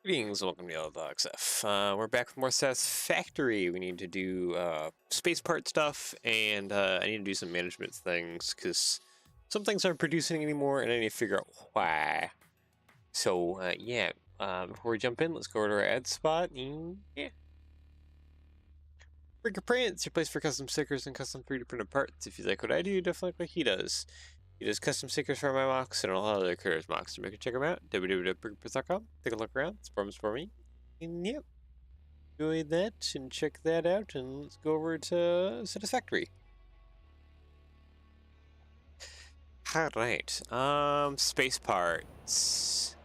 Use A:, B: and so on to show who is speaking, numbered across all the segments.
A: Greetings, welcome to LXF. We're back with more Satisfactory. We need to do space part stuff, and I need to do some management things because some things aren't producing anymore, and I need to figure out why. So yeah, before we jump in, let's go to our ad spot. And, yeah, Breaker Prints, your place for custom stickers and custom 3D printed parts. If you like what I do, definitely like what he does. He does custom stickers for my mocks and a lot of other creators' mocks. So make sure to check them out. www.breakerprints.com. Take a look around. It's for me. And yep, enjoy that and check that out. And let's go over to Satisfactory. Alright, space parts.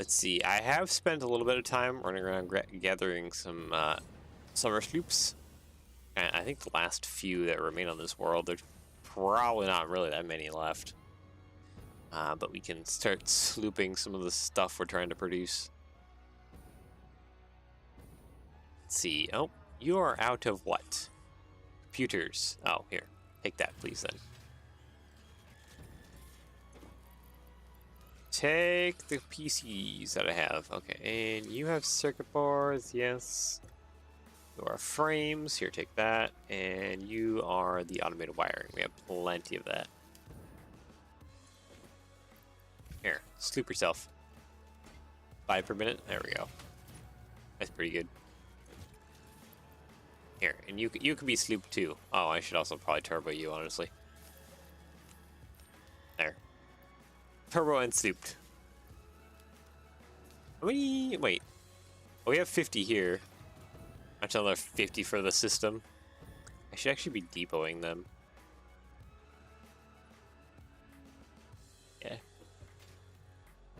A: Let's see, I have spent a little bit of time running around gathering some summer sloops. And I think the last few that remain on this world, there's probably not really that many left. But we can start slooping some of the stuff we're trying to produce. Let's see. Oh, you are out of what? Computers. Oh, here. Take that, please, then. Take the PCs that I have. Okay, and you have circuit boards, yes. You are frames. Here, take that. And you are the automated wiring. We have plenty of that. Here, sloop yourself. 5 per minute. There we go. That's pretty good. Here, and you can be slooped too. Oh, I should also probably turbo you, honestly. There. Turbo and slooped. How many? Wait. Oh, we have 50 here. That's another 50 for the system. I should actually be depoting them. Yeah.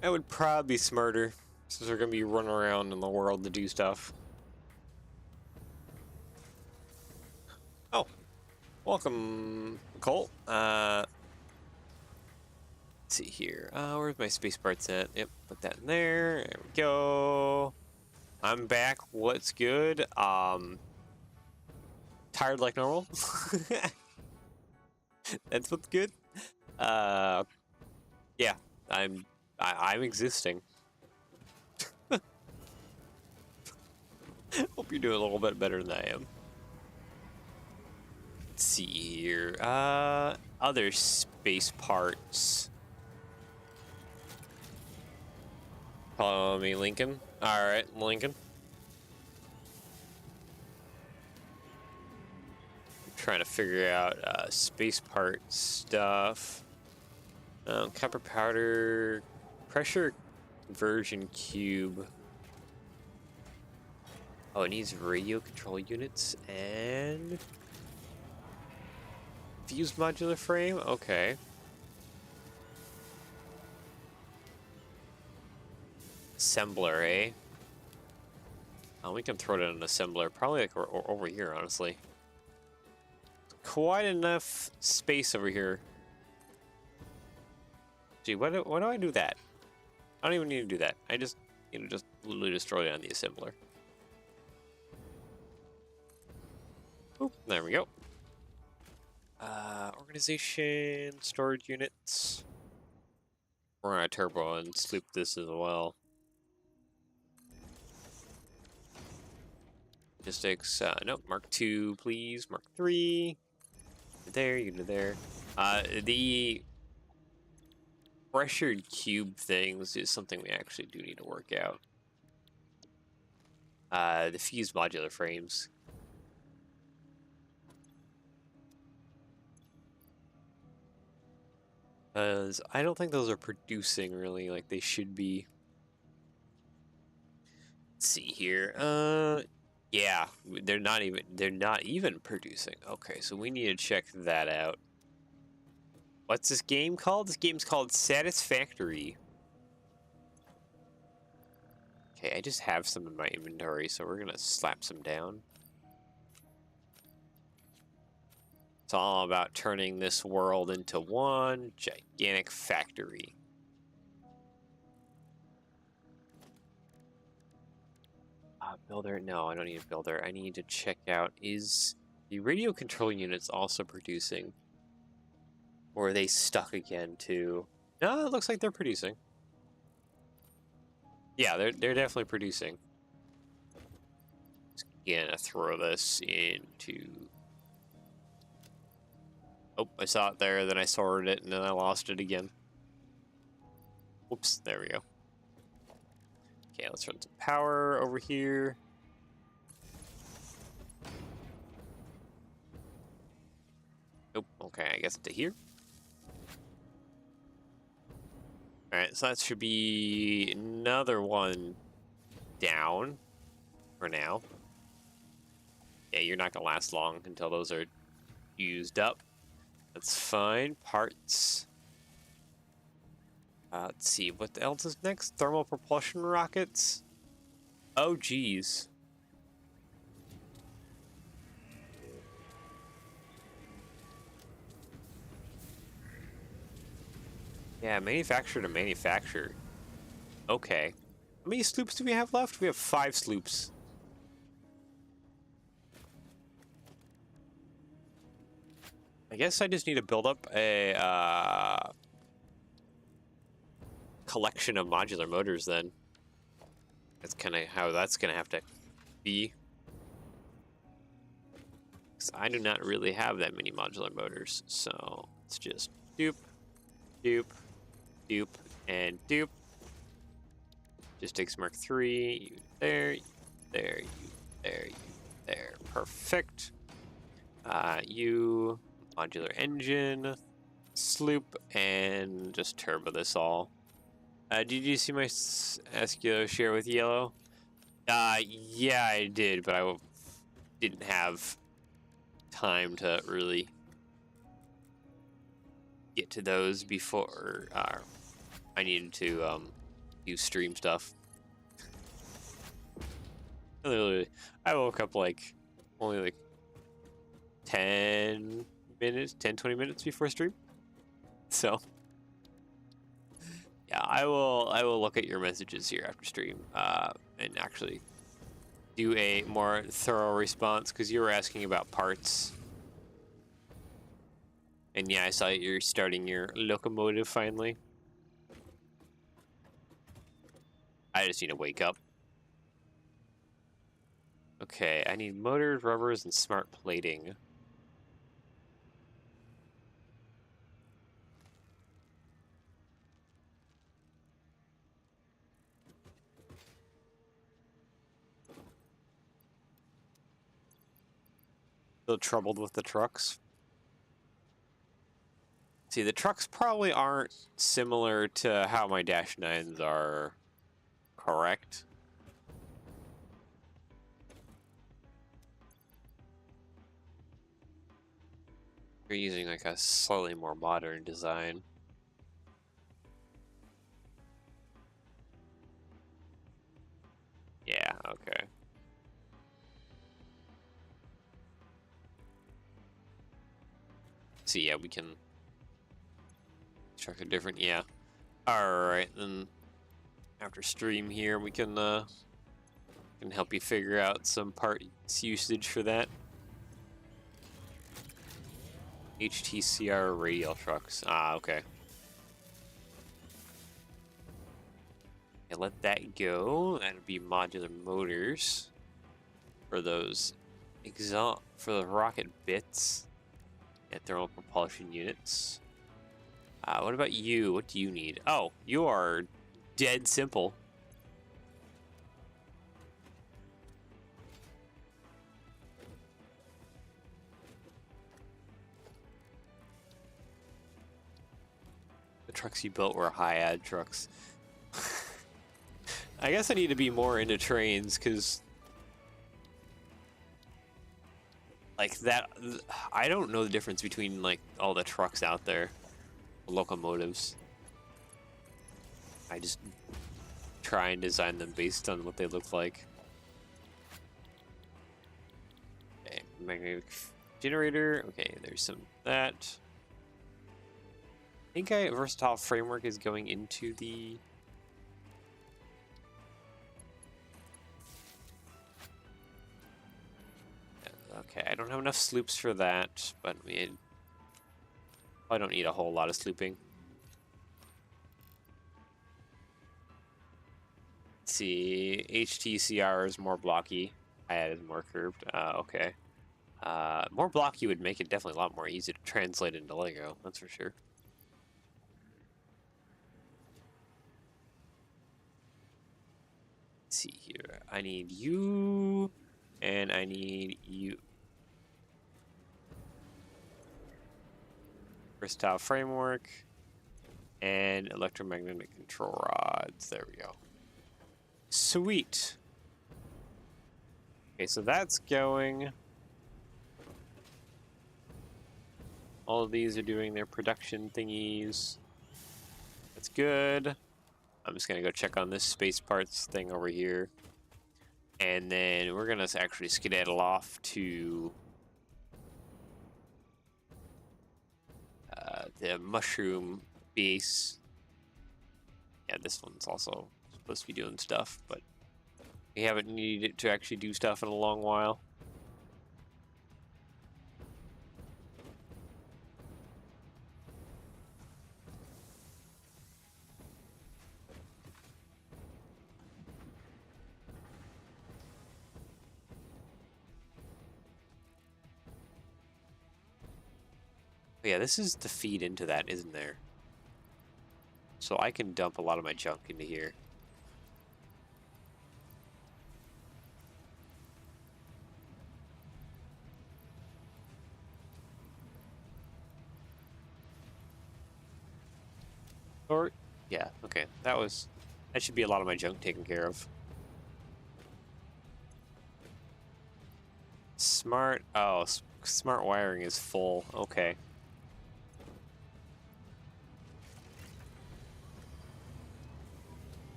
A: That would probably be smarter, since we're going to be running around in the world to do stuff. Oh. Welcome, Colt. Let's see here. Where's my space parts at? Yep, put that in there. There we go. I'm back. What's good? Tired like normal. That's what's good. Yeah, I'm existing. Hope you're doing a little bit better than I am. Let's see here. Other space parts. Follow me, Lincoln. All right, Lincoln. I'm trying to figure out space part stuff. Copper powder, pressure conversion cube. Oh, it needs radio control units and fused modular frame. Okay. Assembler, eh? Oh, we can throw it in an assembler. Probably like over here, honestly. Quite enough space over here. Gee, why do I do that? I don't even need to do that. I just, just literally destroy it on the assembler. Oop, there we go. Organization, storage units. We're gonna turbo and sloop this as well. Logistics, nope, Mark II, please. Mark III. There, you go there. The pressured cube things is something we actually do need to work out. The fused modular frames. I don't think those are producing really like they should be. Let's see here. Yeah, they're not even producing. Okay, so we need to check that out. What's this game called? This game's called Satisfactory. Okay, I just have some in my inventory, so we're gonna slap some down. It's all about turning this world into one gigantic factory. Builder? No, I don't need a builder. I need to check out, is the radio control units also producing? Or are they stuck again too? No, it looks like they're producing. Yeah, they're definitely producing. Just gonna throw this into. Oh, I saw it there, then I sorted it, and then I lost it again. Whoops, there we go. Okay, let's run some power over here. Oh, okay, I guess to here. Alright, so that should be another one down for now. Yeah, you're not gonna last long until those are used up. That's fine. Parts. Let's see, what else is next? Thermal propulsion rockets? Oh, geez. Yeah, manufacturer to manufacturer. Okay. How many sloops do we have left? We have 5 sloops. I guess I just need to build up a collection of modular motors then. That's kind of how that's going to have to be. Because I do not really have that many modular motors. So let's just dupe, dupe, dupe, and dupe. Just takes Mark 3. You there, you there, you there, you there. Perfect. You modular engine, sloop, and just turbo this all. Did you see my SQO share with yellow? Yeah, I did, but I didn't have time to really get to those before I needed to do stream stuff. Literally, I woke up like only like 10 minutes, 10-20 minutes before stream. So yeah, I will look at your messages here after stream and actually do a more thorough response, because you were asking about parts. And yeah, I saw you're starting your locomotive finally. I just need to wake up. Okay, I need motors, rubbers, and smart plating. Still troubled with the trucks. See, the trucks probably aren't similar to how my Dash 9s are, correct? You're using like a slightly more modern design. Yeah, okay. See, yeah, we can construct a different, yeah. Alright, then after stream here, we can help you figure out some parts usage for that. HTCR radial trucks. Ah, okay. Yeah, let that go. That'd be modular motors for those for the rocket bits and thermal propulsion units. What about you? What do you need? Oh, you are dead simple. The trucks you built were high-ad trucks. I guess I need to be more into trains, because like that, I don't know the difference between like all the trucks out there, locomotives. I just try and design them based on what they look like. Okay, magnetic generator. Okay, there's some of that. I think versatile framework is going into the. Okay, I don't have enough sloops for that, but I don't need a whole lot of slooping. see. HTCR is more blocky. IAD is more curved. Okay. More blocky would make it definitely a lot more easy to translate into Lego. That's for sure. Let's see here. I need you, and I need you. Versatile framework, and electromagnetic control rods. There we go. Sweet. Okay, so that's going. All of these are doing their production thingies. That's good. I'm just gonna go check on this space parts thing over here. And then we're gonna actually skedaddle off to the mushroom base. Yeah, this one's also supposed to be doing stuff, but we haven't needed it to actually do stuff in a long while. But yeah, this is the feed into that, isn't there? So I can dump a lot of my junk into here. Or, yeah, okay. That should be a lot of my junk taken care of. Smart, oh, smart wiring is full. Okay.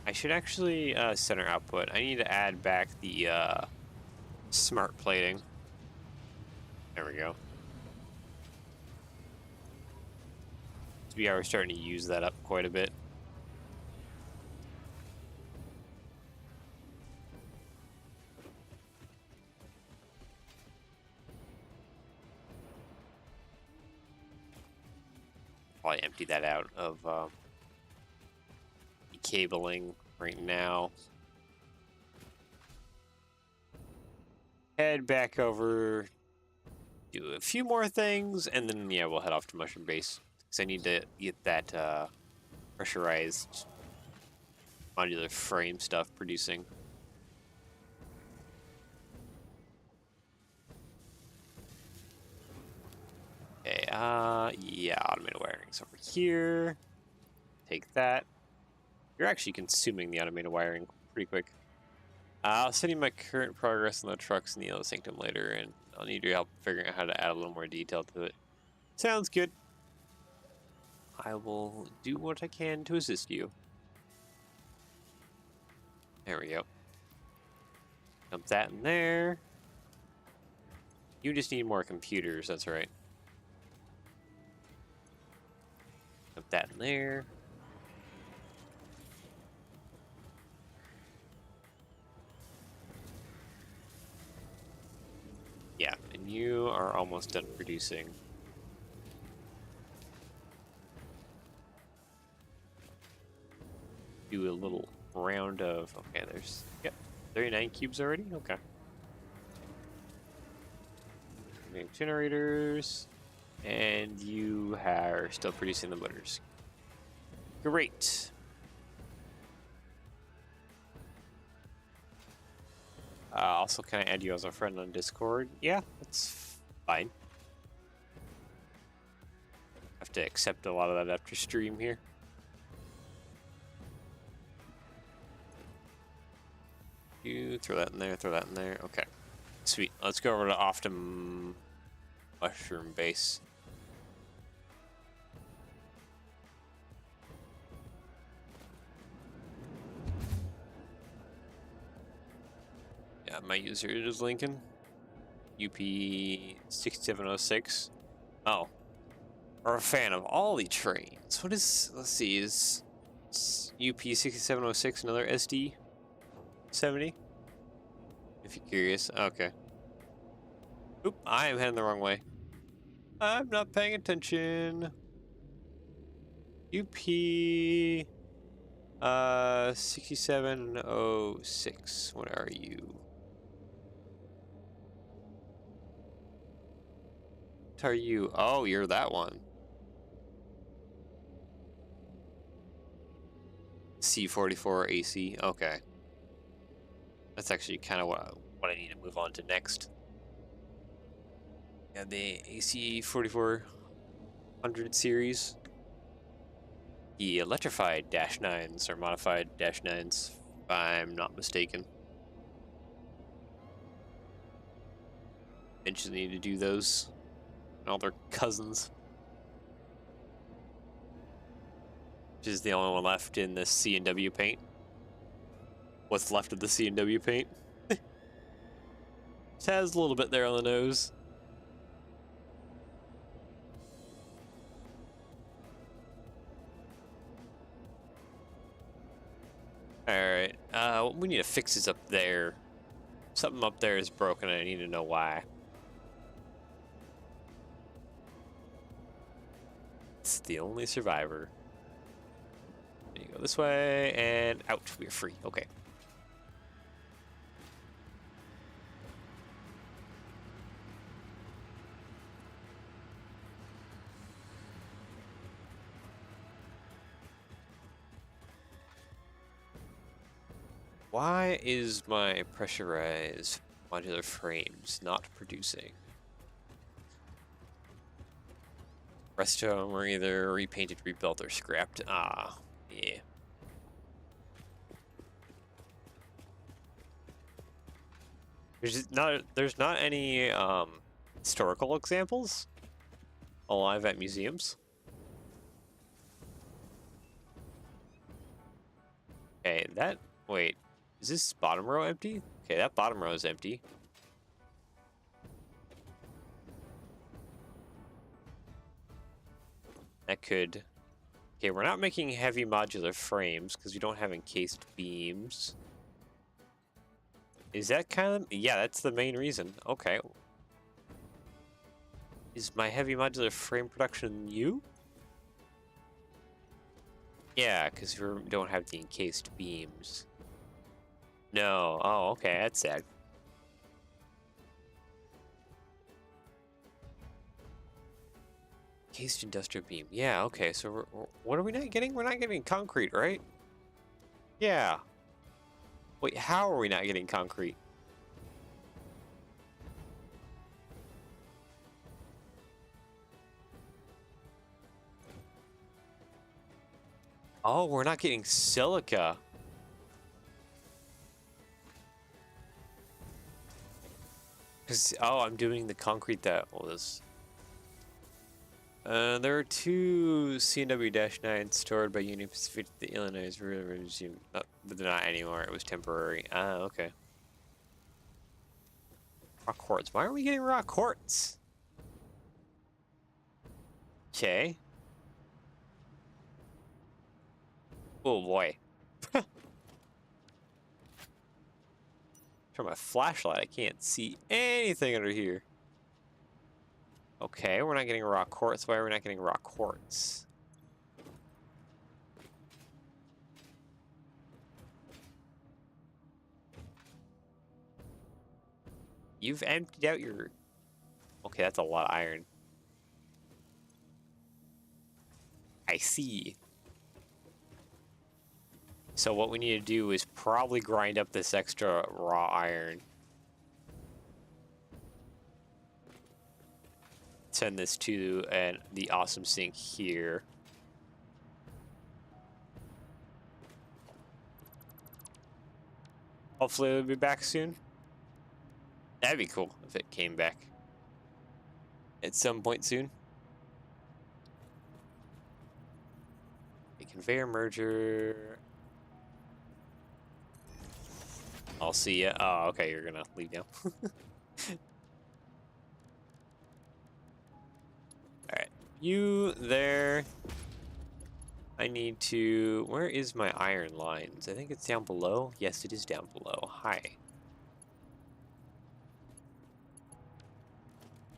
A: I should actually center output. I need to add back the smart plating. There we go. We are starting to use that up quite a bit. Probably empty that out of cabling right now. Head back over, do a few more things, and then yeah, we'll head off to Mushroom Base because I need to get that pressurized modular frame stuff producing. Okay, yeah, automated wiring's over here. Take that. You're actually consuming the automated wiring pretty quick. I'll send you my current progress on the trucks in the Yellow Sanctum later, and I'll need your help figuring out how to add a little more detail to it. Sounds good. I will do what I can to assist you. There we go. Dump that in there. You just need more computers, that's right. Dump that in there. Yeah, and you are almost done producing. Do a little round of, okay, there's, yep, 39 cubes already? Okay. Make generators, and you are still producing the motors. Great. Also, can I add you as a friend on Discord? Yeah, that's fine. Have to accept a lot of that after stream here. You throw that in there, throw that in there. Okay, sweet. Let's go over to Optim Mushroom Base. Yeah, my user is Lincoln. UP6706. Oh. Are a fan of Ollie trains. What is, let's see, is UP6706 another SD70? If you're curious. Okay. Oop, I am heading the wrong way. I'm not paying attention. UP 6706. What are you? What are you? Oh, you're that one. C44 AC. Okay. That's actually kind of what I need to move on to next. Yeah, the AC 4400 series. The electrified Dash 9s or modified Dash 9s, if I'm not mistaken. Eventually need to do those and all their cousins. Which is the only one left in the C&W paint. What's left of the C&W paint. It has a little bit there on the nose. Alright, what we need to fix is up there. Something up there is broken and I need to know why. It's the only survivor. There you go this way, and out. We're free. Okay. Why is my pressurized modular frames not producing? Rest of them were either repainted, rebuilt, or scrapped. Ah, yeah. There's not any historical examples alive at museums. Okay, wait, is this bottom row empty? Okay, that bottom row is empty. That could... Okay, we're not making heavy modular frames because we don't have encased beams. Is that kind of... Yeah, that's the main reason. Okay. Is my heavy modular frame production you? Yeah, because we don't have the encased beams. No. Oh, okay, that's sad. Encased industrial beam. Yeah, okay, so what are we not getting? We're not getting concrete, right? Yeah. Wait, how are we not getting concrete? Oh, we're not getting silica. Because, oh, I'm doing the concrete that was... there are two CNW-9 stored by Union Pacific at the Illinois River Museum, but they're not anymore. It was temporary. Ah, okay. Rock quartz. Why are we getting rock quartz? Okay. Oh boy. Turn my flashlight. I can't see anything under here. Okay, we're not getting rock quartz. Why are we not getting rock quartz? You've emptied out your... Okay, that's a lot of iron. I see. So what we need to do is probably grind up this extra raw iron. Send this to the awesome sink here. Hopefully it'll be back soon. That'd be cool if it came back at some point soon. A conveyor merger. I'll see ya. Oh, okay, you're gonna leave now. Alright, you there. I need to... Where is my iron lines? I think it's down below. Yes, it is down below. Hi.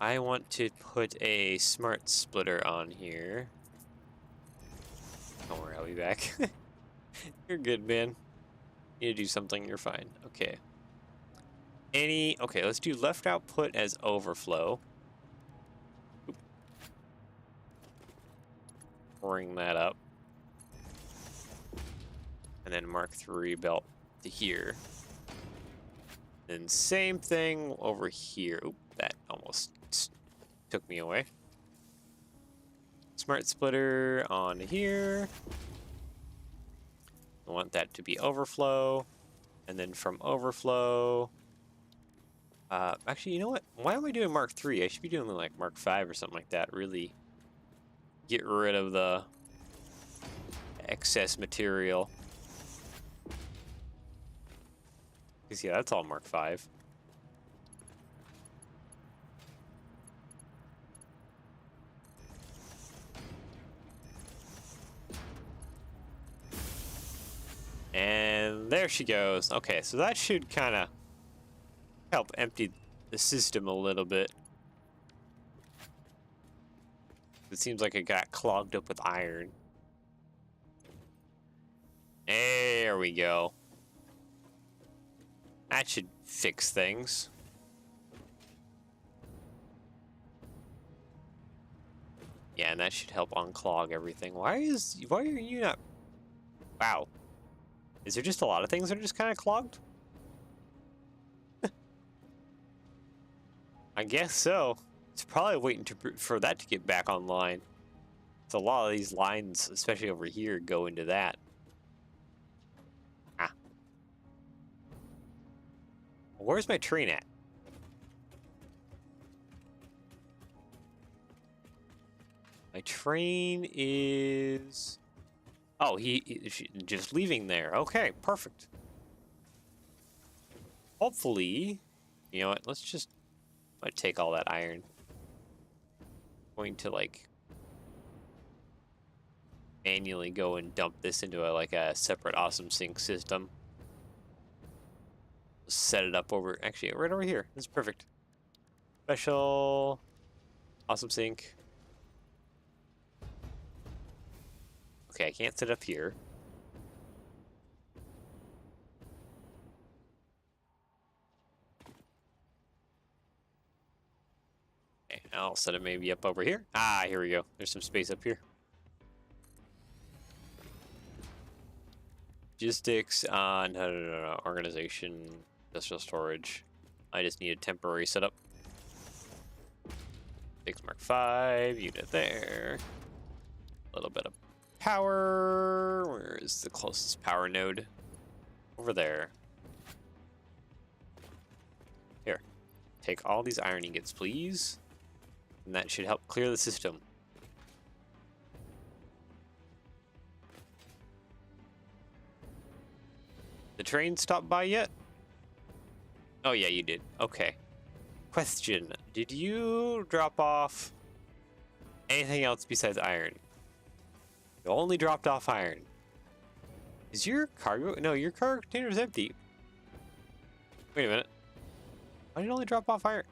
A: I want to put a smart splitter on here. Don't worry, I'll be back. You're good, man. You need to do something, you're fine. Okay. Okay, let's do left output as overflow. Oop. Bring that up. And then Mark III belt to here. Then same thing over here. Oop, that almost took me away. Smart splitter on here. I want that to be overflow. And then from overflow... actually, you know what? Why am I doing Mark III? I should be doing like Mark V or something like that. Really get rid of the excess material. Because, yeah, that's all Mark V. And there she goes. Okay, so that should kind of help empty the system a little bit. It seems like it got clogged up with iron. There we go. That should fix things. Yeah, and that should help unclog everything. Why are you not... Wow. Is there just a lot of things that are just kind of clogged? I guess so. It's probably waiting for that to get back online. So a lot of these lines, especially over here, go into that. Ah. Where's my train at? My train is... Oh, he's just leaving there. Okay, perfect. Hopefully, you know what? Let's just take all that iron. Going to like manually go and dump this into a separate awesome sink system. Set it up over actually right over here. This is perfect. Special awesome sink. Okay, I can't sit up here. Okay, I'll set it maybe up over here. Ah, here we go. There's some space up here. Logistics, no. Organization, industrial storage. I just need a temporary setup. 6 Mark 5, unit there. A little bit of power. Where is the closest power node? Over there. Here. Take all these iron ingots, please. And that should help clear the system. The train stopped by yet? Oh yeah, you did. Okay. Question. Did you drop off anything else besides iron? You only dropped off iron. Is your cargo... No, your cargo container is empty. Wait a minute. Why did you only drop off iron?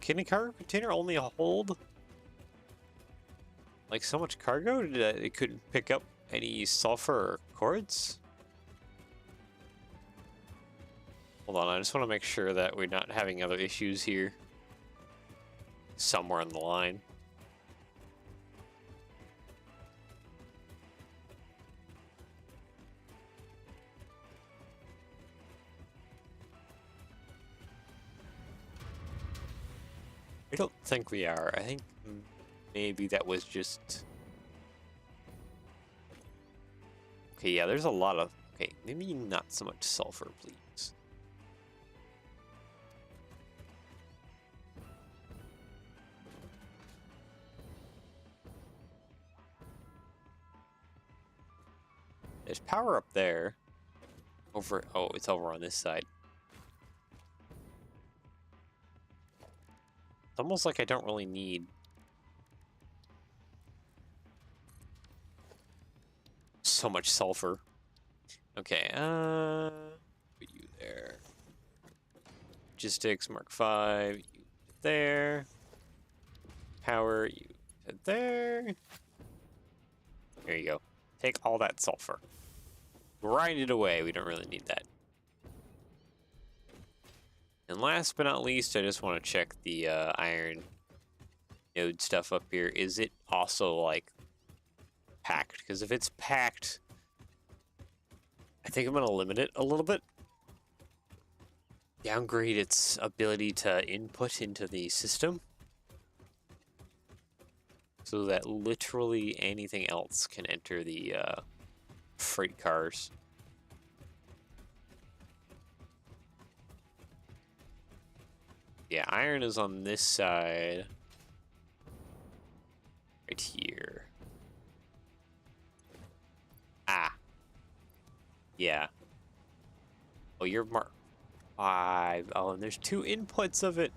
A: Can a cargo container only hold like so much cargo that it couldn't pick up any sulfur or quartz? Hold on, I just want to make sure that we're not having other issues here somewhere on the line. I don't think we are. I think maybe that was just... Okay, yeah, there's a lot of... Okay, maybe not so much sulfur, please. There's power up there. Over... Oh, it's over on this side. It's almost like I don't really need... so much sulfur. Okay, put you there. Logistics, Mark 5, you there. Power, you to there. There you go. Take all that sulfur. Grind it away. We don't really need that. And last but not least, I just want to check the iron node stuff up here. Is it also, like, packed? Because if it's packed, I think I'm going to limit it a little bit. Downgrade its ability to input into the system, so that literally anything else can enter the freight cars. Yeah, iron is on this side. Right here. Ah. Yeah. Oh, you're Mark 5. Oh, and there's 2 inputs of it.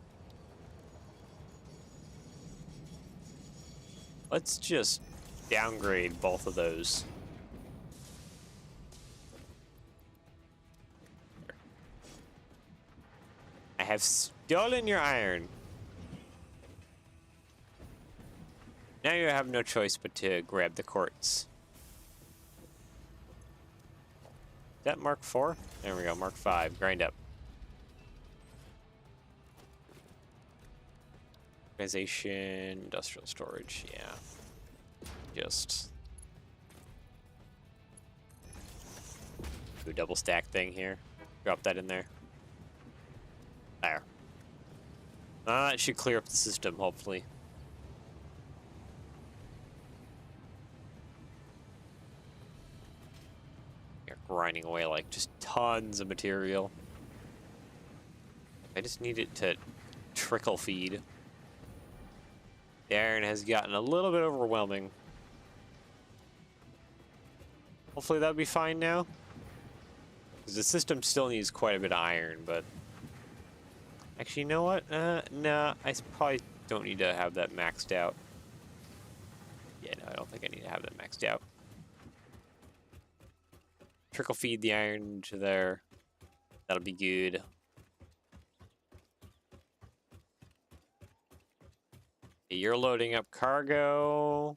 A: Let's just downgrade both of those. I have stolen your iron. Now you have no choice but to grab the quartz. Is that Mark 4? There we go, Mark 5. Grind up. Organization, industrial storage, yeah. Just do a double stack thing here. Drop that in there. There. That should clear up the system, hopefully. You're grinding away like just tons of material. I just need it to trickle feed. The iron has gotten a little bit overwhelming. Hopefully that'll be fine now. Because the system still needs quite a bit of iron, but... Actually, you know what? Nah, I probably don't need to have that maxed out. Yeah, no, I don't think I need to have that maxed out. Trickle feed the iron to there. That'll be good. You're loading up cargo.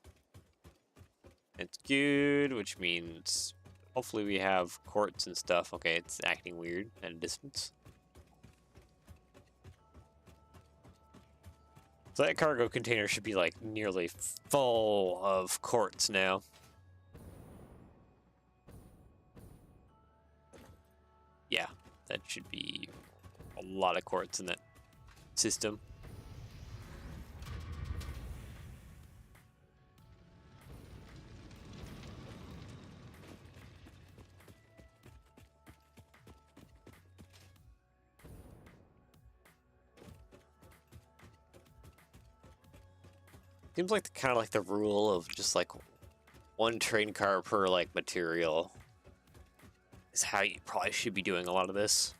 A: It's good, which means hopefully we have quartz and stuff. Okay, it's acting weird at a distance. So that cargo container should be like nearly full of quartz now. Yeah, that should be a lot of quartz in that system. Seems like kind of like the rule of just like one train car per like material is how you probably should be doing a lot of this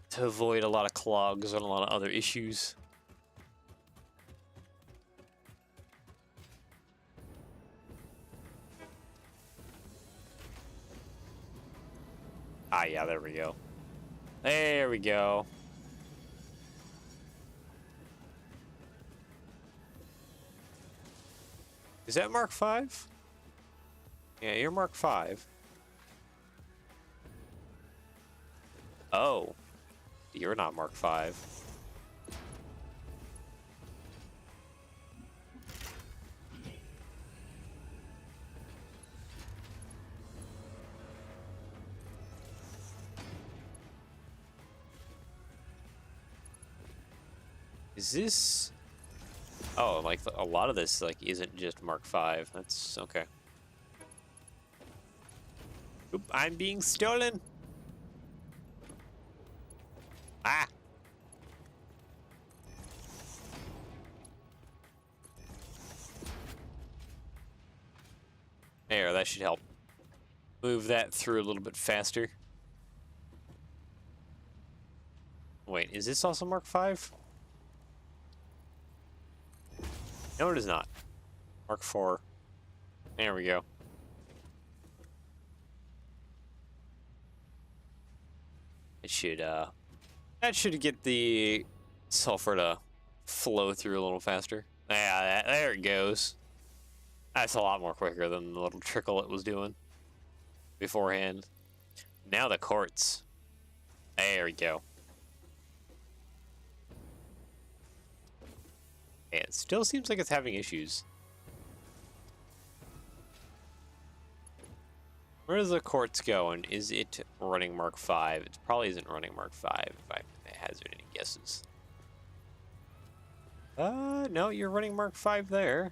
A: to avoid a lot of clogs and a lot of other issues. Ah, yeah, there we go. There we go. Is that Mark 5? Yeah, you're Mark 5. Oh. You're not Mark 5. Is this... Oh, like a lot of this like isn't just Mark 5. That's okay. Oop, I'm being stolen. Ah. There, that should help move that through a little bit faster. Wait, is this also Mark 5? No, it is not. Mark 4. There we go. It should, that should get the sulfur to flow through a little faster. Yeah, there it goes. That's a lot more quicker than the little trickle it was doing beforehand. Now the quartz. There we go. Yeah, it still seems like it's having issues. Where does the quartz go, and is it running Mark 5? It probably isn't running Mark 5, if I hazard any guesses. No, you're running Mark 5 there.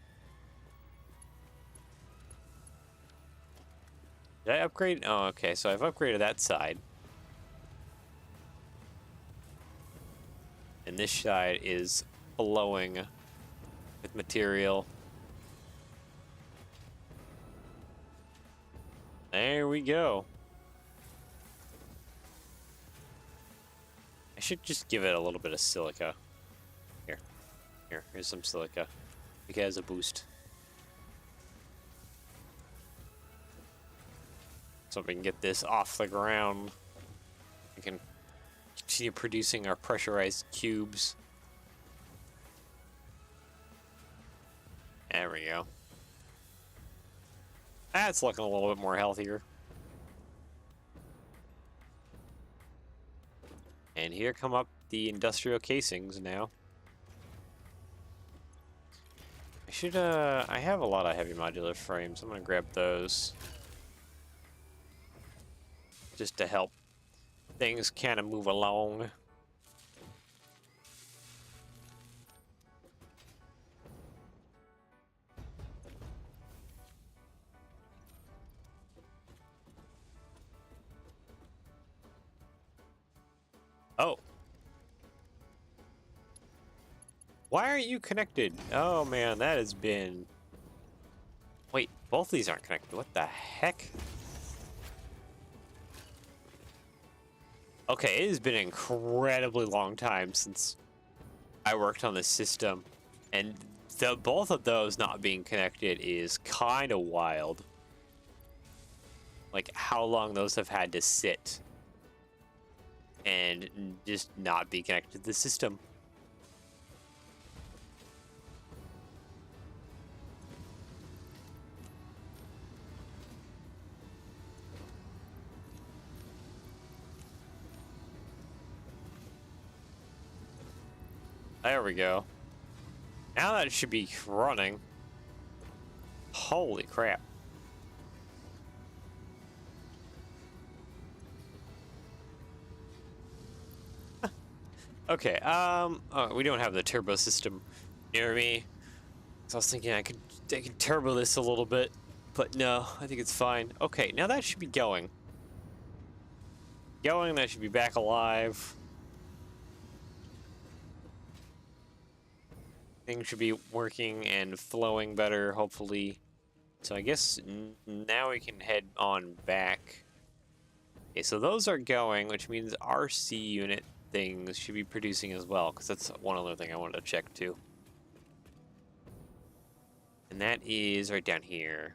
A: Did I upgrade? Oh, okay, so I've upgraded that side. And this side is flowing with material. There we go. I should just give it a little bit of silica. Here's some silica. It has a boost. So if we can get this off the ground, we can continue producing our pressurized cubes. There we go. That's looking a little bit more healthier. And here come up the industrial casings now. I should, I have a lot of heavy modular frames. I'm gonna grab those. Just to help things kind of move along. Oh. Why aren't you connected? Oh man, that has been... Wait, both these aren't connected. What the heck? Okay, it has been an incredibly long time since I worked on this system, and both of those not being connected is kind of wild. Like, how long those have had to sit and just not be connected to the system. There we go. Now that should be running. Holy crap. Okay, oh, we don't have the turbo system near me. So I was thinking I could turbo this a little bit, but no, I think it's fine. Okay, now that should be going. That should be back alive. Things should be working and flowing better, hopefully. So I guess now we can head on back. Okay, so those are going, which means RC unit things should be producing as well, because that's one other thing I wanted to check too. And that is right down here.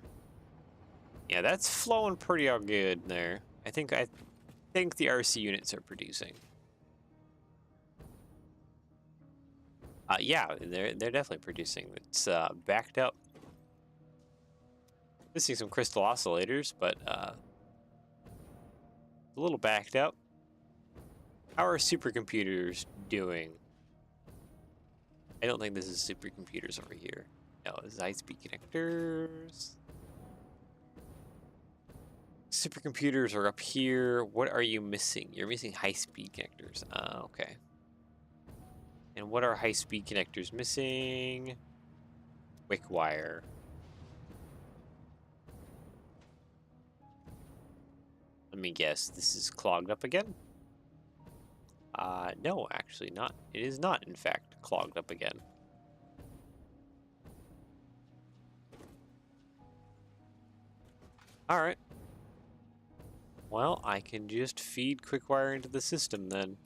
A: Yeah, that's flowing pretty all good there. I think the RC units are producing. Yeah, they're definitely producing. It's backed up. Missing some crystal oscillators, but a little backed up. How are supercomputers doing? I don't think this is supercomputers over here. No, this is high-speed connectors. Supercomputers are up here. What are you missing? You're missing high-speed connectors. Okay. And what are high-speed connectors missing? Wick wire. Let me guess. This is clogged up again? No, actually not. It is not, in fact, clogged up again. Alright. Well, I can just feed quick wire into the system then.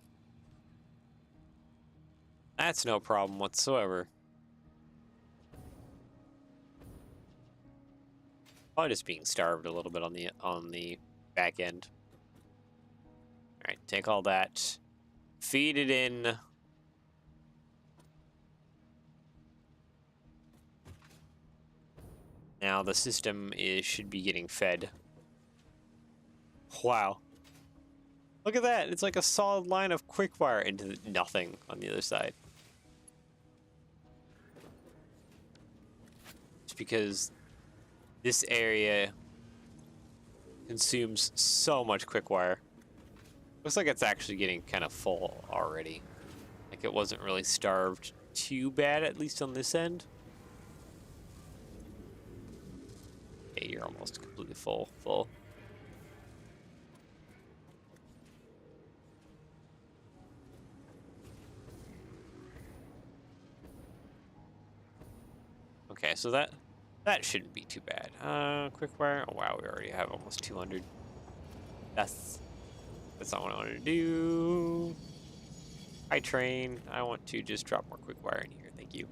A: That's no problem whatsoever. Probably just being starved a little bit on the back end. Alright, take all that. Feed it in. Now the system should be getting fed. Wow. Look at that. It's like a solid line of quick wire into nothing on the other side. It's because this area consumes so much quick wire. Looks like it's actually getting kind of full already. Like it wasn't really starved too bad, at least on this end. Okay, you're almost completely full. Okay, so that shouldn't be too bad. Quick wire. Oh wow, we already have almost 200. That's not what I wanted to do. Hi train. I want to just drop more quick wire in here. Thank you.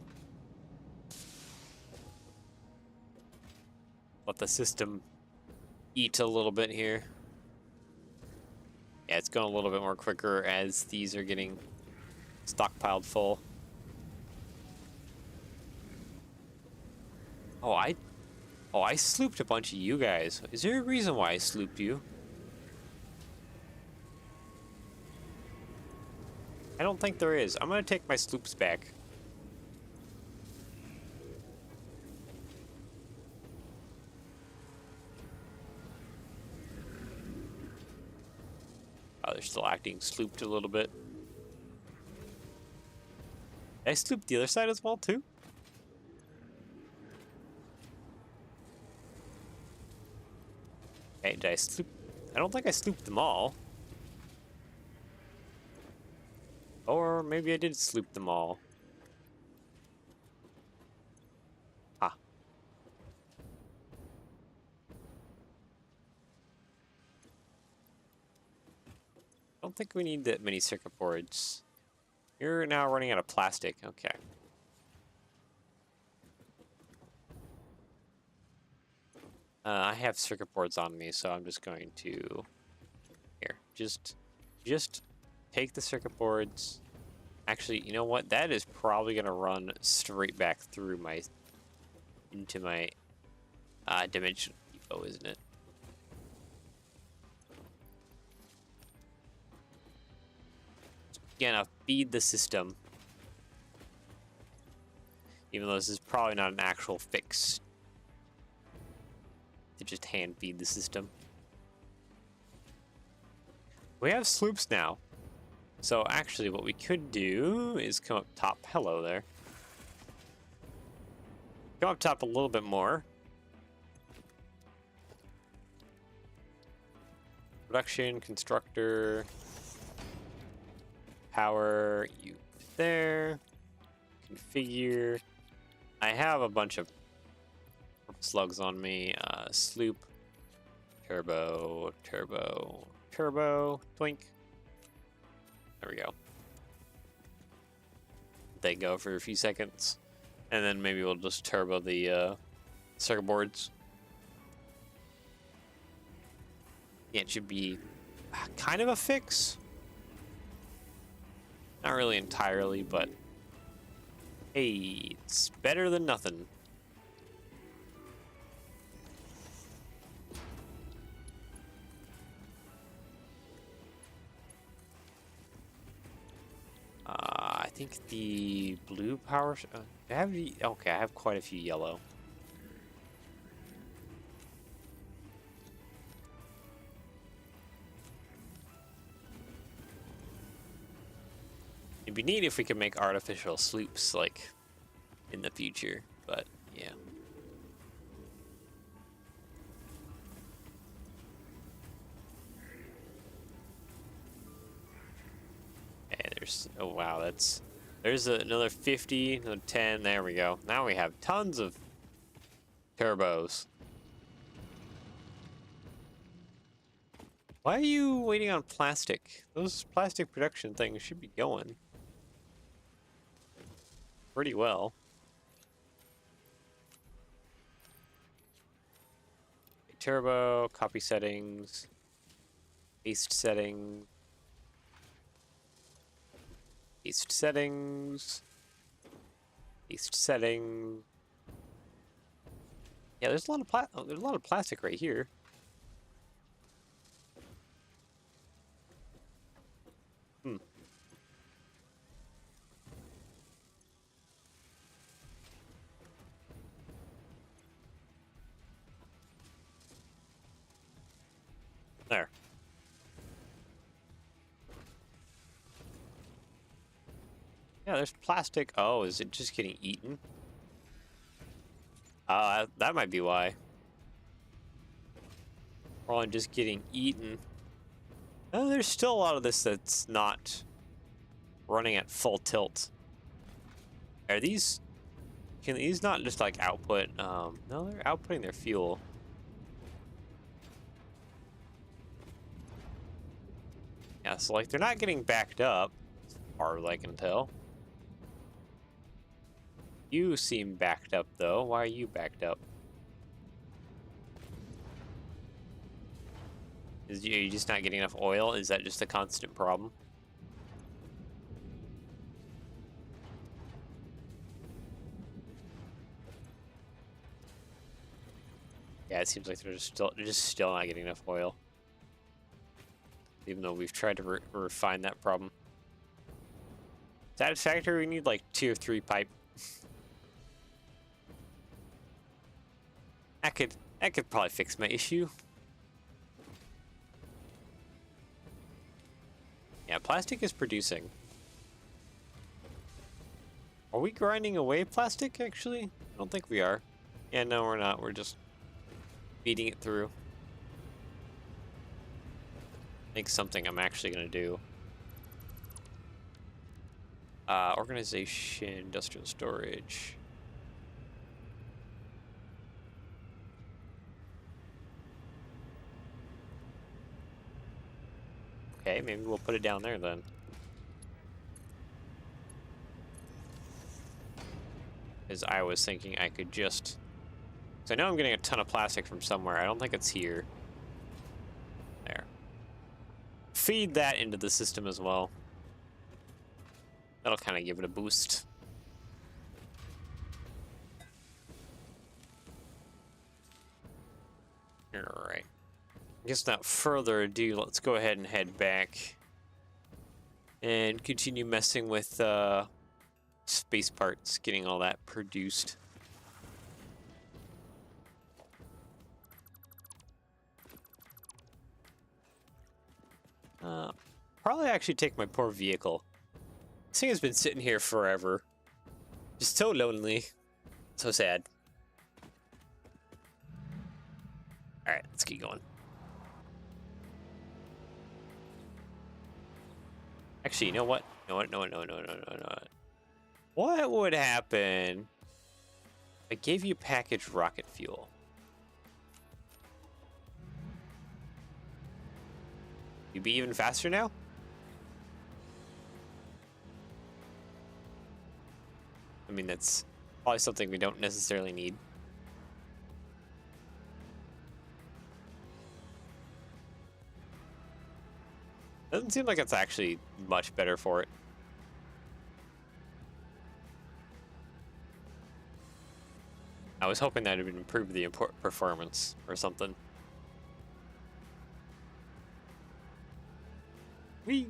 A: Let the system eat a little bit here. Yeah, it's going a little bit more quicker as these are getting stockpiled full. Oh, I slooped a bunch of you guys. Is there a reason why I slooped you? I don't think there is. I'm gonna take my sloops back. Oh, they're still acting slooped a little bit. Did I sloop the other side as well, too? Hey, did I sloop? I don't think I slooped them all. Or maybe I did sloop them all. Ah. I don't think we need that many circuit boards. You're now running out of plastic. Okay. I have circuit boards on me, so I'm just going to... Here, just take the circuit boards. Actually, you know what? That is probably going to run straight back through into my dimensional depot, isn't it? Gonna feed the system. Even though this is probably not an actual fix to just hand feed the system. We have sloops now. So actually what we could do is come up top. Hello there. Come up top a little bit more. Production, constructor, power, you there. Configure. I have a bunch of slugs on me. Sloop, turbo, twink. There we go. They go for a few seconds, and then maybe we'll just turbo the circuit boards. Yeah, it should be kind of a fix. Not really entirely, but hey, it's better than nothing. I think the blue power... okay, I have quite a few yellow. It'd be neat if we could make artificial sloops, like, in the future, but, yeah. Okay, oh wow, there's another 50, another 10, there we go. Now we have tons of turbos. Why are you waiting on plastic? Those plastic production things should be going pretty well. Turbo, copy settings, paste settings, paste settings, paste settings. Yeah, there's a lot of plastic right here. Hmm. There. Yeah, there's plastic. Oh, is it just getting eaten? That might be why. Or I'm just getting eaten. Oh, there's still a lot of this that's not running at full tilt. Are these... Can these not just like output? No, they're outputting their fuel. Yeah, so like they're not getting backed up, as far as I can tell. You seem backed up though. Why are you backed up? Are you just not getting enough oil? Is that just a constant problem? Yeah, it seems like they're just still not getting enough oil. Even though we've tried to refine that problem. Satisfactory, we need like 2 or 3 pipe. That could probably fix my issue. Yeah, plastic is producing. Are we grinding away plastic, actually? I don't think we are. Yeah, no, we're not. We're just feeding it through. I think something I'm actually going to do. Organization, industrial storage. Okay, maybe we'll put it down there then. Because I was thinking I could just... So I know I'm getting a ton of plastic from somewhere. I don't think it's here. There. Feed that into the system as well. That'll kind of give it a boost. Alright. I guess without further ado, let's go ahead and head back. And continue messing with space parts, getting all that produced. Probably actually take my poor vehicle. This thing has been sitting here forever. Just so lonely. So sad. Alright, let's keep going. Actually, you know what? No. What would happen if I gave you packaged rocket fuel? You'd be even faster now? I mean, that's probably something we don't necessarily need. Doesn't seem like it's actually much better for it. I was hoping that it would improve the performance or something. Whee!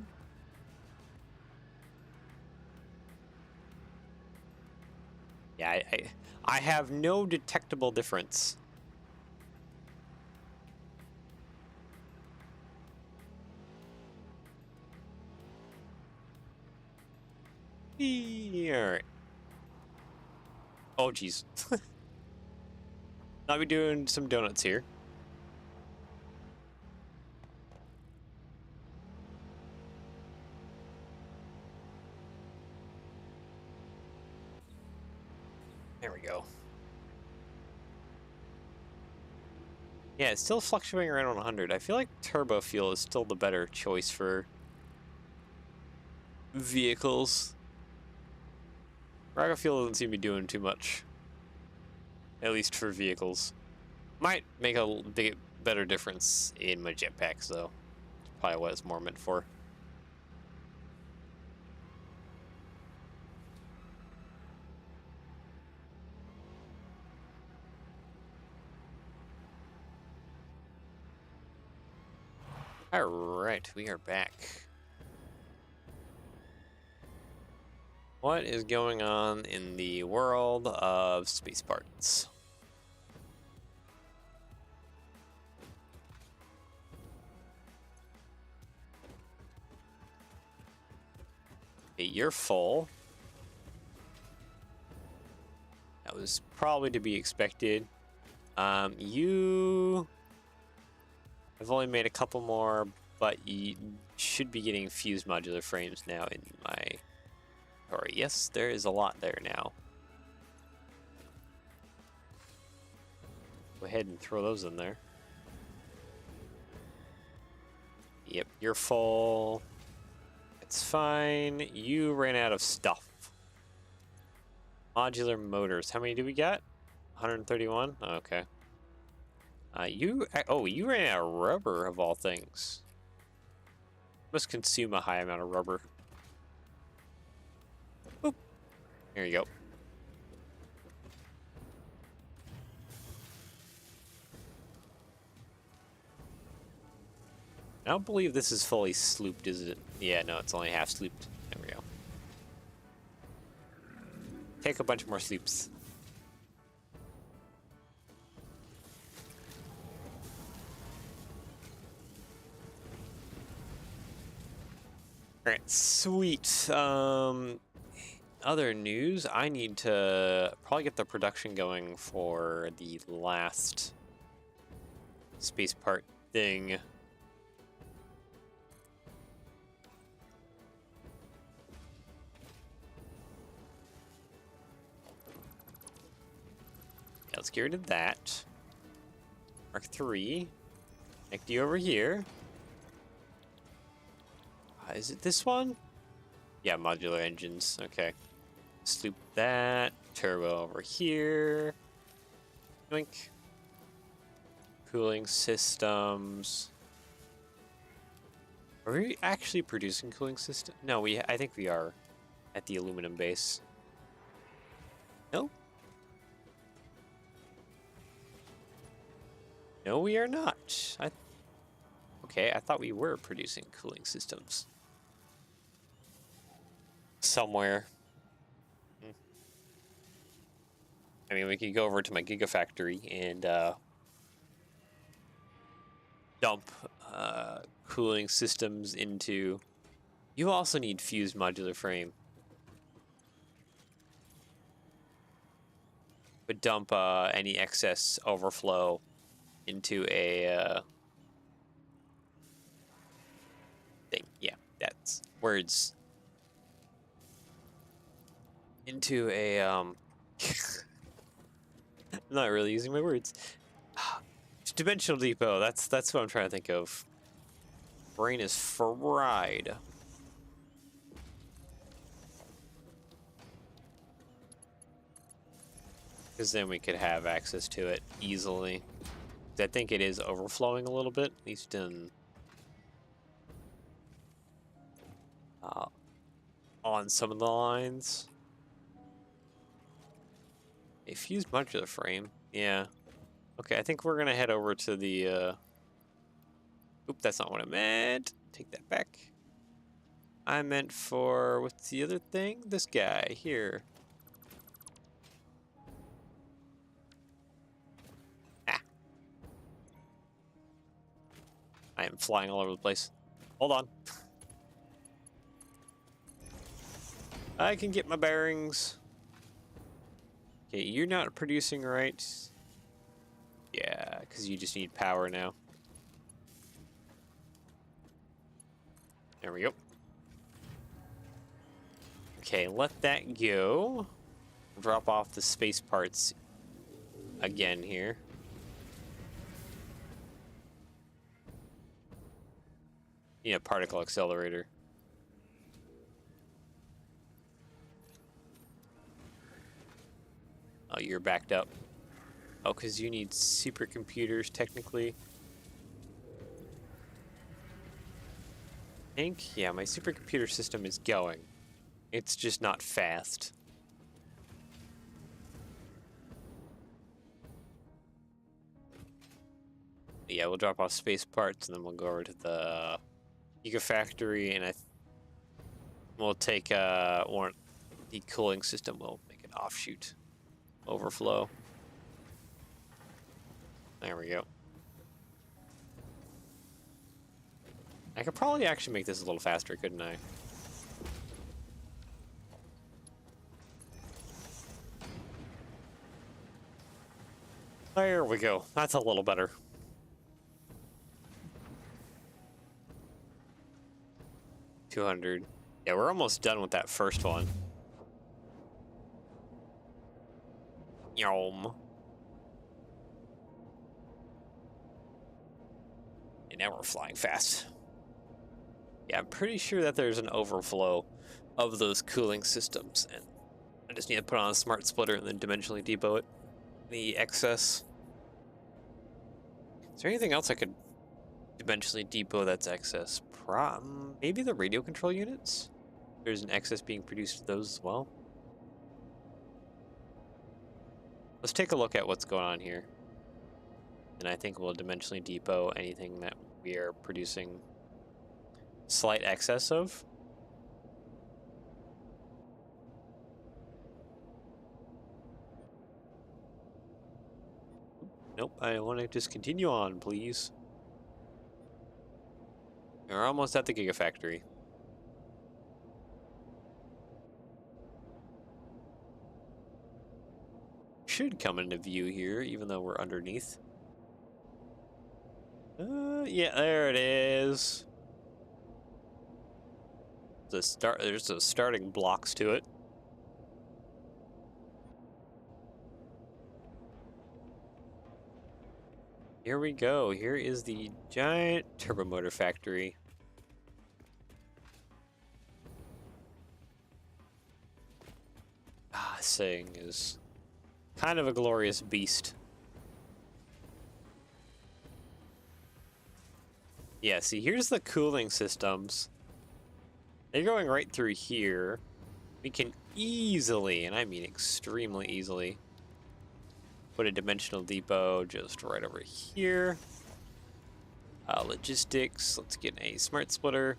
A: Yeah, I have no detectable difference. Alright. Oh, jeez. I'll be doing some donuts here. There we go. Yeah, it's still fluctuating around 100. I feel like turbo fuel is still the better choice for vehicles. Rocket fuel doesn't seem to be doing too much. At least for vehicles. Might make a big, better difference in my jetpacks, though. Probably what it's more meant for. Alright, we are back. What is going on in the world of space parts? Okay, you're full. That was probably to be expected. You have only made a couple more, but you should be getting fused modular frames now in my... Or yes, there is a lot there now. Go ahead and throw those in there. Yep, you're full. It's fine. You ran out of stuff. Modular motors. How many do we got? 131? Okay. You ran out of rubber of all things. Must consume a high amount of rubber. Boop. Here you go. I don't believe this is fully slooped, is it? Yeah, no, it's only half slooped. There we go. Take a bunch more sloops. Alright, sweet. Other news, I need to probably get the production going for the last space part thing. Let's get rid of that. Mark 3. Connect you over here. Is it this one? Yeah, modular engines. Okay. Sloop that. Turbo over here. Yoink. Cooling systems. Are we actually producing cooling system? No, I think we are at the aluminum base. No? No, we are not. Okay, I thought we were producing cooling systems. Somewhere. I mean, we could go over to my gigafactory and dump cooling systems into... You also need fused modular frame. But dump any excess overflow into a thing. Yeah, that's words. Into a I'm not really using my words. Dimensional depot. That's what I'm trying to think of. Brain is fried. Because then we could have access to it easily. I think it is overflowing a little bit, at least in on some of the lines. A fused modular frame, yeah. Okay, I think we're gonna head over to the. Oop, that's not what I meant. Take that back. I meant for what's the other thing? This guy here. I am flying all over the place. Hold on. I can get my bearings. Okay, you're not producing right. Yeah, because you just need power now. There we go. Okay, let that go. Drop off the space parts again here. Need a particle accelerator. Oh, you're backed up. Oh, because you need supercomputers, technically. I think, yeah, my supercomputer system is going. It's just not fast. Yeah, we'll drop off space parts, and then we'll go over to the Gigafactory, and we'll take one the cooling system. We'll make an offshoot overflow. There we go. I could probably actually make this a little faster, couldn't I? There we go. That's a little better. $200. Yeah, we're almost done with that first one. Yum. And now we're flying fast. Yeah, I'm pretty sure that there's an overflow of those cooling systems, and I just need to put on a smart splitter and then dimensionally depot it. The excess. Is there anything else I could dimensionally depot that's excess? Maybe the radio control units? There's an excess being produced of those as well. Let's take a look at what's going on here. And I think we'll dimensionally depot anything that we are producing slight excess of. Nope, I want to just continue on, please. We're almost at the Gigafactory. Should come into view here, even though we're underneath. Yeah, there it is. There's the starting blocks to it. Here we go. Here is the giant turbo motor factory. This thing is kind of a glorious beast. Yeah, see, here's the cooling systems. They're going right through here. We can easily, and I mean extremely easily, put a dimensional depot just right over here. Logistics, let's get a smart splitter.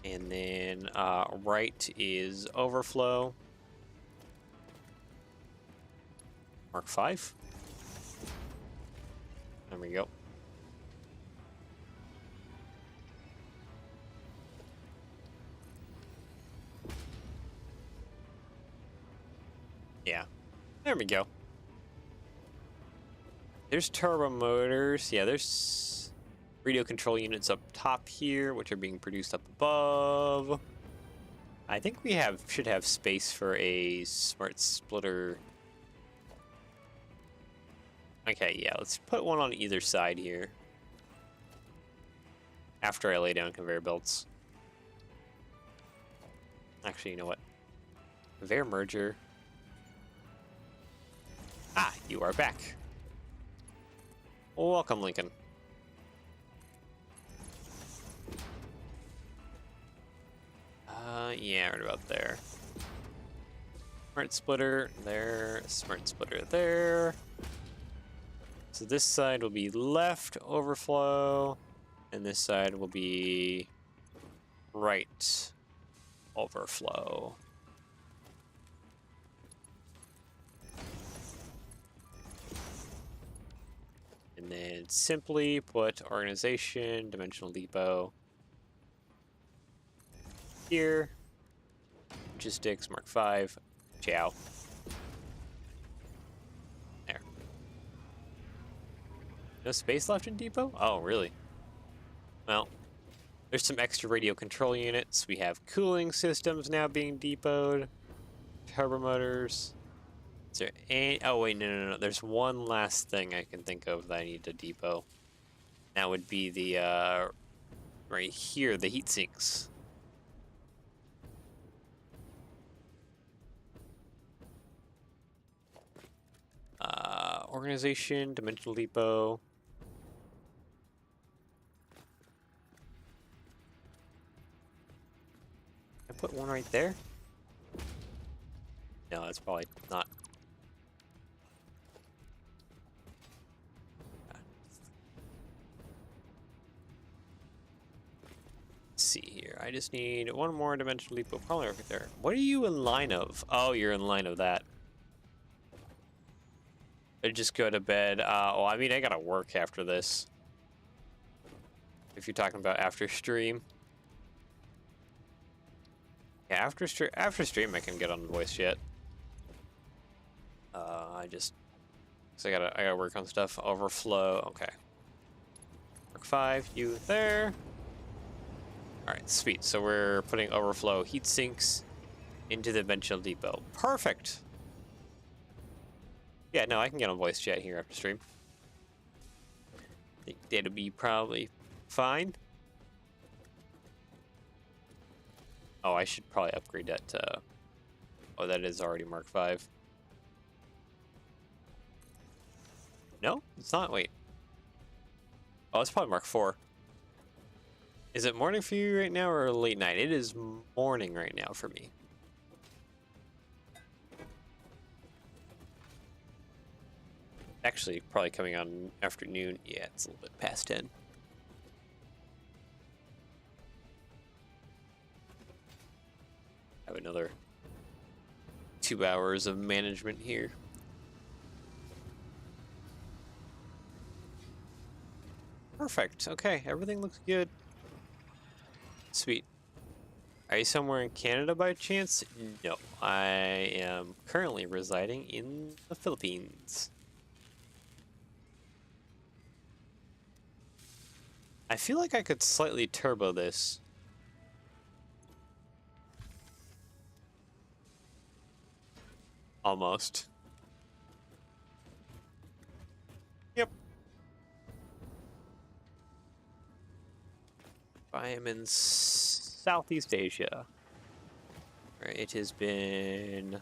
A: And then right is overflow. Mark 5. There we go. Yeah, there we go. There's turbo motors. Yeah, there's radio control units up top here, which are being produced up above. I think we should have space for a smart splitter. Okay, yeah, let's put one on either side here. After I lay down conveyor belts. Actually, you know what? Conveyor merger. Ah, you are back. Welcome, Lincoln. Yeah, right about there. Smart splitter there, smart splitter there. So this side will be left overflow, and this side will be right overflow. And then simply put organization, dimensional depot here. Logistics, Mark 5. Ciao. There. No space left in depot? Oh, really? Well, there's some extra radio control units. We have cooling systems now being depoted. Turbo motors. Is there any... Oh, wait, no. There's one last thing I can think of that I need to depot. That would be the, right here, the heat sinks. Organization, dimensional depot. I put one right there? No, that's probably not. I just need one more dimensional leap. Probably over there. What are you in line of? Oh, you're in line of that. I just go to bed. Well, I mean, I gotta work after this. If you're talking about after stream. Yeah, after stream, I can get on the voice chat. So I gotta work on stuff. Overflow. Okay. Mark 5. You there? All right, sweet. So we're putting overflow heat sinks into the dimensional depot. Perfect. Yeah, no, I can get on voice chat here after stream. I think that'll be probably fine. Oh, I should probably upgrade that to... Oh, that is already Mark 5. No, it's not. Wait. Oh, it's probably Mark 4. Is it morning for you right now or late night? It is morning right now for me. Actually, probably coming on afternoon. Yeah, it's a little bit past 10. I have another 2 hours of management here. Perfect. Okay, everything looks good. Sweet. Are you somewhere in Canada by chance? No, I am currently residing in the Philippines. I feel like I could slightly turbo this. Almost. Yep. I am in Southeast Asia. Right, it has been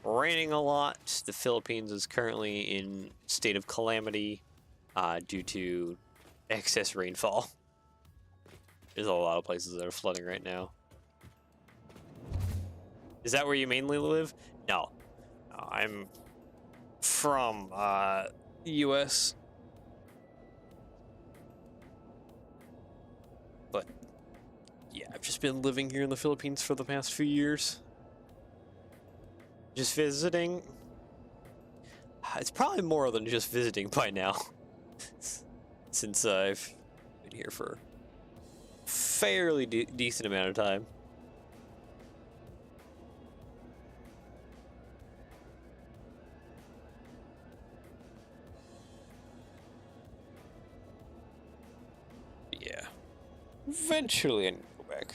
A: raining a lot. The Philippines is currently in state of calamity due to excess rainfall. There's a lot of places that are flooding right now. Is that where you mainly live? No. I'm from US. But yeah, I've just been living here in the Philippines for the past few years. Just visiting. It's probably more than just visiting by now. Since I've been here for a fairly decent amount of time. Yeah. Eventually I need to go back.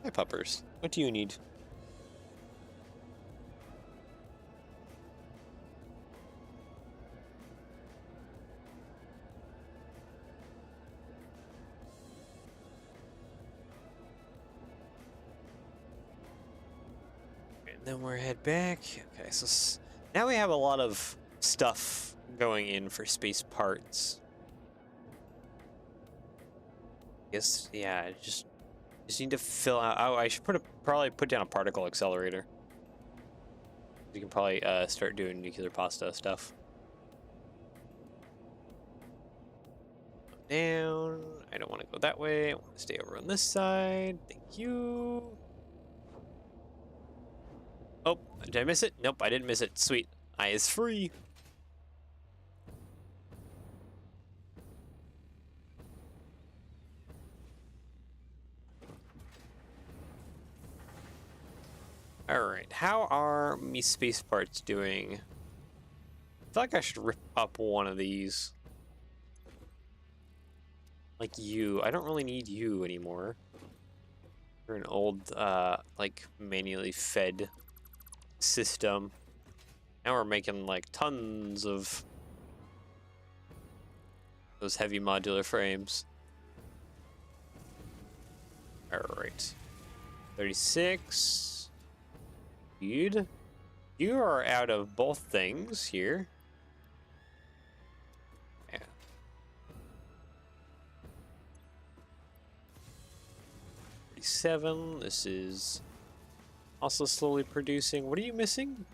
A: Hi, puppers. What do you need? And then we're head back. Okay, so now we have a lot of stuff going in for space parts. Guess, yeah, just need to fill out. Oh, I should probably put down a particle accelerator. You can probably start doing nuclear pasta stuff. Down. I don't want to go that way. I want to stay over on this side. Thank you. Oh, did I miss it? Nope, I didn't miss it. Sweet. I is free. Alright, how are me space parts doing? I feel like I should rip up one of these. Like you. I don't really need you anymore. You're an old, like, manually fed system. Now we're making, like, tons of those heavy modular frames. Alright. 36. Dude, you are out of both things here. Yeah. 37. This is also slowly producing. What are you missing?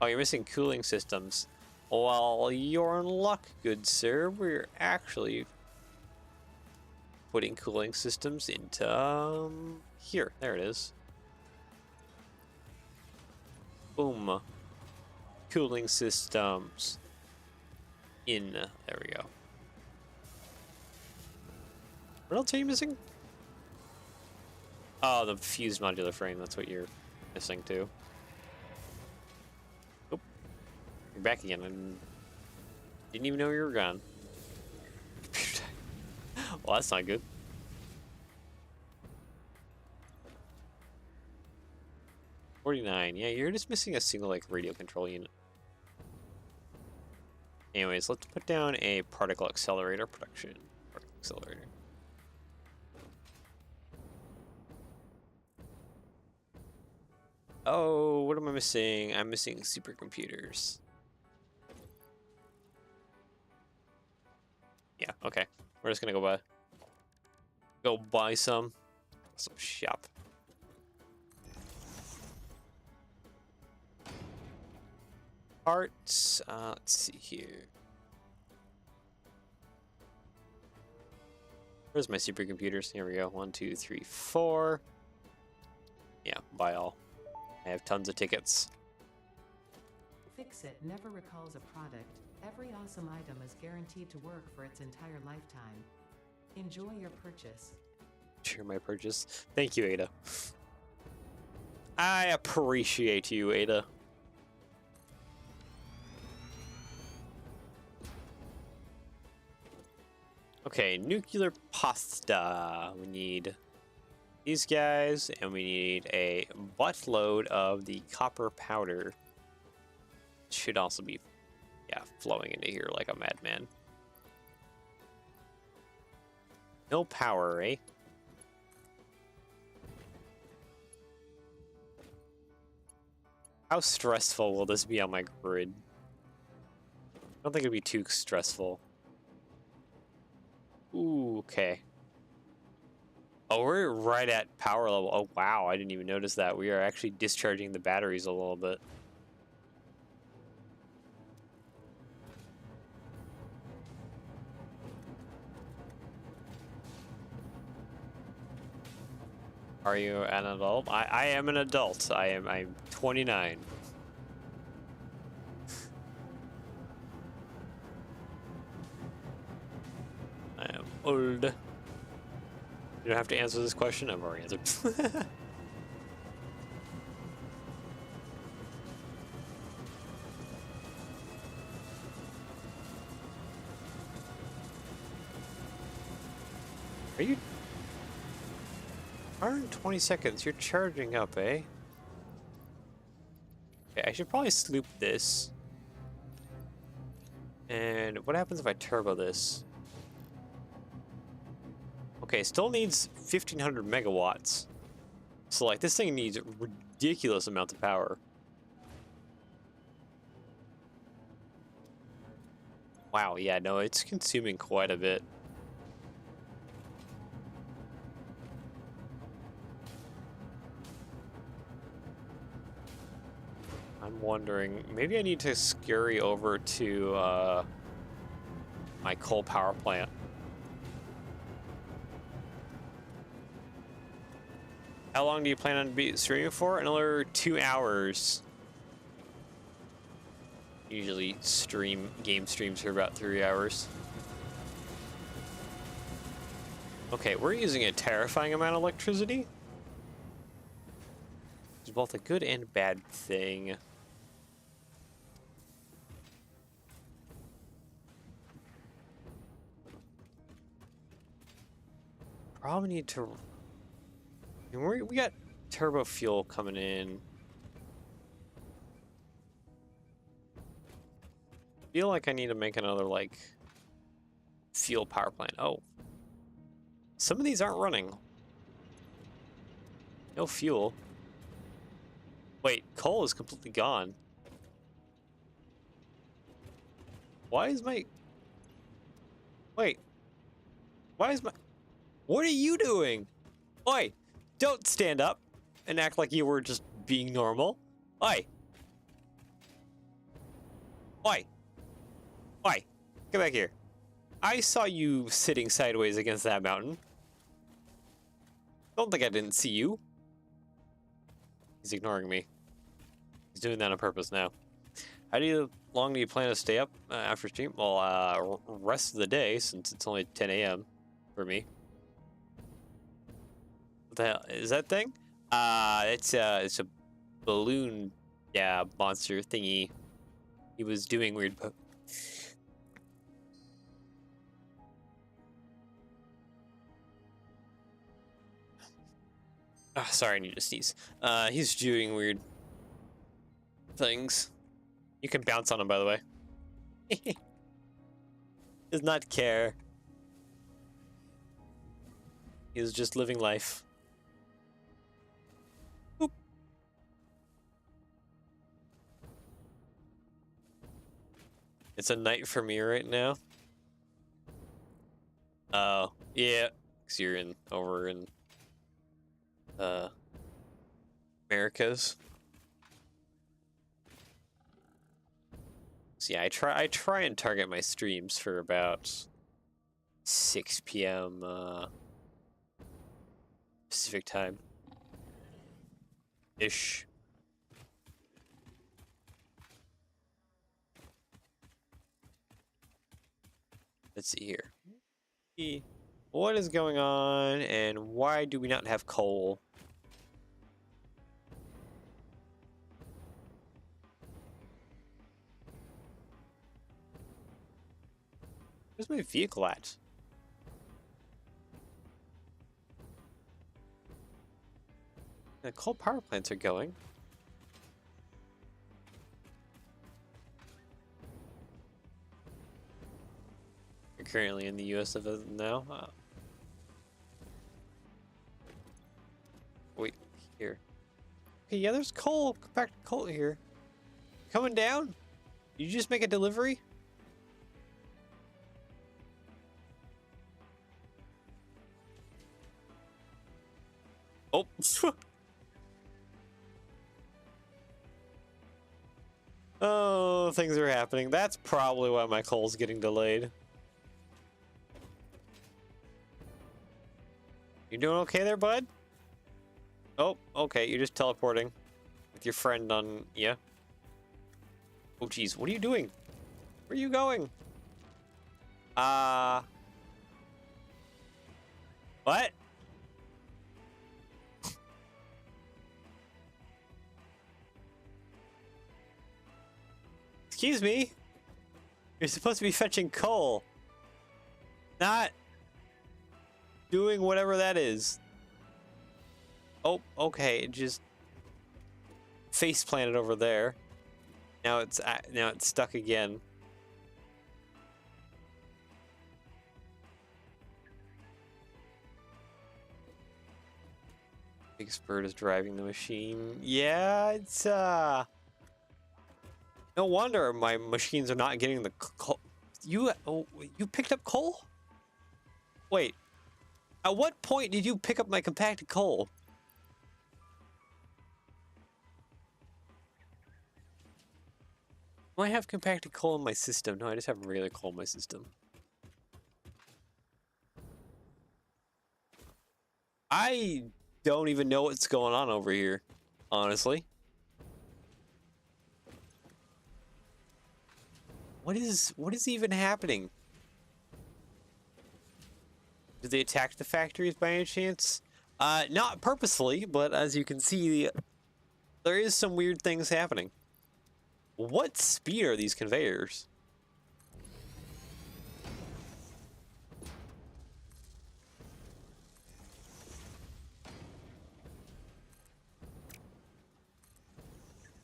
A: Oh, you're missing cooling systems. Well, you're in luck, good sir. We're actually putting cooling systems into here. There it is. Boom. Cooling systems in. There we go. What else are you missing? Oh, the fused modular frame. That's what you're missing too. Oh, you're back again. I didn't even know you were gone. Well, that's not good. $49. Yeah, you're just missing a single like radio control unit. Anyways, let's put down a particle accelerator production. Particle accelerator. Oh, what am I missing? I'm missing supercomputers. Yeah, okay. We're just gonna go buy some shop. Parts. Let's see here. Where's my supercomputers? Here we go. 1, 2, 3, 4. Yeah, buy all. I have tons of tickets.
B: Fix-It never recalls a product. Every awesome item is guaranteed to work for its entire lifetime. Enjoy your purchase.
A: Share my purchase. Thank you, Ada. I appreciate you, Ada. Okay, nuclear pasta. We need these guys, and we need a buttload of the copper powder. Should also be, yeah, flowing into here like a madman. No power, eh? How stressful will this be on my grid? I don't think it'd be too stressful. Ooh, okay. Oh, we're right at power level. Oh, wow, I didn't even notice that. We are actually discharging the batteries a little bit. Are you an adult? I am an adult. I'm 29. I am old. You don't have to answer this question. I've already answered. Are you? 120 seconds. You're charging up, eh? Okay, I should probably sloop this. And what happens if I turbo this? Okay, still needs 1500 megawatts. So like this thing needs ridiculous amounts of power. Wow, yeah, no, it's consuming quite a bit. I'm wondering, maybe I need to scurry over to my coal power plant. How long do you plan on streaming for? Another 2 hours. Usually game streams for about 3 hours. Okay, we're using a terrifying amount of electricity. It's both a good and bad thing. Probably need to... We got turbo fuel coming in. Feel like I need to make another like fuel power plant. Oh, some of these aren't running. No fuel. Wait, coal is completely gone. Why is my... Wait. Why is my... What are you doing? Oi! Don't stand up and act like you were just being normal. Oi! Oi! Oi! Get back here. I saw you sitting sideways against that mountain. Don't think I didn't see you. He's ignoring me. He's doing that on purpose now. How long do you plan to stay up after stream? Well, rest of the day, since it's only 10 a.m. for me. What the hell is that thing? It's a balloon, yeah, monster thingy. He was doing weird. Sorry, I need to sneeze. He's doing weird things. You can bounce on him, by the way. Does not care. He's just living life. Boop. It's a night for me right now. Oh, yeah. Because you're over in Americas. So yeah, I try and target my streams for about 6 p.m. Pacific time ish. Let's see here. What is going on, and why do we not have coal? Where's my vehicle at? The coal power plants are going. You're currently in the US of it now. Wait, here. Okay, yeah, there's coal, compacted coal here. Coming down? Did you just make a delivery? Oh. Oh, things are happening. That's probably why my coal's getting delayed. You doing okay there, bud? Oh, okay, you're just teleporting with your friend on, yeah. Oh, geez, what are you doing? Where are you going? What? Excuse me? You're supposed to be fetching coal. Not doing whatever that is. Oh, okay, it just face planted over there. Now it's stuck again. Expert is driving the machine. Yeah, it's no wonder my machines are not getting the coal. You picked up coal? Wait. At what point did you pick up my compacted coal? Do I have compacted coal in my system? No, I just have regular coal in my system. I don't even know what's going on over here, honestly. What is even happening? Did they attack the factories by any chance? Not purposefully, but as you can see, there is some weird things happening. What speed are these conveyors?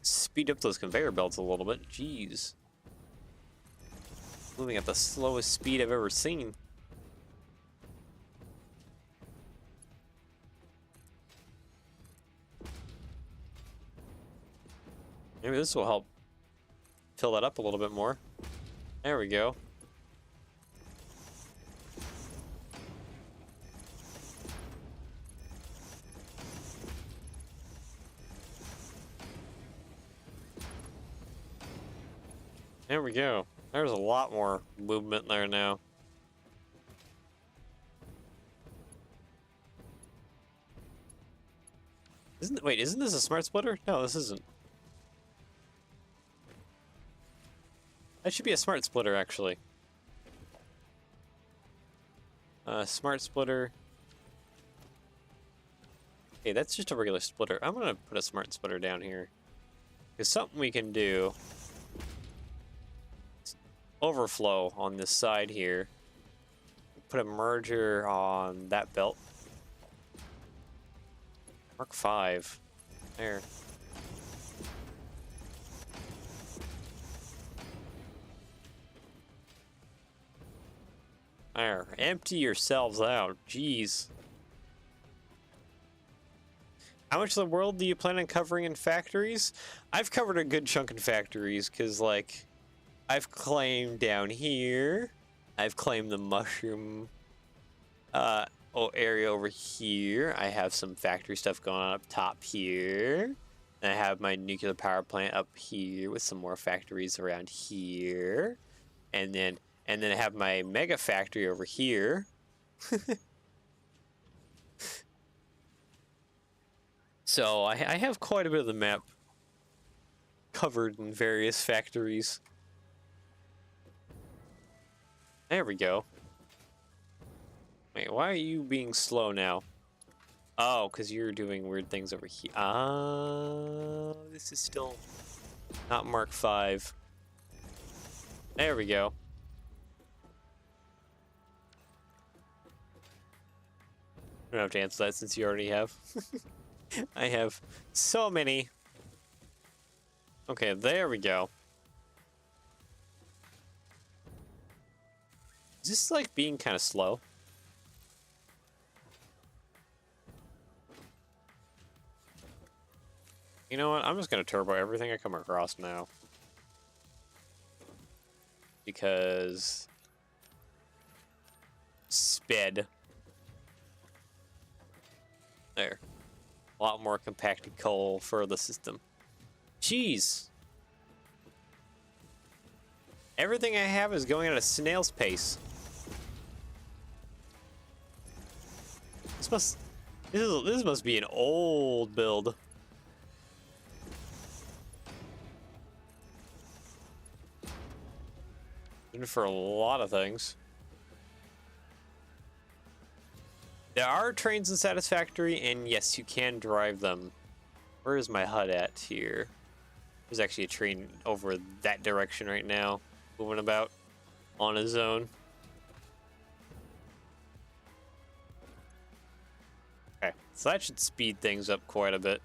A: Speed up those conveyor belts a little bit. Jeez. Moving at the slowest speed I've ever seen. Maybe this will help fill that up a little bit more. There we go. There we go. There's a lot more movement there now. Isn't this a smart splitter? No, this isn't. That should be a smart splitter, actually. Smart splitter. Okay, that's just a regular splitter. I'm gonna put a smart splitter down here. Because something we can do is overflow on this side here. Put a merger on that belt. Mark 5. There. There. Empty yourselves out. Jeez. How much of the world do you plan on covering in factories? I've covered a good chunk in factories, because, like, I've claimed down here. I've claimed the mushroom area over here. I have some factory stuff going on up top here. And I have my nuclear power plant up here with some more factories around here. And then I have my mega factory over here. So I have quite a bit of the map covered in various factories. There we go. Wait, why are you being slow now? Oh, because you're doing weird things over here. This is still not Mark 5. There we go. I don't have to answer that since you already have. I have so many. Okay, there we go. Is this like being kind of slow? You know what? I'm just gonna turbo everything I come across now. Because sped. There. A lot more compacted coal for the system. Jeez. Everything I have is going at a snail's pace. This must be an old build. Even for a lot of things. There are trains in Satisfactory, and yes, you can drive them. Where is my HUD at here? There's actually a train over that direction right now, moving about on his own. Okay, so that should speed things up quite a bit.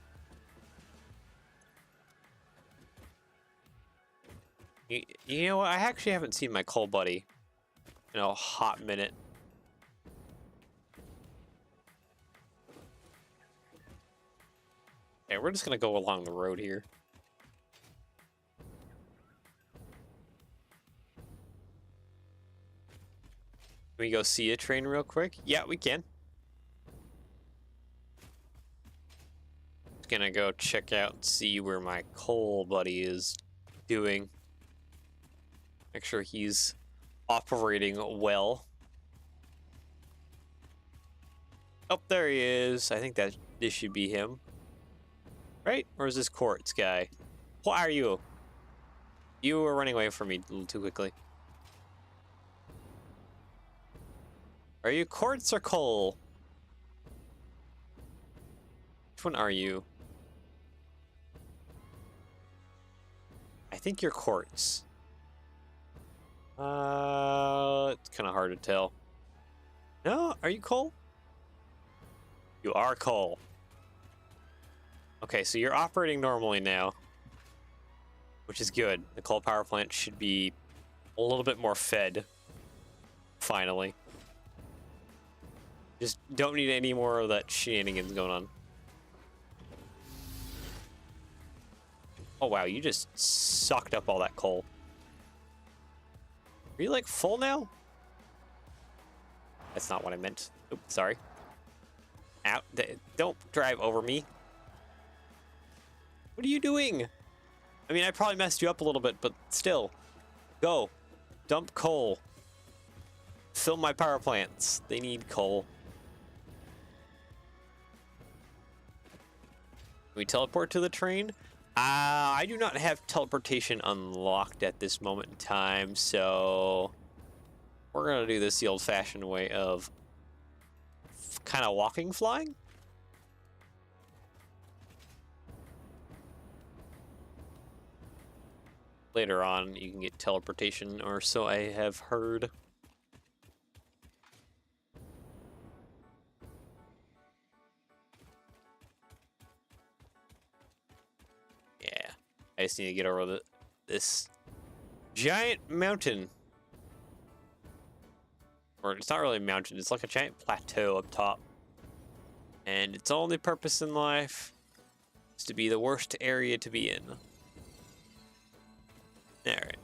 A: You know what? I actually haven't seen my coal buddy in a hot minute. Okay, we're just gonna go along the road here. Can we go see a train real quick? Yeah, we can. Just gonna go check out and see where my coal buddy is doing. Make sure he's operating well. Oh, there he is. I think that this should be him. Right? Or is this Quartz guy? What are you? You were running away from me a little too quickly. Are you Quartz or Coal? Which one are you? I think you're Quartz. It's kind of hard to tell. No, are you Coal? You are Coal. Okay, so you're operating normally now, which is good. The coal power plant should be a little bit more fed, finally. Just don't need any more of that shenanigans going on. Oh wow, you just sucked up all that coal. Are you like full now? That's not what I meant. Oops, sorry. Out. Don't drive over me. What are you doing? I mean, I probably messed you up a little bit, but still. Go. Dump coal. Fill my power plants. They need coal. we teleport to the train? I do not have teleportation unlocked at this moment in time, so we're gonna do this the old-fashioned way of kind of walking, flying. Later on, you can get teleportation, or so I have heard. Yeah, I just need to get over this giant mountain. Or it's not really a mountain, it's like a giant plateau up top. And its only purpose in life is to be the worst area to be in. Alright.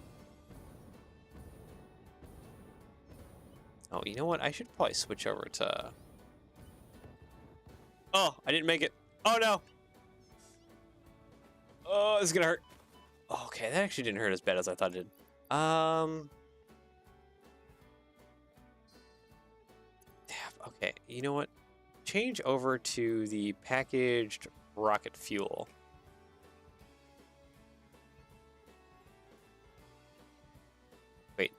A: Oh, you know what? I should probably switch over to... Oh, I didn't make it. Oh, no. Oh, this is gonna hurt. Okay, that actually didn't hurt as bad as I thought it did. Okay, you know what? Change over to the packaged rocket fuel. Wait.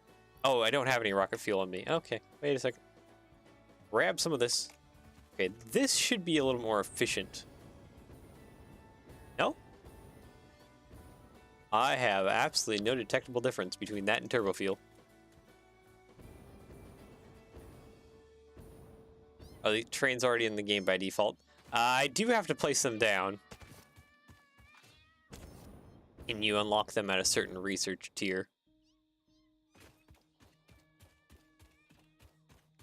A: Oh, I don't have any rocket fuel on me. Okay, wait a second. Grab some of this. Okay, this should be a little more efficient. No? I have absolutely no detectable difference between that and turbo fuel. Oh, the train's already in the game by default. I do have to place them down. And you unlock them at a certain research tier.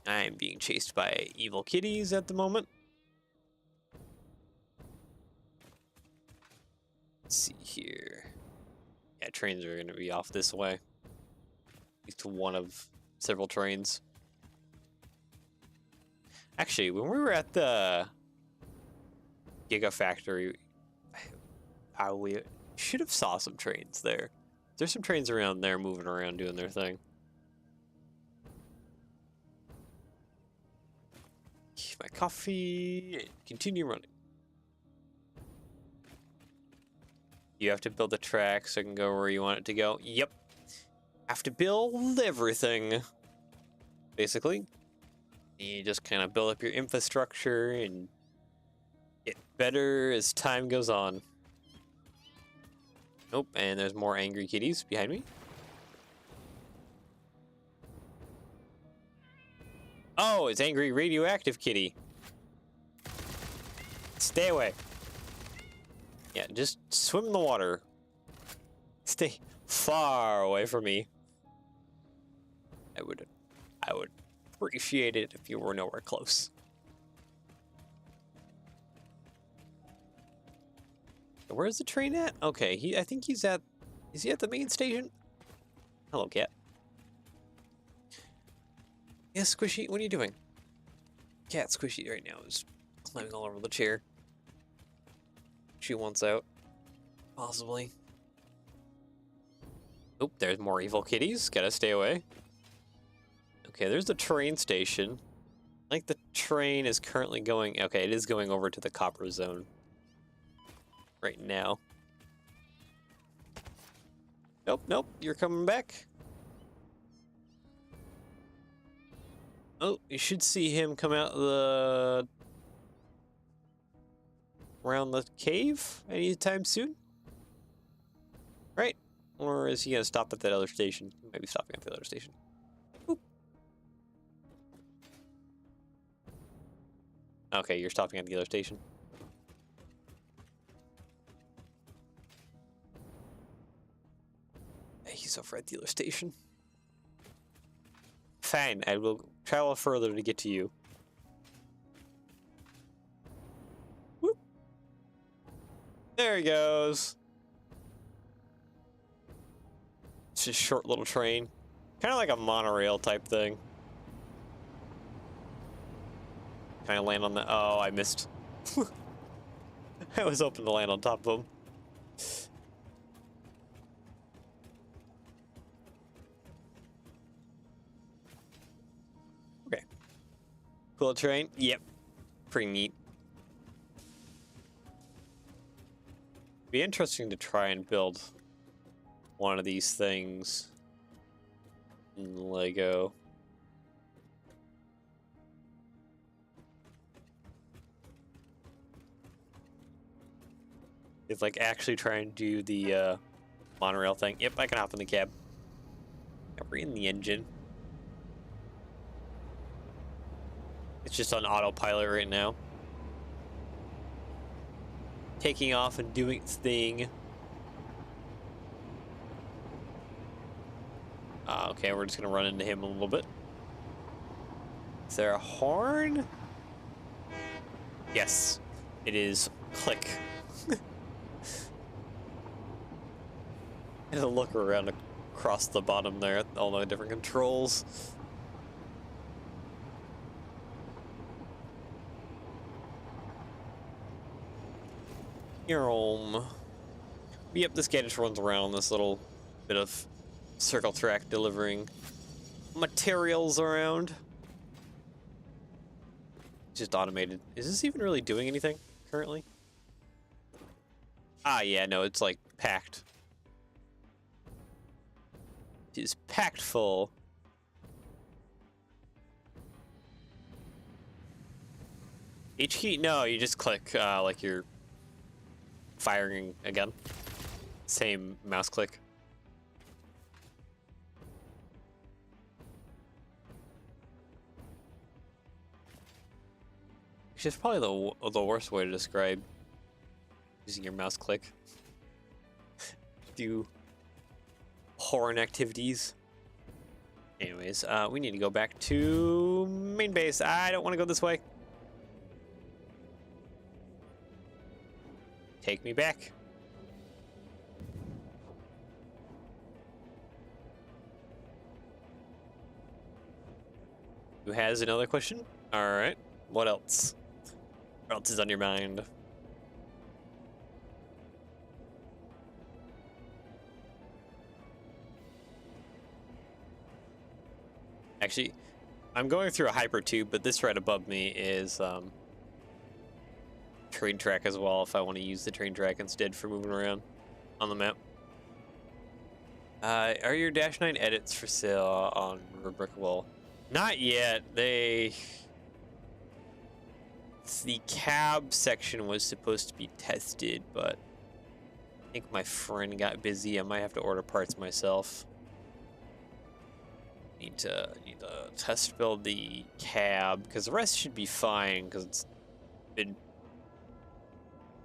A: I am being chased by evil kitties at the moment. Let's see here. Yeah, trains are going to be off this way. At least one of several trains. Actually, when we were at the Gigafactory, we should have saw some trains there. There's some trains around there moving around doing their thing. My coffee and continue running. You have to build the track so it can go where you want it to go. Yep. Have to build everything. Basically. You just kind of build up your infrastructure and get better as time goes on. Nope, and there's more angry kitties behind me. Oh, it's angry radioactive kitty. Stay away. Yeah, just swim in the water. Stay far away from me. I would appreciate it if you were nowhere close. Where's the train at? Okay, I think he's at... Is he at the main station? Hello, cat. Yes, Squishy, what are you doing? Cat Squishy right now is climbing all over the chair. She wants out. Possibly. Oop, there's more evil kitties. Gotta stay away. Okay, there's the train station. I think the train is currently going... Okay, it is going over to the copper zone. Right now. Nope, nope, you're coming back. Oh, you should see him come out the... around the cave anytime soon? Right? Or is he gonna stop at that other station? He might be stopping at the other station. Oop. Okay, you're stopping at the other station. He's over at the other station. Fine, I will travel further to get to you. Whoop. There he goes. It's just a short little train. Kind of like a monorail type thing. Can I land on the... Oh, I missed. I was hoping to land on top of him. Okay. Cool train? Yep. Pretty neat. Be interesting to try and build one of these things in Lego. It's like actually try and do the monorail thing. Yep, I can hop in the cab. Yeah, we're in the engine. It's just on autopilot right now. Taking off and doing its thing. Okay, we're just gonna run into him a little bit. Is there a horn? Yes, it is. Click. And a look around across the bottom there at all the different controls. Yep, this guy just runs around this little bit of circle track delivering materials around. Just automated. Is this even really doing anything currently? Ah, yeah, no, it's like packed. It is packed full. H key? No, you just click like you're firing again. Same mouse click. Which is probably the worst way to describe using your mouse click. Do horn activities. Anyways, we need to go back to main base. I don't want to go this way. Take me back. Who has another question? All right. What else? What else is on your mind? Actually, I'm going through a hyper tube, but this right above me is train track as well, if I want to use the train track instead for moving around on the map. Are your Dash 9 edits for sale on rebrickable? Not yet. The cab section was supposed to be tested, but I think my friend got busy. I might have to order parts myself. Need to test build the cab because the rest should be fine because it's been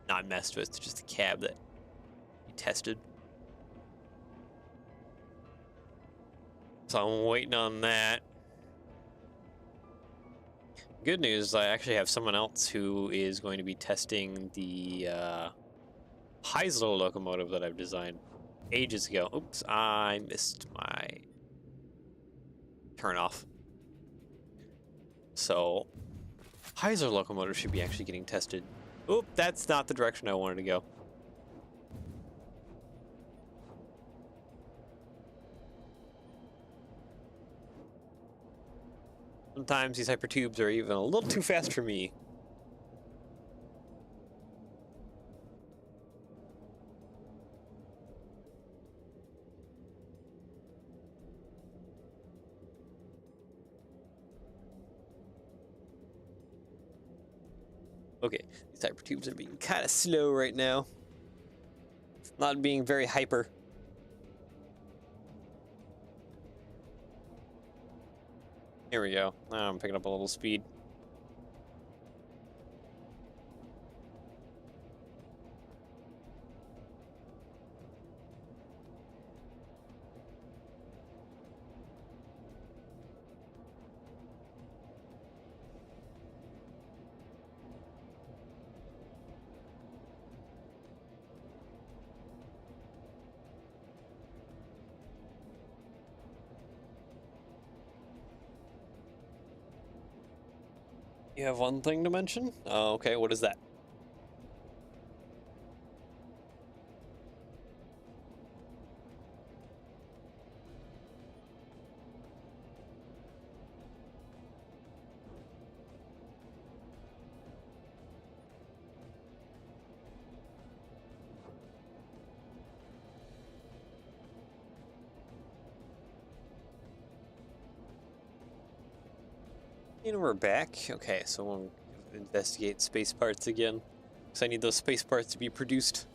A: not messed with. It's just the cab that we tested. So I'm waiting on that. Good news, I actually have someone else who is going to be testing the Heisler locomotive that I've designed ages ago. Oops, I missed my turn off. So Heisler locomotive should be actually getting tested. Oop, that's not the direction I wanted to go. Sometimes these hypertubes are even a little too fast for me. Okay, these hypertubes are being kind of slow right now. It's not being very hyper. Here we go. Now I'm picking up a little speed. You have one thing to mention? Oh, okay, what is that? And we're back. Okay, so we'll investigate space parts again. Because I need those space parts to be produced.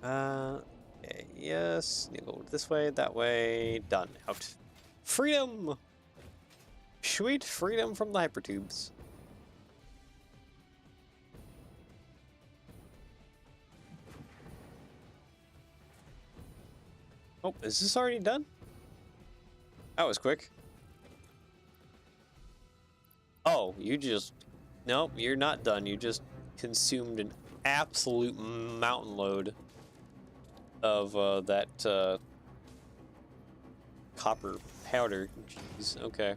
A: Okay, yes. You go this way, that way. Done. Out. Freedom! Sweet freedom from the hypertubes. Oh, is this already done? That was quick. Oh, you just... Nope, you're not done. You just consumed an absolute mountain load of that copper powder. Jeez, okay.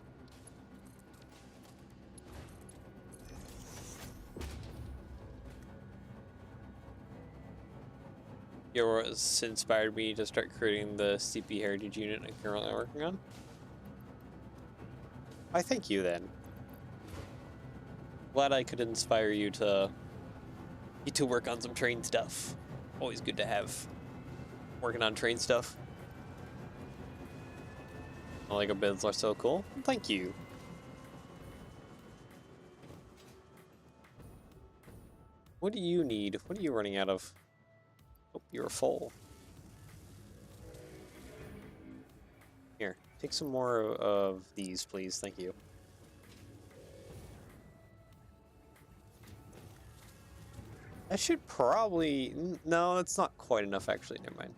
A: Yours inspired me to start creating the CP heritage unit I'm currently working on. I thank you then. Glad I could inspire you to work on some train stuff. Always good to have working on train stuff. Lego bids are so cool. Thank you. What do you need? What are you running out of? Oh, you're full. Here, take some more of these, please. Thank you. I should probably... No, that's not quite enough, actually. Never mind.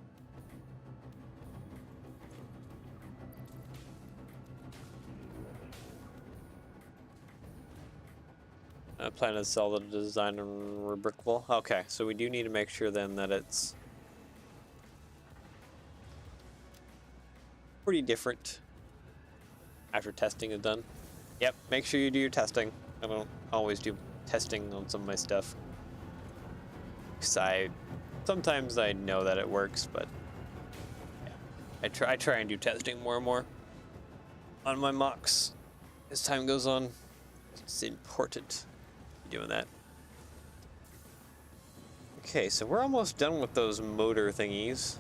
A: I plan to sell the design and rebrickable. Okay, so we do need to make sure then that it's pretty different after testing is done. Yep, make sure you do your testing. I don't always do testing on some of my stuff. Because sometimes I know that it works, but yeah. I try and do testing more and more on my mocks as time goes on. It's important doing that. Okay, so we're almost done with those motor thingies.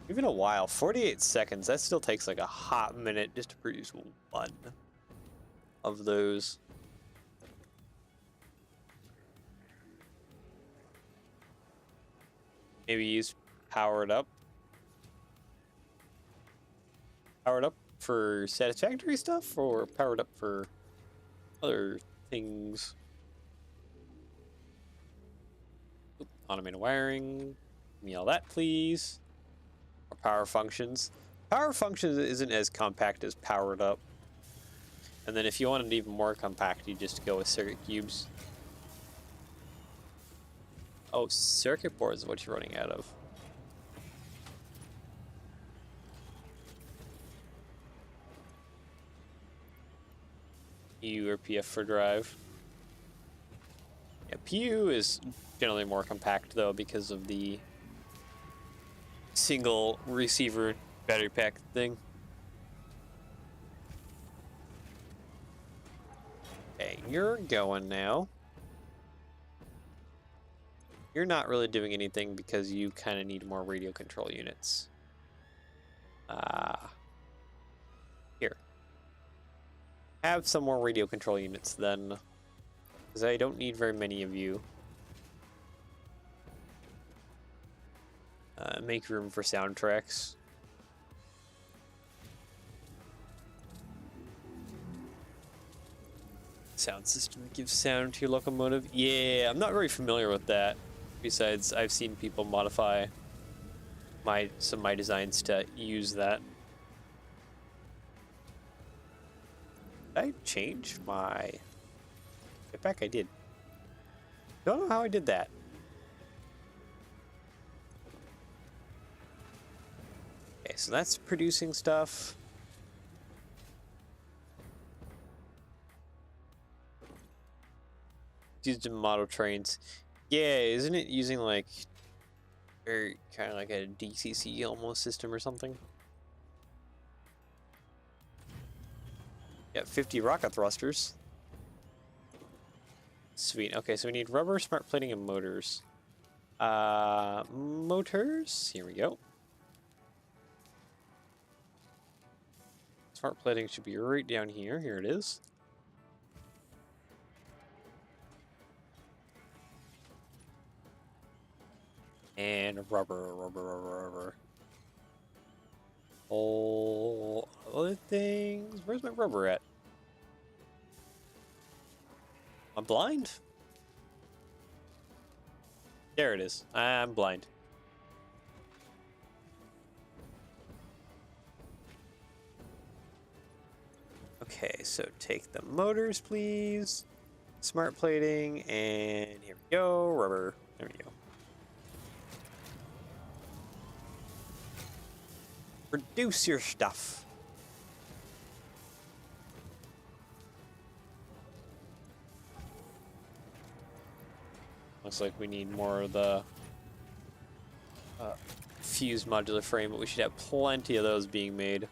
A: Even a while, 48 seconds, that still takes like a hot minute just to produce one of those. Maybe use powered up. Powered up for satisfactory stuff or powered up for other things? Oop, automated wiring. Give me all that, please. Or power functions. Power functions isn't as compact as powered up. And then if you want it even more compact, you just go with circuit cubes. Oh, circuit boards is what you're running out of. PU or PF for drive. Yeah, PU is generally more compact though because of the single receiver battery pack thing. Okay, you're going now. You're not really doing anything because you kind of need more radio control units. Here. Have some more radio control units then, because I don't need very many of you. Make room for soundtracks. Sound system that gives sound to your locomotive. Yeah, I'm not very familiar with that. Besides, I've seen people modify some of my designs to use that. Did I change my jetpack? I did. Don't know how I did that. Okay, so that's producing stuff. Used in model trains. Yeah, isn't it using like or kind of like a DCC almost system or something? Yeah, 50 rocket thrusters. Sweet. Okay, so we need rubber, smart plating, and motors. Motors. Here we go. Smart plating should be right down here. Here it is. And rubber. All other things. Where's my rubber at? I'm blind? There it is. I'm blind. Okay, so take the motors, please. Smart plating, and here we go. Rubber. There we go. Produce your stuff. Looks like we need more of the fused modular frame, but we should have plenty of those being made.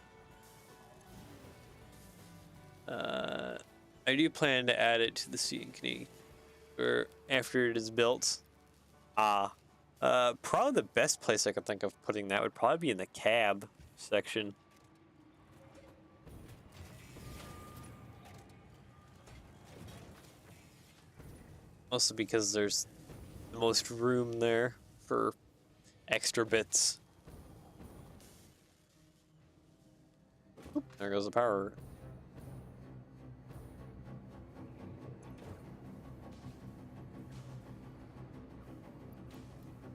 A: I do plan to add it to the CNC or after it is built. Probably the best place I could think of putting that would probably be in the cab section. Mostly because there's the most room there for extra bits. Oop, there goes the power.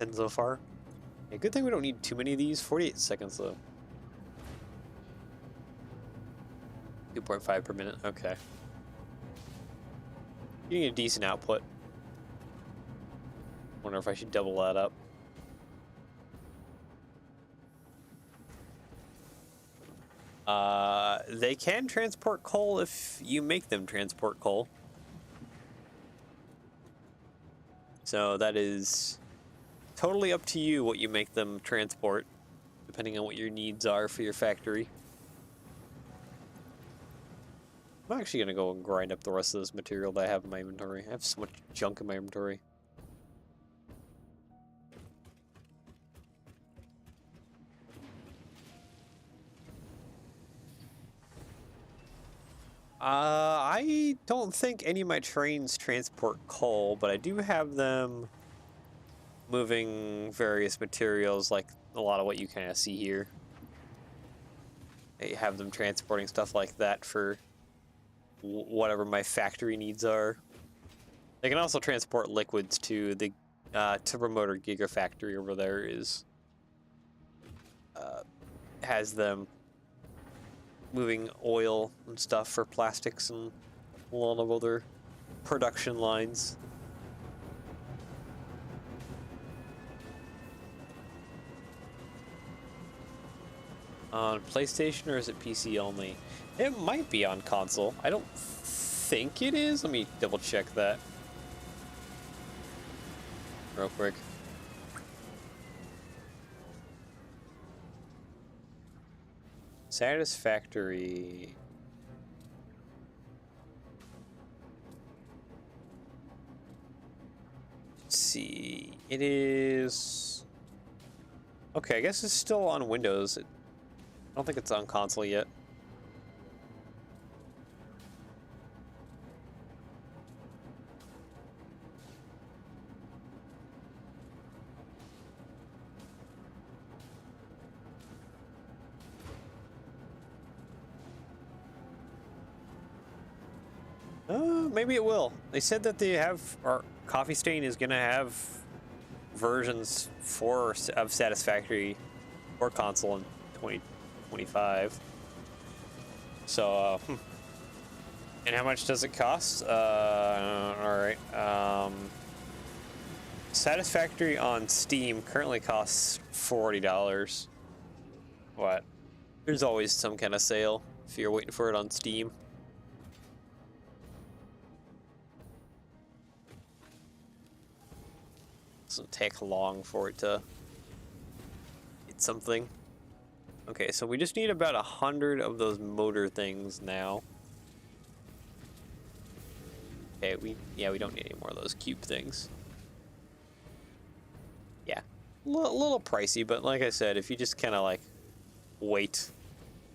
A: And so far. Yeah, good thing we don't need too many of these. 48 seconds though. 2.5 per minute. Okay. You need a decent output. Wonder if I should double that up. They can transport coal if you make them transport coal. So that is totally up to you what you make them transport, depending on what your needs are for your factory. I'm actually gonna go and grind up the rest of this material that I have in my inventory. I have so much junk in my inventory. I don't think any of my trains transport coal, but I do have them moving various materials, like a lot of what you kind of see here. I have them transporting stuff like that for whatever my factory needs are. They can also transport liquids to the Turbomotor Gigafactory over there has them moving oil and stuff for plastics and a lot of other production lines. On PlayStation, or is it PC only? It might be on console. I don't think it is. Let me double check that real quick. Satisfactory. Let's see. It is... Okay, I guess it's still on Windows. I don't think it's on console yet. Maybe it will. They said that they have, or Coffee Stain is gonna have versions of Satisfactory for console in 2025. So, and how much does it cost? Alright. Satisfactory on Steam currently costs $40. What? There's always some kind of sale if you're waiting for it on Steam. Doesn't take long for it to get something. Okay, so we just need about 100 of those motor things now. Okay, we don't need any more of those cube things. little pricey, but like I said, if you just kind of like wait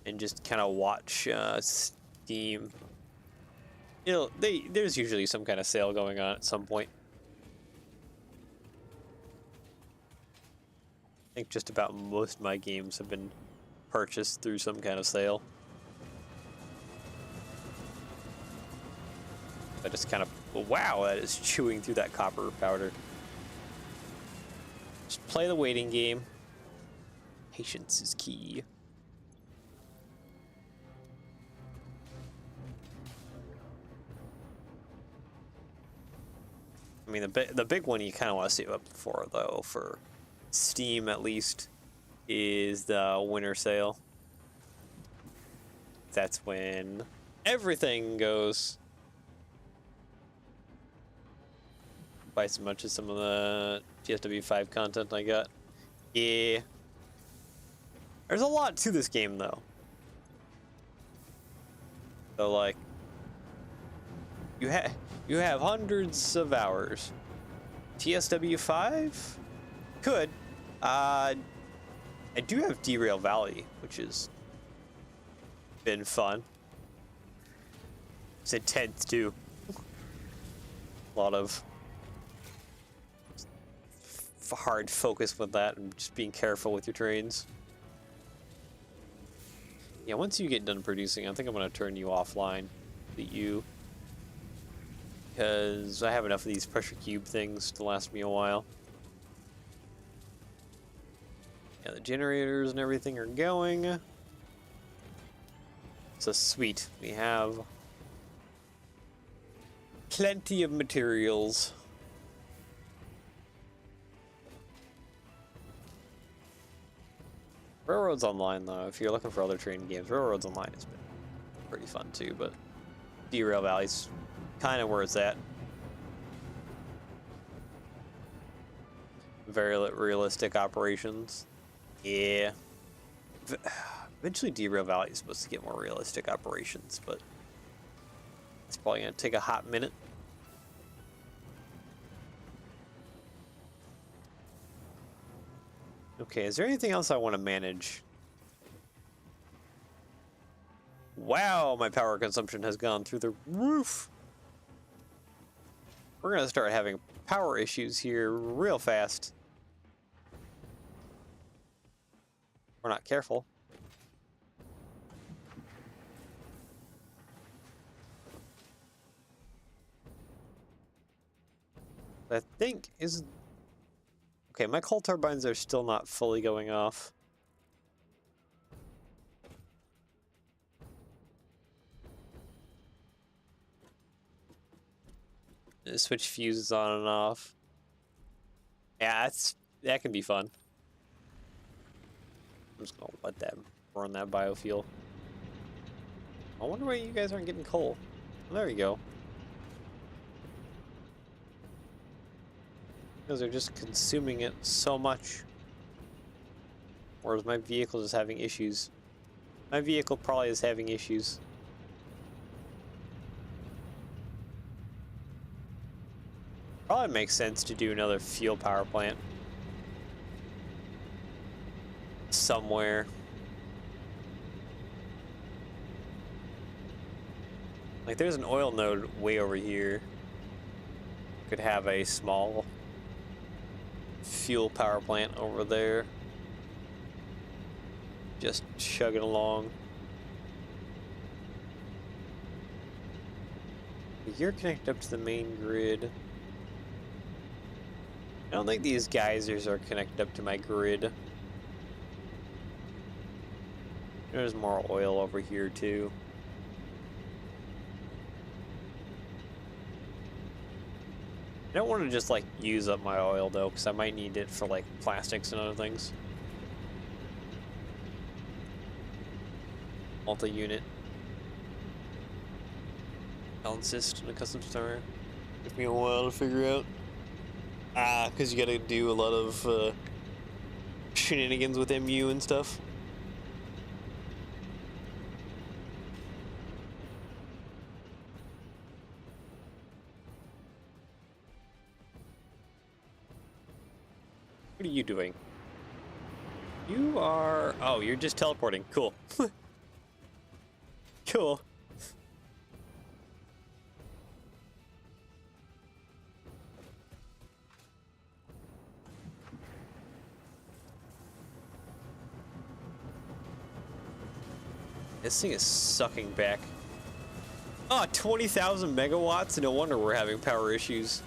A: and just kind of watch Steam, there's usually some kind of sale going on at some point. I think just about most of my games have been purchased through some kind of sale. I just kind of, wow, that is chewing through that copper powder. Just play the waiting game. Patience is key. I mean, the big one you kind of want to save up for, though, for Steam at least, is the winter sale. That's when everything goes. Twice as much as some of the TSW5 content I got. Yeah. There's a lot to this game, though. So, like, you have hundreds of hours. TSW5? Could. I do have Derail Valley, which has been fun. It's intense, too. A lot of hard focus with that and just being careful with your trains. Yeah, once you get done producing, I think I'm going to turn you offline. Because I have enough of these pressure cube things to last me a while. Yeah, the generators and everything are going. So sweet. We have plenty of materials. Railroads Online, though, if you're looking for other train games, Railroads Online has been pretty fun too, but Derail Valley's kind of where it's at. Very realistic operations. Yeah. Eventually Derail Valley is supposed to get more realistic operations, but it's probably going to take a hot minute. Okay, is there anything else I want to manage? Wow, my power consumption has gone through the roof. We're going to start having power issues here real fast. We're not careful. I think is... Okay, my coal turbines are still not fully going off. Switch fuses on and off. Yeah, that can be fun. I'm just gonna let that burn that biofuel. I wonder why you guys aren't getting coal. Well, there you go. Because they're just consuming it so much. Or is my vehicle just having issues? My vehicle probably is having issues. Probably makes sense to do another fuel power plant somewhere. Like there's an oil node way over here. Could have a small fuel power plant over there. Just chugging along. You're connected up to the main grid. I don't think these geysers are connected up to my grid. There's more oil over here too. I don't want to just like use up my oil though, because I might need it for like plastics and other things. Multi-unit. Balancist and a custom starter. Took me a while to figure out. Because you gotta do a lot of shenanigans with MU and stuff. What are you doing? You are... Oh, you're just teleporting. Cool. Cool. This thing is sucking back. Oh, 20,000 megawatts? No wonder we're having power issues.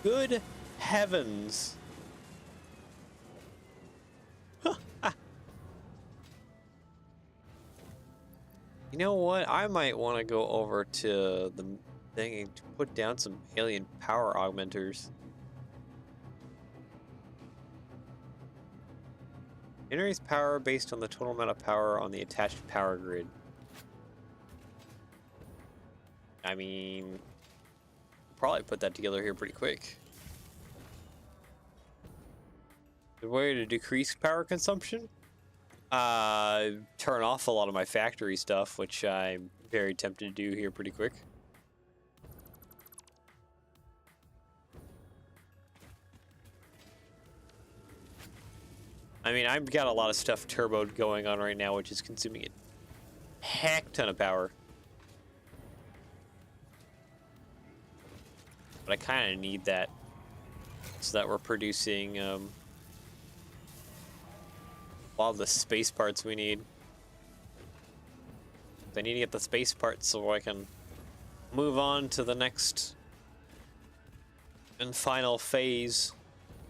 A: Good heavens. You know what? I might want to go over to the thing and put down some alien power augmenters. Generates power based on the total amount of power on the attached power grid. I mean, probably put that together here pretty quick. The way to decrease power consumption? Turn off a lot of my factory stuff, which I'm very tempted to do here pretty quick. I mean, I've got a lot of stuff turboed going on right now, which is consuming a heck ton of power. But I kind of need that so that we're producing a lot of the space parts we need. I need to get the space parts so I can move on to the next and final phase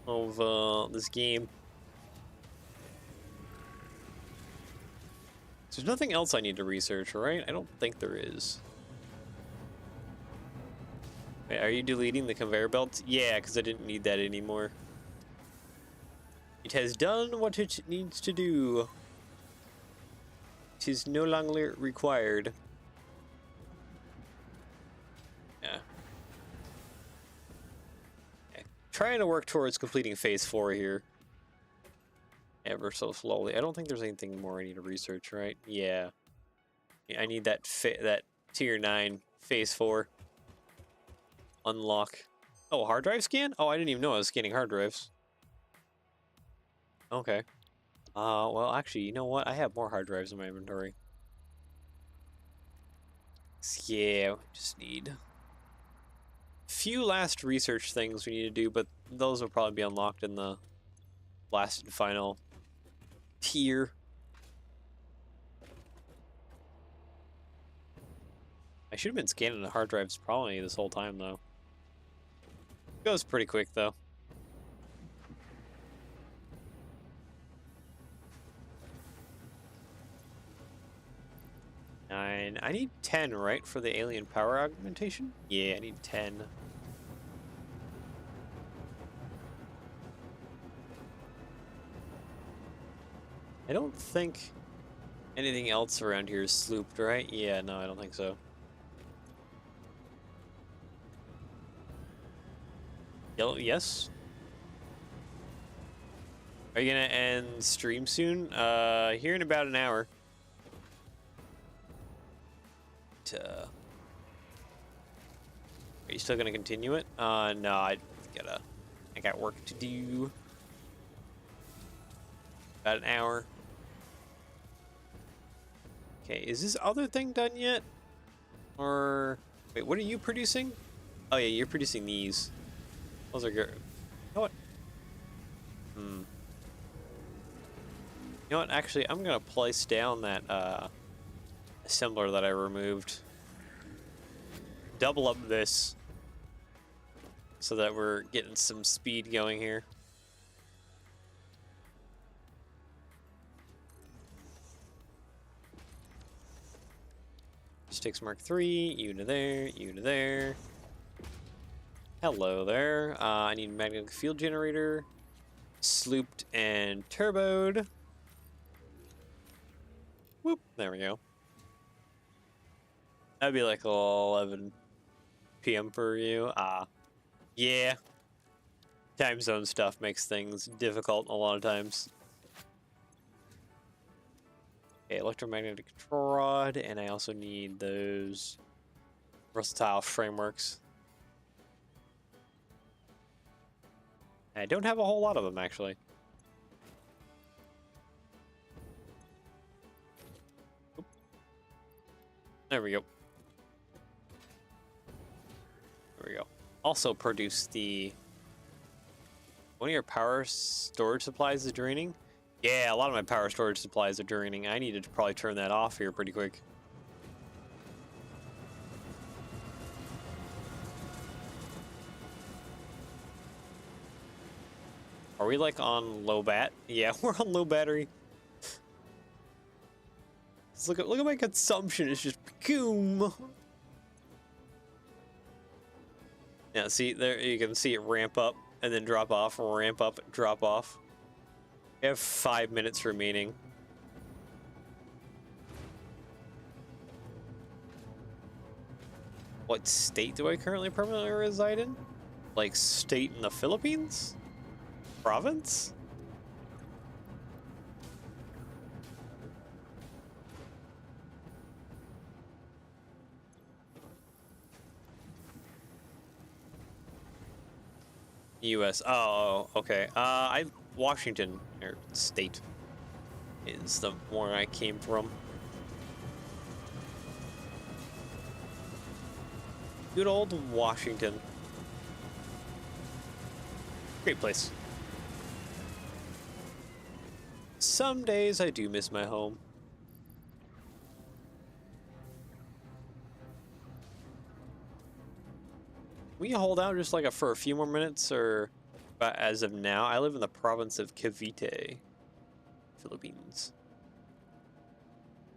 A: of this game. So there's nothing else I need to research, right? I don't think there is. Wait, are you deleting the conveyor belt? Yeah, because I didn't need that anymore. It has done what it needs to do. It is no longer required. Yeah. Okay. Trying to work towards completing phase 4 here. Ever so slowly. I don't think there's anything more I need to research, right? Yeah. I need that that tier 9 phase 4 unlock. Oh, hard drive scan? Oh, I didn't even know I was scanning hard drives. Okay. Well, actually, you know what? I have more hard drives in my inventory. Yeah, just need a few last research things we need to do, but those will probably be unlocked in the last and final tier. I should have been scanning the hard drives probably this whole time, though. Goes pretty quick, though. I need 10, right, for the alien power augmentation? Yeah, I need 10. I don't think anything else around here is slooped, right? Yeah, no, I don't think so. Yes? Are you gonna end stream soon? Here in about an hour. Are you still gonna continue it? No, I got work to do. About an hour. Okay, is this other thing done yet? Or wait, what are you producing? Oh yeah, you're producing these. Those are good. You know what? You know what? Actually, I'm gonna place down that assembler that I removed. Double up this so that we're getting some speed going here. Sticks Mark III, you to there, you to there. Hello there. I need magnetic field generator, slooped and turboed. Whoop, there we go. That'd be like 11 p.m. for you. Yeah. Time zone stuff makes things difficult a lot of times. Okay, electromagnetic rod, and I also need those versatile frameworks. I don't have a whole lot of them, actually. Oop. There we go. There we go. Also produce the... One of your power storage supplies is draining? Yeah, a lot of my power storage supplies are draining. I need to probably turn that off here pretty quick. Are we like on low bat? Yeah, we're on low battery. Just look at my consumption. It's just boom. Yeah, see there you can see it ramp up and then drop off, ramp up, drop off. We have 5 minutes remaining. What state do I currently permanently reside in? Like state in the Philippines? Province? U.S. Oh, okay. Washington or state is the one I came from. Good old Washington. Great place. Some days I do miss my home. We hold out just like for a few more minutes, or as of now, I live in the province of Cavite, Philippines.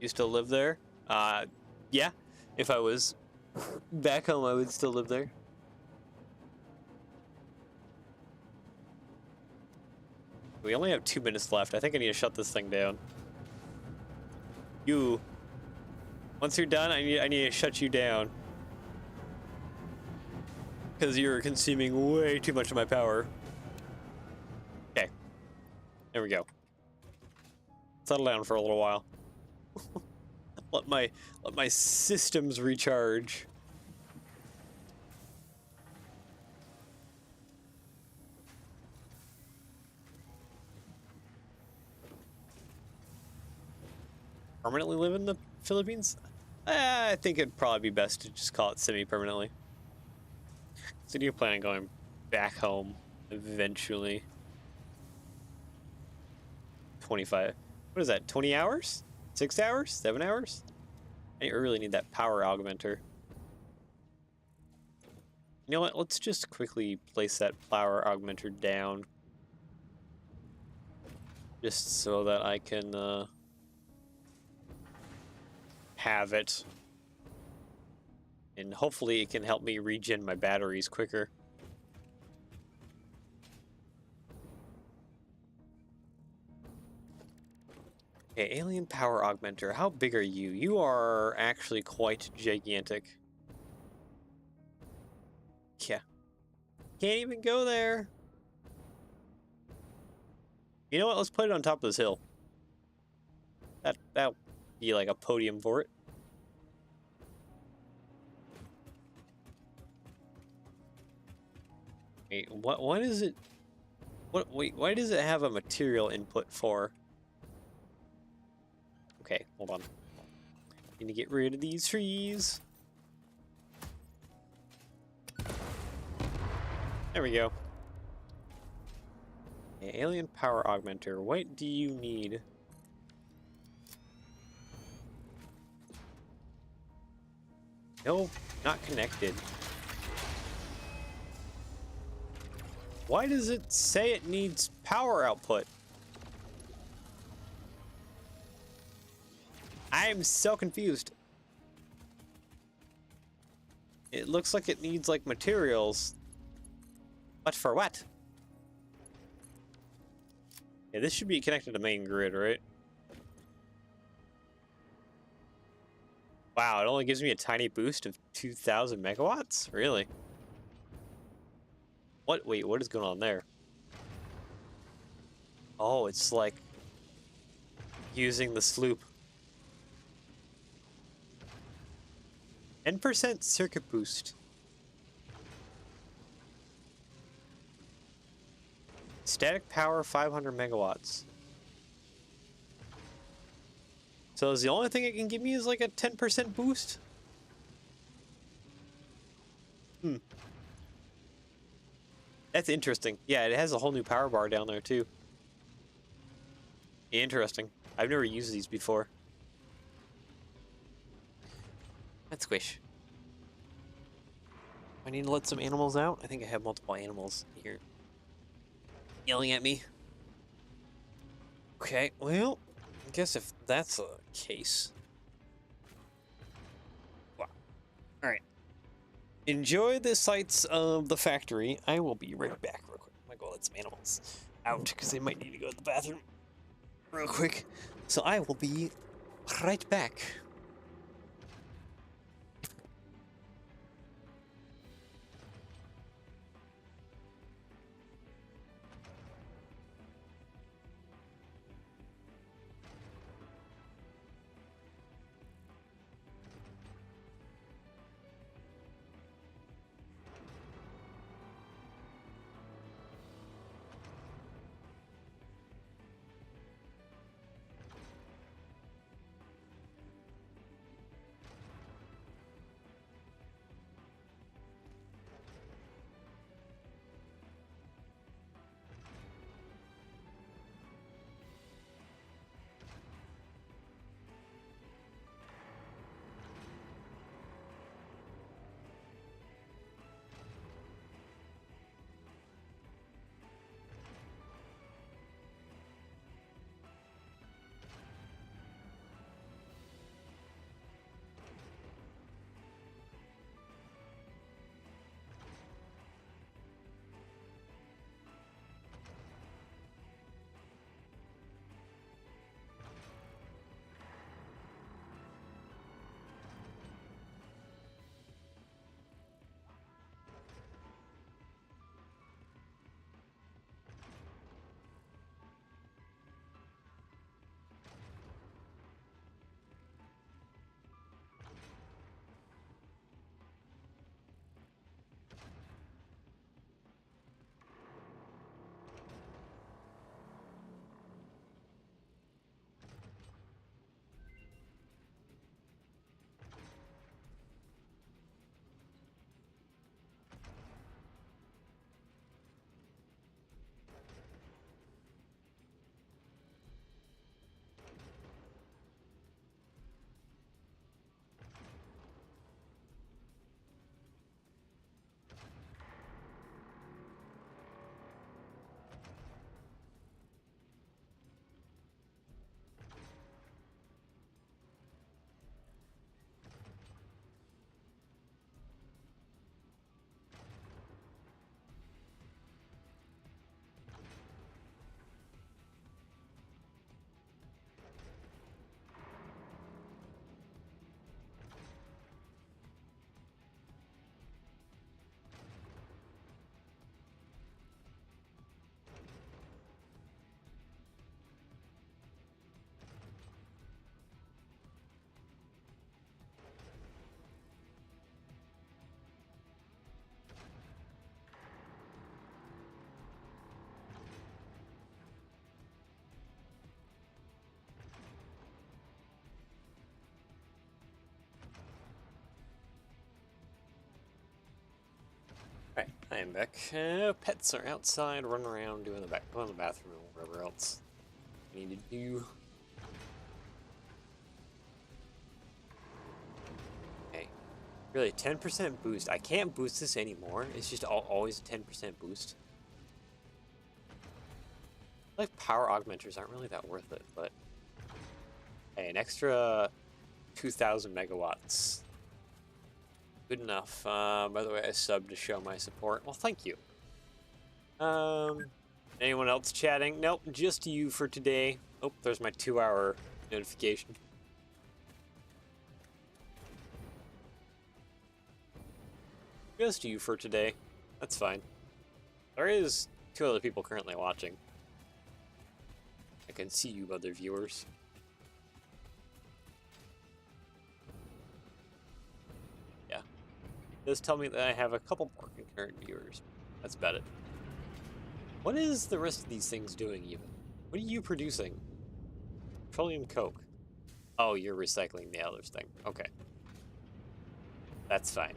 A: You still live there? Yeah. If I was back home, I would still live there. We only have 2 minutes left. I think I need to shut this thing down. Once you're done, I need to shut you down. Because you're consuming way too much of my power. Okay. There we go. Settle down for a little while. let my systems recharge. Permanently live in the Philippines? I think it'd probably be best to just call it semi-permanently. So do you plan on going back home eventually? 25. What is that? 20 hours? 6 hours? 7 hours? I really need that power augmenter. You know what? Let's just quickly place that power augmenter down. Just so that I can have it. And hopefully it can help me regen my batteries quicker. Okay, alien power augmenter. How big are you? You are actually quite gigantic. Yeah. Can't even go there. You know what? Let's put it on top of this hill. That'll be like a podium for it. Wait, what is it? Wait, why does it have a material input for? Okay, hold on. Need to get rid of these trees. There we go. Okay, alien power augmenter. What do you need? No, not connected. Why does it say it needs power output? I'm so confused. It looks like it needs like materials. But for what? Yeah, this should be connected to main grid, right? Wow, it only gives me a tiny boost of 2,000 megawatts? Really? What? Wait, what is going on there? Oh, it's like using the sloop. 10% circuit boost. Static power 500 megawatts. So is the only thing it can give me is like a 10% boost? Hmm. That's interesting. Yeah, it has a whole new power bar down there too. Interesting. I've never used these before. That's squish. I need to let some animals out. I think I have multiple animals here yelling at me. Okay, well, I guess if that's the case. Wow. Alright. Enjoy the sights of the factory. I will be right back real quick. I'm gonna go let some animals out because they might need to go to the bathroom real quick. So I will be right back. Alright, I am back. Pets are outside, running around, going to the bathroom, or whatever else I need to do. Okay. Really, 10% boost. I can't boost this anymore. It's just always a 10% boost. Like, power augmenters aren't really that worth it, but... Hey, an extra 2,000 megawatts. Good enough. By the way, I subbed to show my support. Well, thank you. Anyone else chatting? Nope, just you for today. Oh, there's my 2-hour notification. Just you for today. That's fine. There is 2 other people currently watching. I can see you, other viewers. Yeah. It does tell me that I have a couple more concurrent viewers. That's about it. What is the rest of these things doing even? What are you producing? Petroleum coke. Oh, you're recycling the other thing. Okay. That's fine.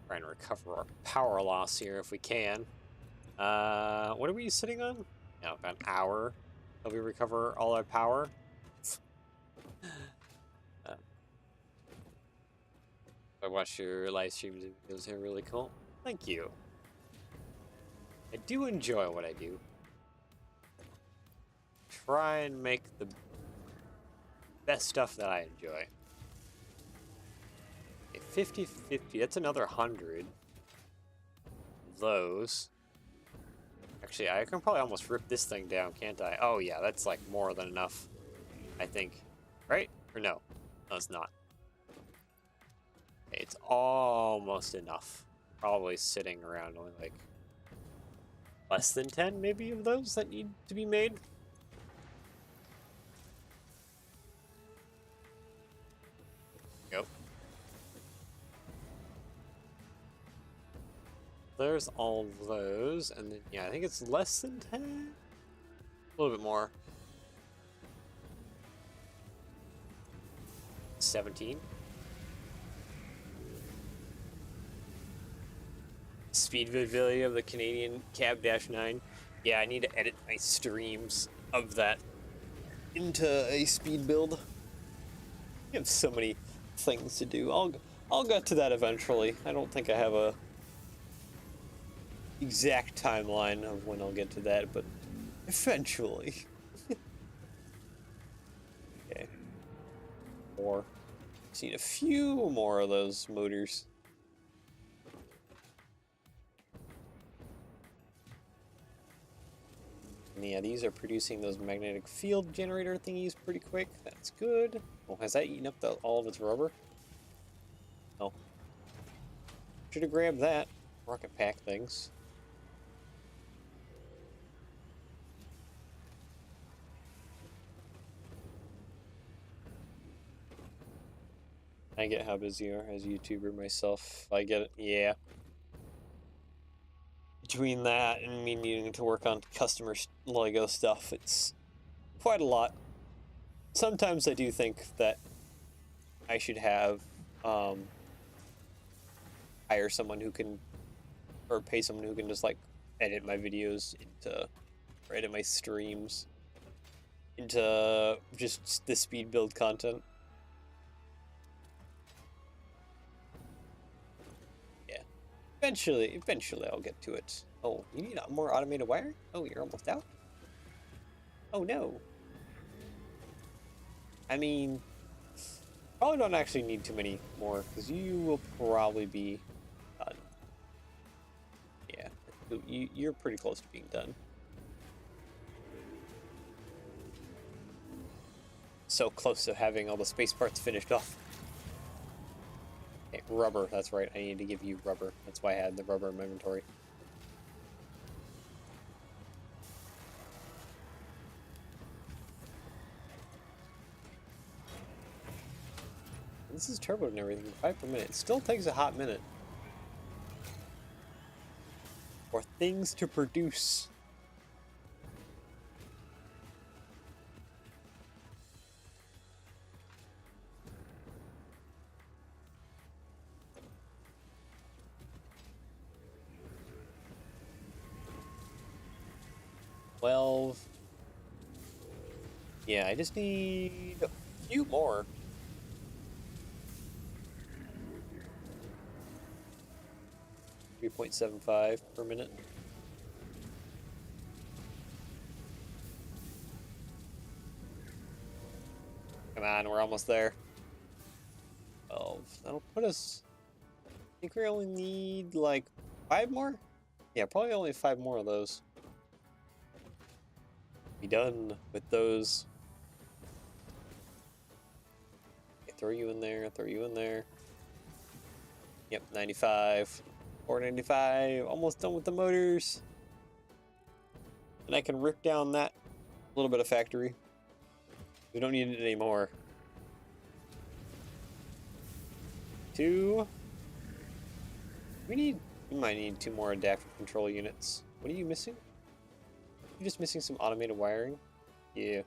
A: Trying to recover our power loss here if we can. What are we sitting on? Yeah, about an hour till we recover all our power. I watch your live streams and videos, they're really cool. Thank you. I do enjoy what I do. Try and make the best stuff that I enjoy. Okay, 50-50, that's another 100 of those. Actually, I can probably almost rip this thing down, can't I? Oh yeah, that's like more than enough, I think. Right? Or no? No, it's not. Okay, it's almost enough. Probably sitting around only like less than 10 maybe of those that need to be made. Go. There's all of those, and then yeah, I think it's less than 10. A little bit more. 17. Speed video of the Canadian Cab-9. Yeah, I need to edit my streams of that into a speed build. I have so many things to do. I'll get to that eventually. I don't think I have a exact timeline of when I'll get to that, but eventually. Okay. More. Just need a few more of those motors. And yeah, these are producing those magnetic field generator thingies pretty quick. That's good. Oh, has that eaten up all of its rubber? No. Should have grabbed that. Rocket pack things. I get how busy you are as a YouTuber myself. I get it. Yeah. Between that and me needing to work on customer Lego stuff, it's quite a lot. Sometimes I do think that I should have hire someone who can, or pay someone who can just like edit my videos into, or edit my streams into just the speed build content. Yeah, eventually I'll get to it. Oh, you need more automated wiring? Oh, you're almost out? Oh no. I mean, probably don't actually need too many more, because you will probably be done. Yeah, you're pretty close to being done. So close to having all the space parts finished off. Okay, rubber, that's right, I need to give you rubber. That's why I had the rubber in my inventory. This is turbo and everything, 5 per minute. It still takes a hot minute for things to produce. Yeah, I just need a few more. .75 per minute. Come on, we're almost there. 12. That'll put us. I think we only need like 5 more? Yeah, probably only 5 more of those. Be done with those. Okay, throw you in there, throw you in there. Yep, 95. 495, almost done with the motors. And I can rip down that little bit of factory. We don't need it anymore. 2. We might need 2 more adaptive control units. What are you missing? You're just missing some automated wiring? Yeah.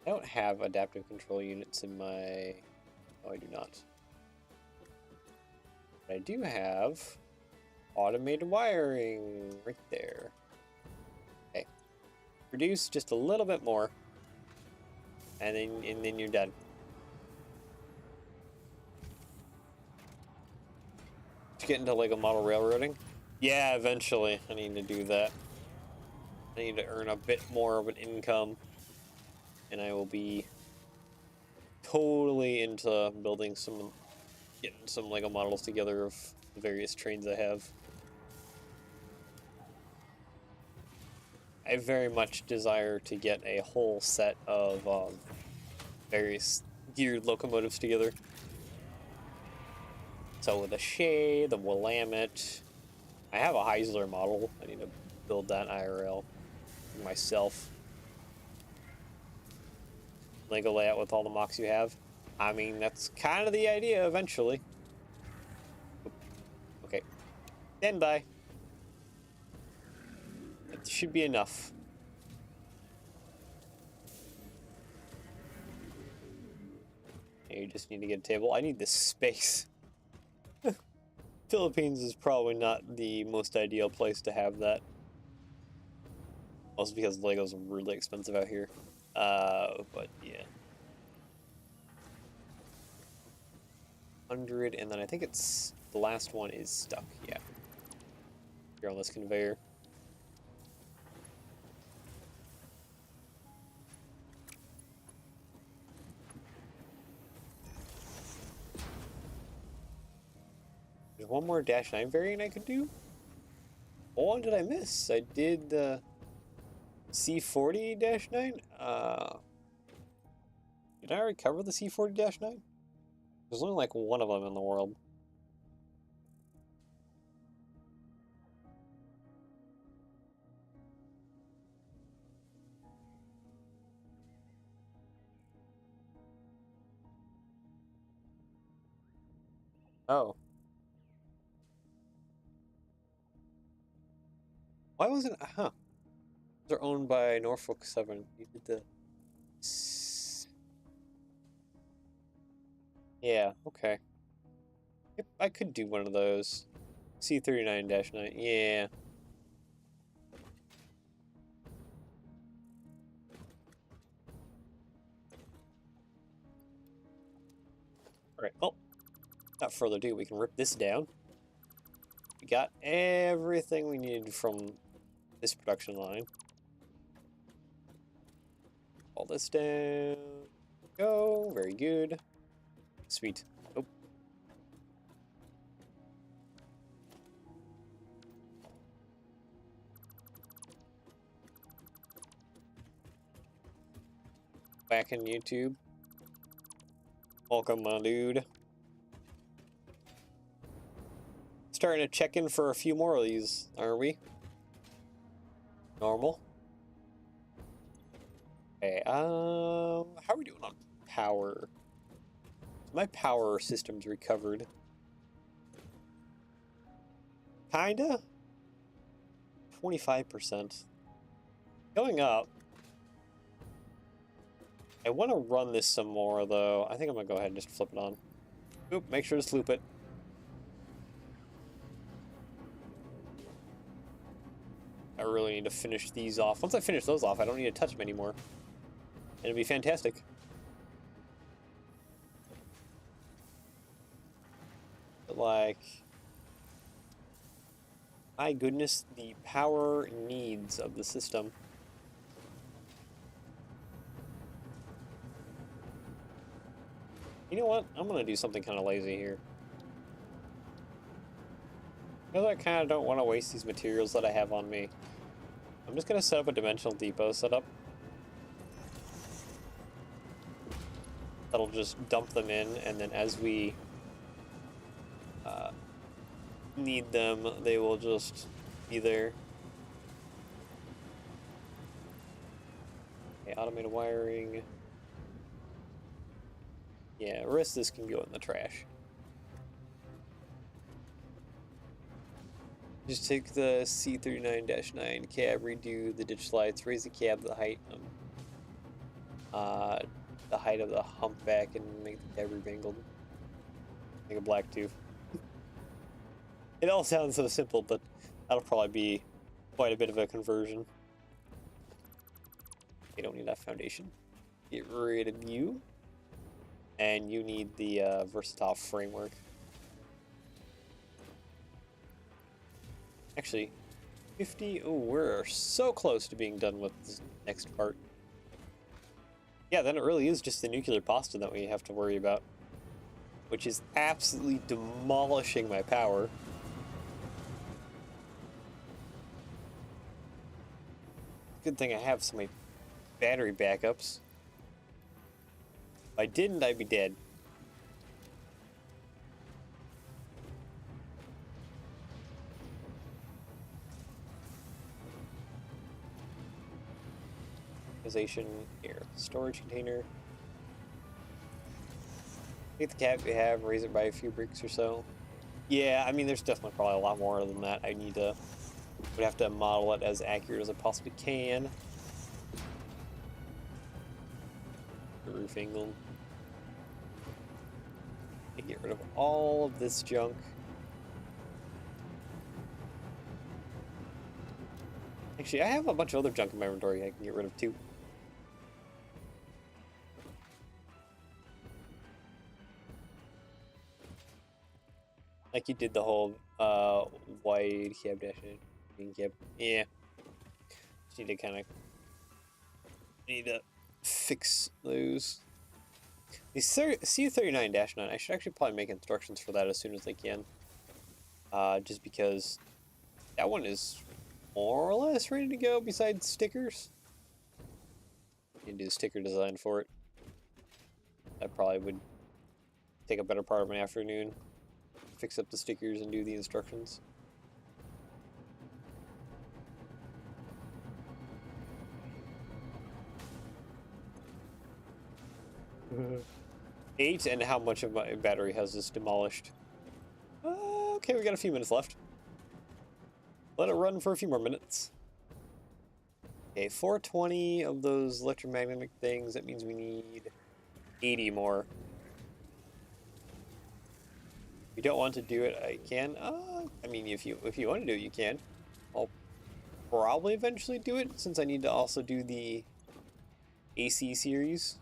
A: I don't have adaptive control units in my... Oh, I do not. But I do have automated wiring right there. Okay. Reduce just a little bit more. And then you're done. To get into Lego model railroading? Yeah, eventually. I need to do that. I need to earn a bit more of an income. And I will be totally into building getting some Lego models together of the various trains I have. I very much desire to get a whole set of various geared locomotives together. So the Shay, the Willamette. I have a Heisler model. I need to build that IRL myself. Lego layout with all the mocks you have. I mean, that's kind of the idea eventually. Okay. Stand by. It should be enough. You just need to get a table. I need this space. Philippines is probably not the most ideal place to have that. Also because Legos are really expensive out here. But yeah. 100, and then I think it's the last one is stuck. Yeah. Here on this conveyor. There's one more Dash 9 variant I could do. What one did I miss? I did the C40-9. Did I already cover the C40-9? There's only like one of them in the world. Oh. Why wasn't... Huh. They're owned by Norfolk Southern. You did the... Yeah, okay. Yep, I could do one of those. C39-9. Yeah. Alright, well, without further ado, we can rip this down. We got everything we needed from this production line. All this down. Go. Very good. Sweet. Oh. Back in YouTube. Welcome, my dude. Starting to check in for a few more of these, aren't we? Normal. Okay, how are we doing on power? My power system's recovered. Kinda? 25%. Going up. I want to run this some more, though. I think I'm going to go ahead and just flip it on. Oop, make sure to sloop it. I really need to finish these off. Once I finish those off, I don't need to touch them anymore. And it'll be fantastic. But, like... my goodness, the power needs of the system. You know what? I'm gonna do something kind of lazy here. Because I kind of don't want to waste these materials that I have on me. I'm just gonna set up a dimensional depot setup. That'll just dump them in, and then as we need them, they will just be there. Okay, Okay, automated wiring. Yeah, the rest of this can go in the trash. Just take the C39-9 cab, redo the ditch lights, raise the cab to the height of the humpback, and make the cab rebangled. Like a black tooth. It all sounds so simple, but that'll probably be quite a bit of a conversion. You don't need that foundation. Get rid of you. And you need the versatile framework. Actually, 50. Oh, we're so close to being done with this next part. Yeah, then it really is just the nuclear pasta that we have to worry about, which is absolutely demolishing my power. Good thing I have some of my battery backups. If I didn't, I'd be dead. Here, storage container. Take the cap we have, raise it by a few bricks or so. Yeah, I mean, there's definitely probably a lot more than that. Would have to model it as accurate as I possibly can. The roof angle. Get rid of all of this junk. Actually, I have a bunch of other junk in my inventory I can get rid of too. Like you did the whole wide cab dash cab. Yeah. Just need to fix those. The C39-9, I should actually probably make instructions for that as soon as I can. Just because that one is more or less ready to go besides stickers. I need to do the sticker design for it. That probably would take a better part of my afternoon. Fix up the stickers and do the instructions. Eight, and how much of my battery has this demolished? Okay, we got a few minutes left. Let it run for a few more minutes. Okay, 420 of those electromagnetic things. That means we need 80 more. If you don't want to do it, I can. I mean, if you want to do it, you can. I'll probably eventually do it, since I need to also do the AC series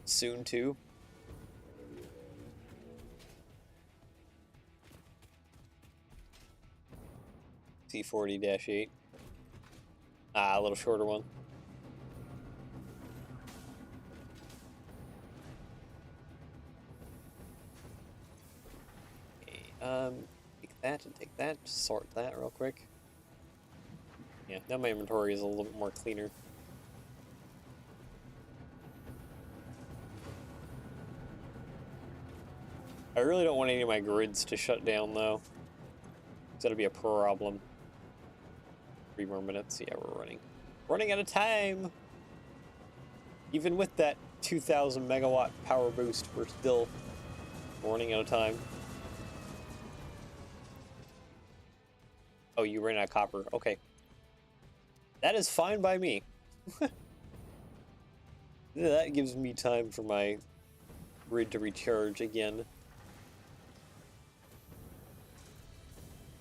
A: soon too. C40-8. A little shorter one. Take that and take that, just sort that real quick. Yeah, now my inventory is a little bit more cleaner. I really don't want any of my grids to shut down though. That'll be a problem. 3 more minutes. Yeah, we're running out of time. Even with that 2,000 megawatt power boost, we're still running out of time. Oh, you ran out of copper. Okay. That is fine by me. That gives me time for my grid to recharge again.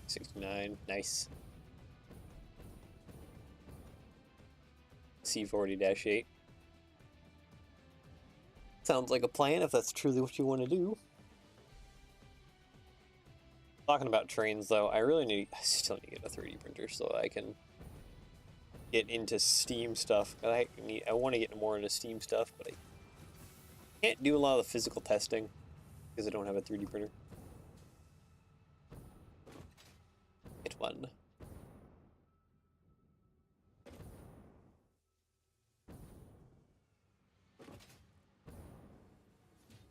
A: 69. Nice. C40-8. Sounds like a plan if that's truly what you want to do. Talking about trains, though, I still need to get a 3D printer so I can get into Steam stuff. I want to get more into Steam stuff, but I can't do a lot of the physical testing because I don't have a 3D printer. Hit one.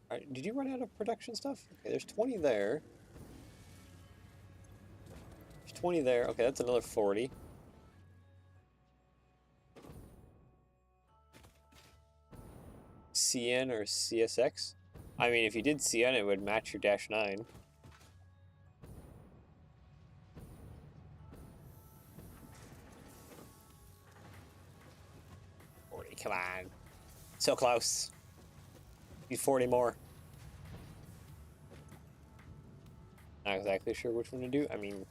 A: Alright, did you run out of production stuff? Okay, there's 20 there. 20 there. Okay, that's another 40. CN or CSX. I mean, if you did CN, it would match your Dash 9. Come on. So close. Need 40 more. Not exactly sure which one to do. I mean,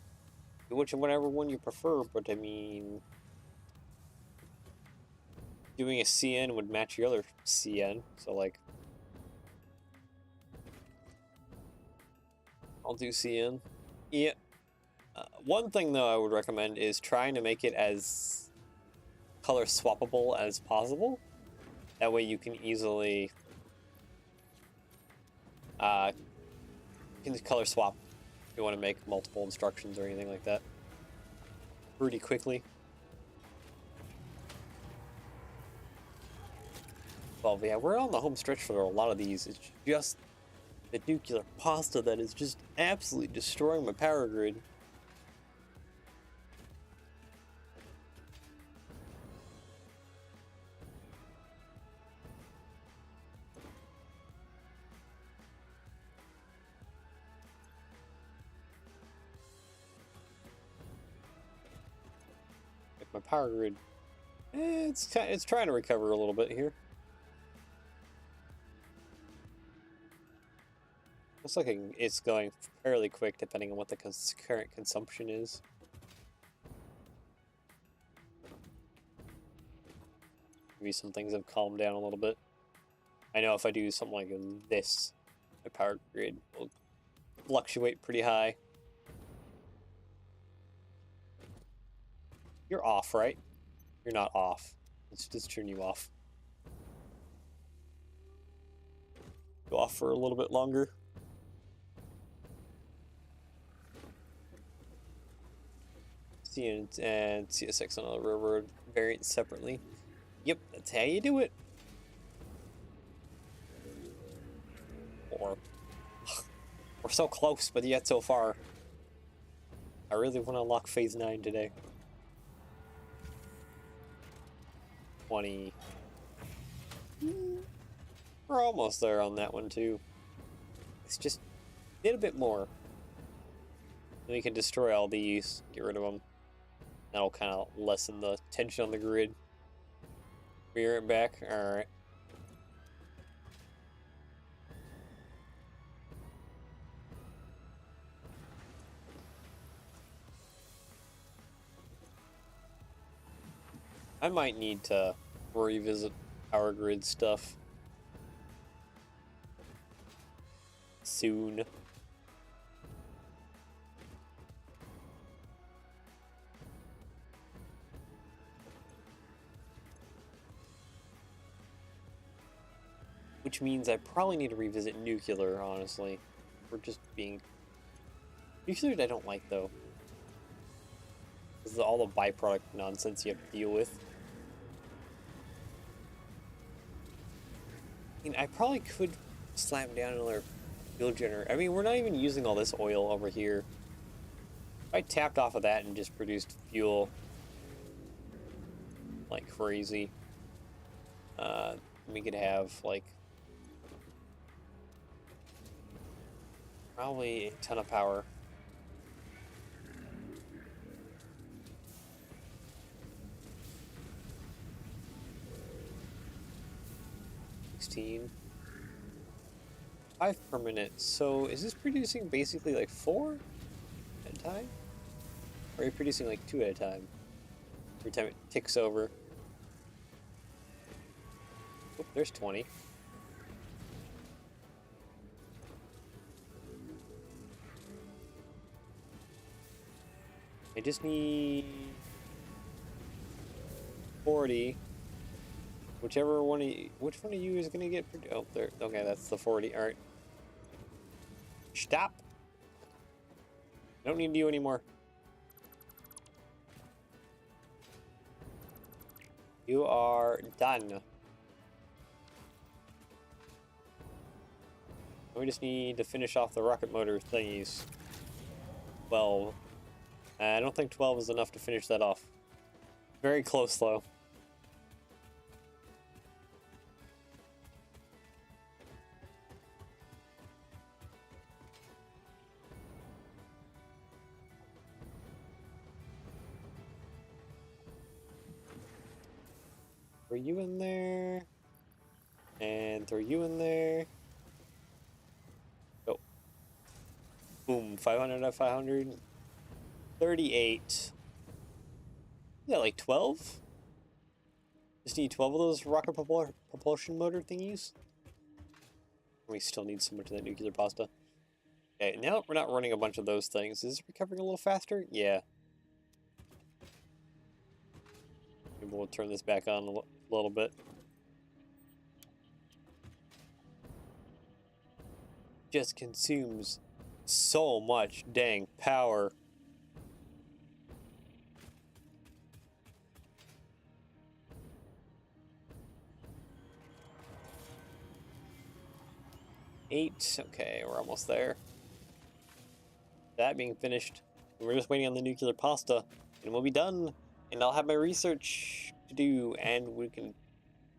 A: do whatever one you prefer, but I mean, doing a CN would match your other CN. So, like, I'll do CN. Yeah. One thing, though, I would recommend is trying to make it as color swappable as possible. That way you can easily color swap if you want to make multiple instructions or anything like that pretty quickly. Well, yeah, we're on the home stretch for a lot of these. It's just the nuclear pasta that is just absolutely destroying my power grid. My power grid, it's trying to recover a little bit here. Looks like it's going fairly quick depending on what the current consumption is. Maybe some things have calmed down a little bit. I know if I do something like this, my power grid will fluctuate pretty high. You're off, right? You're not off. Let's just turn you off. Go off for a little bit longer. CN and CSX on the railroad variant separately. Yep, that's how you do it. Or we're so close, but yet so far. I really want to unlock phase 9 today. 20. We're almost there on that one too. It's just a little bit more. Then we can destroy all these, get rid of them. That'll kind of lessen the tension on the grid. Mirror it back. Alright. I might need to revisit power grid stuff soon. Which means I probably need to revisit nuclear, honestly. We're just being... Nuclear I don't like, though. This is all the byproduct nonsense you have to deal with. I mean, I probably could slam down another fuel generator. I mean, we're not even using all this oil over here. If I tapped off of that and just produced fuel like crazy, we could have, like, probably a ton of power. Five per minute. So is this producing basically like 4 at a time? Or are you producing like 2 at a time? Every time it ticks over. Oh, there's 20. I just need 40. Which one of you is gonna get? Oh, there. Okay, that's the 40. All right. Stop. I don't need you anymore. You are done. We just need to finish off the rocket motor thingies. 12. I don't think 12 is enough to finish that off. Very close, though. Throw you in there. And throw you in there. Go. Boom. 500 out of 500. 38. Yeah, like 12? Just need 12 of those rocket propulsion motor thingies. We still need so much of that nuclear pasta. Okay, now that we're not running a bunch of those things, is it recovering a little faster? Yeah. Maybe we'll turn this back on a little bit. Just consumes so much dang power. Eight. Okay, we're almost there. That being finished, we're just waiting on the nuclear pasta, and we'll be done. And I'll have my research to do, and we can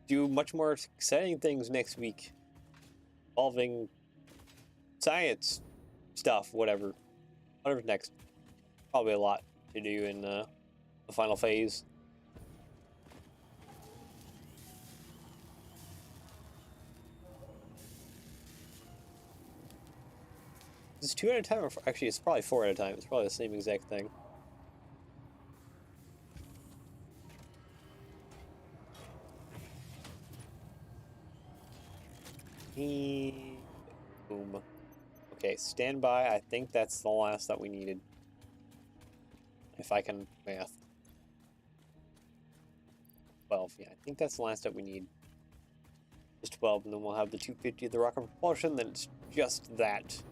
A: do much more exciting things next week, involving science stuff, whatever's next. Probably a lot to do in the final phase. Is it 2 at a time, or actually it's probably 4 at a time. It's probably the same exact thing. Boom. Okay, stand by. I think that's the last that we needed. If I can math. 12, yeah, I think that's the last that we need. Just 12, and then we'll have the 250 of the rocket propulsion, then it's just that.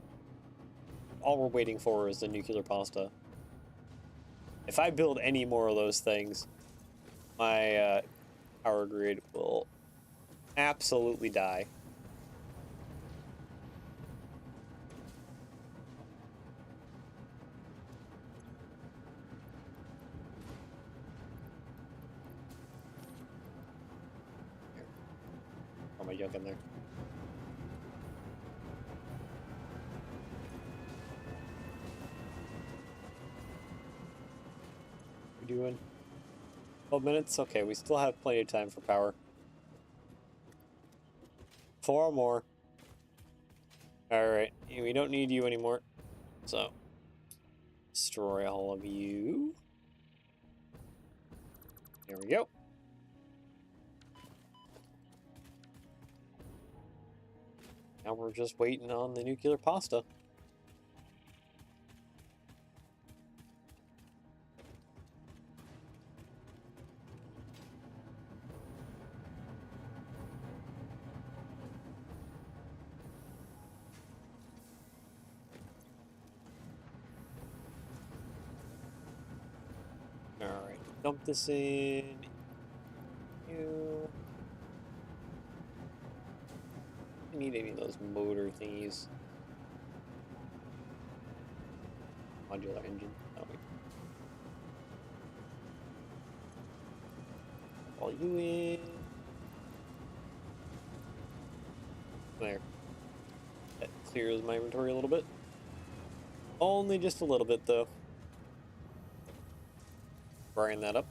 A: All we're waiting for is the nuclear pasta. If I build any more of those things, my power grid will absolutely die. Here. Throw my junk in there. We doing 12 minutes? Okay, we still have plenty of time for power. 4 more. Alright, we don't need you anymore. So, destroy all of you. There we go. Now we're just waiting on the nuclear pasta. Alright, dump this in. You. I need any of those motor thingies. Modular engine. Oh, wait. All you in. There. That clears my inventory a little bit. Only just a little bit, though. Frying that up.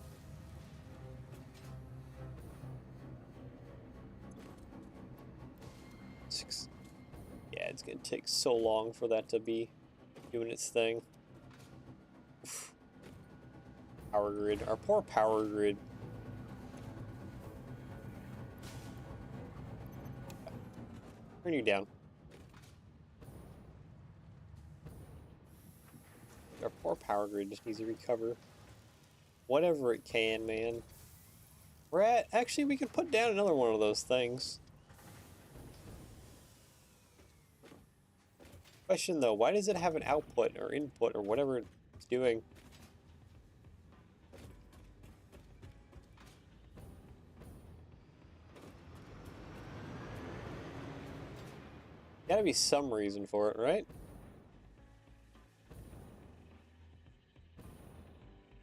A: Yeah, it's gonna take so long for that to be doing its thing. Oof. Power grid. Our poor power grid. Turn you down. Our poor power grid just needs to recover whatever it can, man. Actually, we could put down another one of those things. Question though, why does it have an output or input or whatever it's doing? Gotta be some reason for it, right?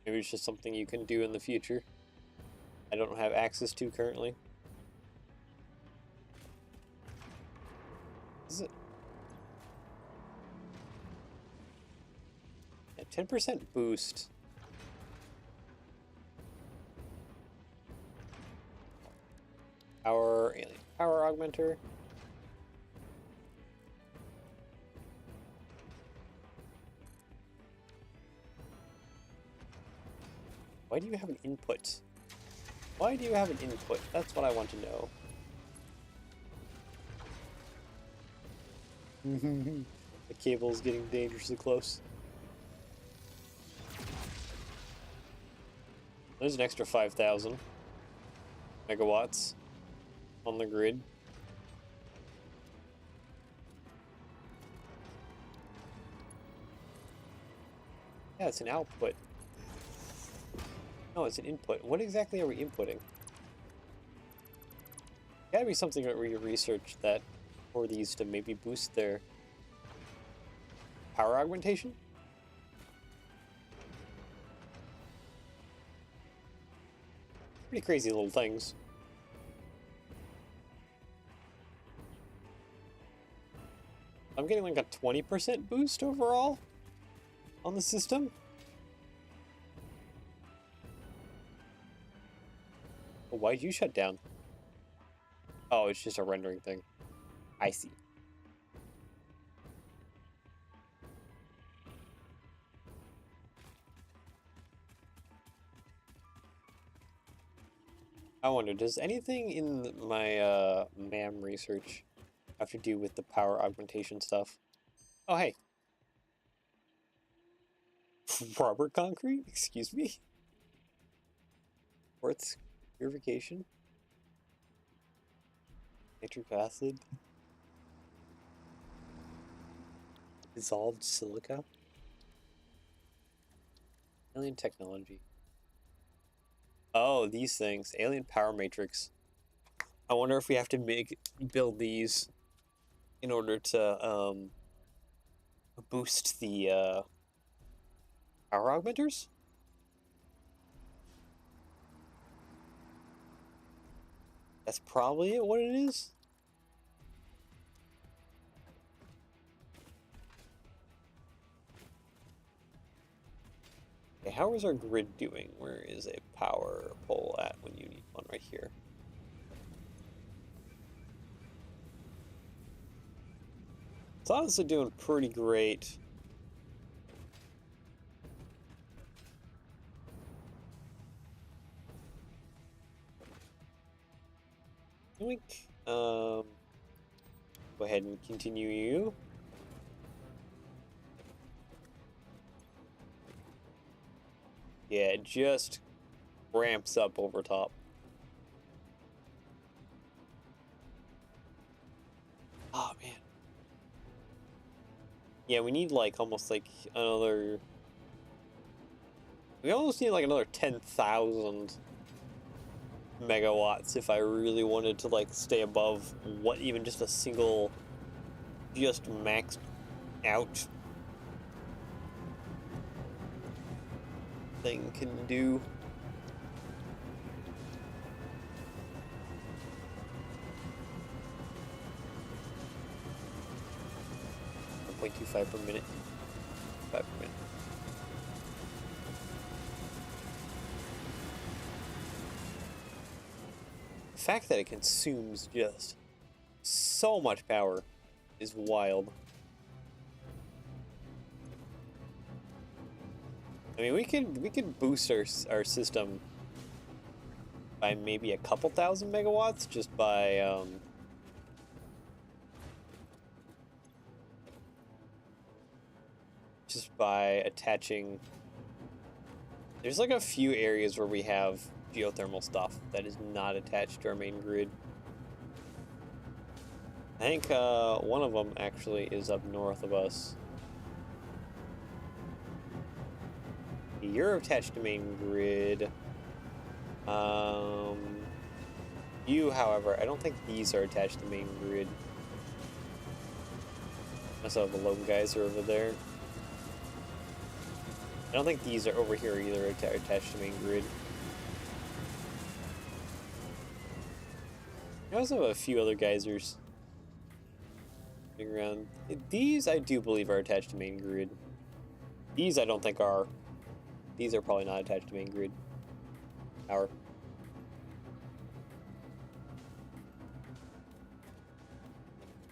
A: Maybe it's just something you can do in the future. I don't have access to currently. Is it? Yeah, 10% boost. alien power augmenter. Why do you have an input? Why do you have an input? That's what I want to know. The cable is getting dangerously close. There's an extra 5,000 megawatts on the grid. Yeah, it's an output. No, it's an input. What exactly are we inputting? Gotta be something that we researched that for these to maybe boost their power augmentation? Pretty crazy little things. I'm getting like a 20% boost overall on the system. Oh, why'd you shut down? Oh, it's just a rendering thing. I see. I wonder, does anything in my MAM research have to do with the power augmentation stuff? Oh, hey. Rubber concrete? Excuse me? Quartz purification? Nitric acid? Dissolved silica? Alien technology. Oh, these things. Alien power matrix. I wonder if we have to build these in order to boost the power augmenters? That's probably what it is. Okay, how is our grid doing? Where is a power pole at when you need one? Right here. It's honestly doing pretty great. Go ahead and continue you. Yeah, it just ramps up over top. Oh, man. Yeah, we need like almost like another... We almost need like another 10,000 megawatts if I really wanted to like stay above what even just a single just maxed out thing can do. .25 per minute. 5 per minute. The fact that it consumes just so much power is wild. I mean, we could boost our system by maybe a couple thousand megawatts just by attaching. There's like a few areas where we have geothermal stuff that is not attached to our main grid. I think one of them actually is up north of us. You're attached to main grid. You, however, I don't think these are attached to main grid. I saw the lone guys are over there. I don't think these are over here either attached to main grid. I also have a few other geysers around. These I do believe are attached to main grid. These I don't think are. These are probably not attached to main grid power.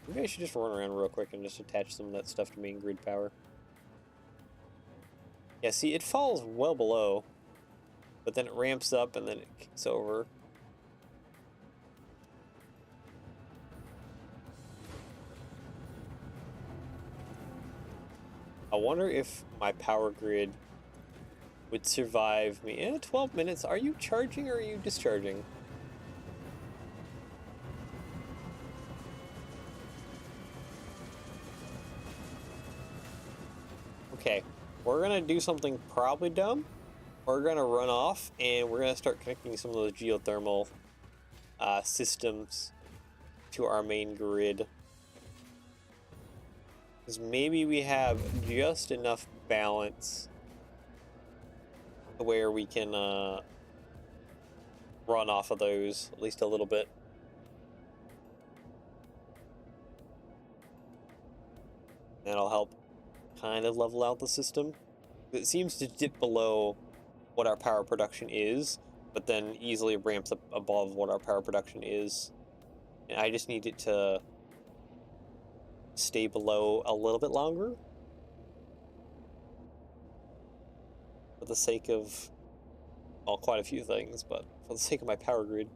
A: Maybe I should just run around real quick and just attach some of that stuff to main grid power. Yeah, see, it falls well below, but then it ramps up and then it kicks over. I wonder if my power grid would survive me. 12 minutes. Are you charging or are you discharging? Okay, we're gonna do something probably dumb. We're gonna run off and we're gonna start connecting some of those geothermal systems to our main grid. Because maybe we have just enough balance to where we can run off of those at least a little bit. That'll help kind of level out the system. It seems to dip below what our power production is, but then easily ramps up above what our power production is. And I just need it to stay below a little bit longer for the sake of, well, quite a few things, but for the sake of my power grid.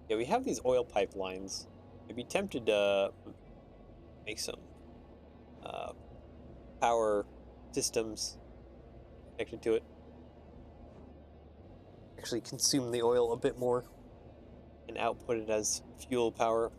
A: Yeah, we have these oil pipelines. I'd be tempted to make some power systems connected to it. Actually consume the oil a bit more and output it as fuel power.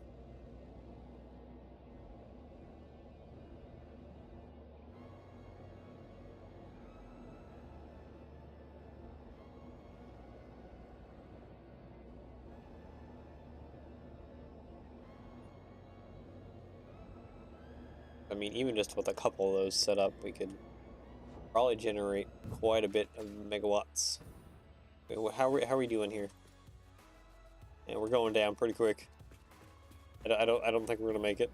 A: I mean, even just with a couple of those set up, we could probably generate quite a bit of megawatts. Wait, how are we doing here? And we're going down pretty quick. I don't think we're gonna make it.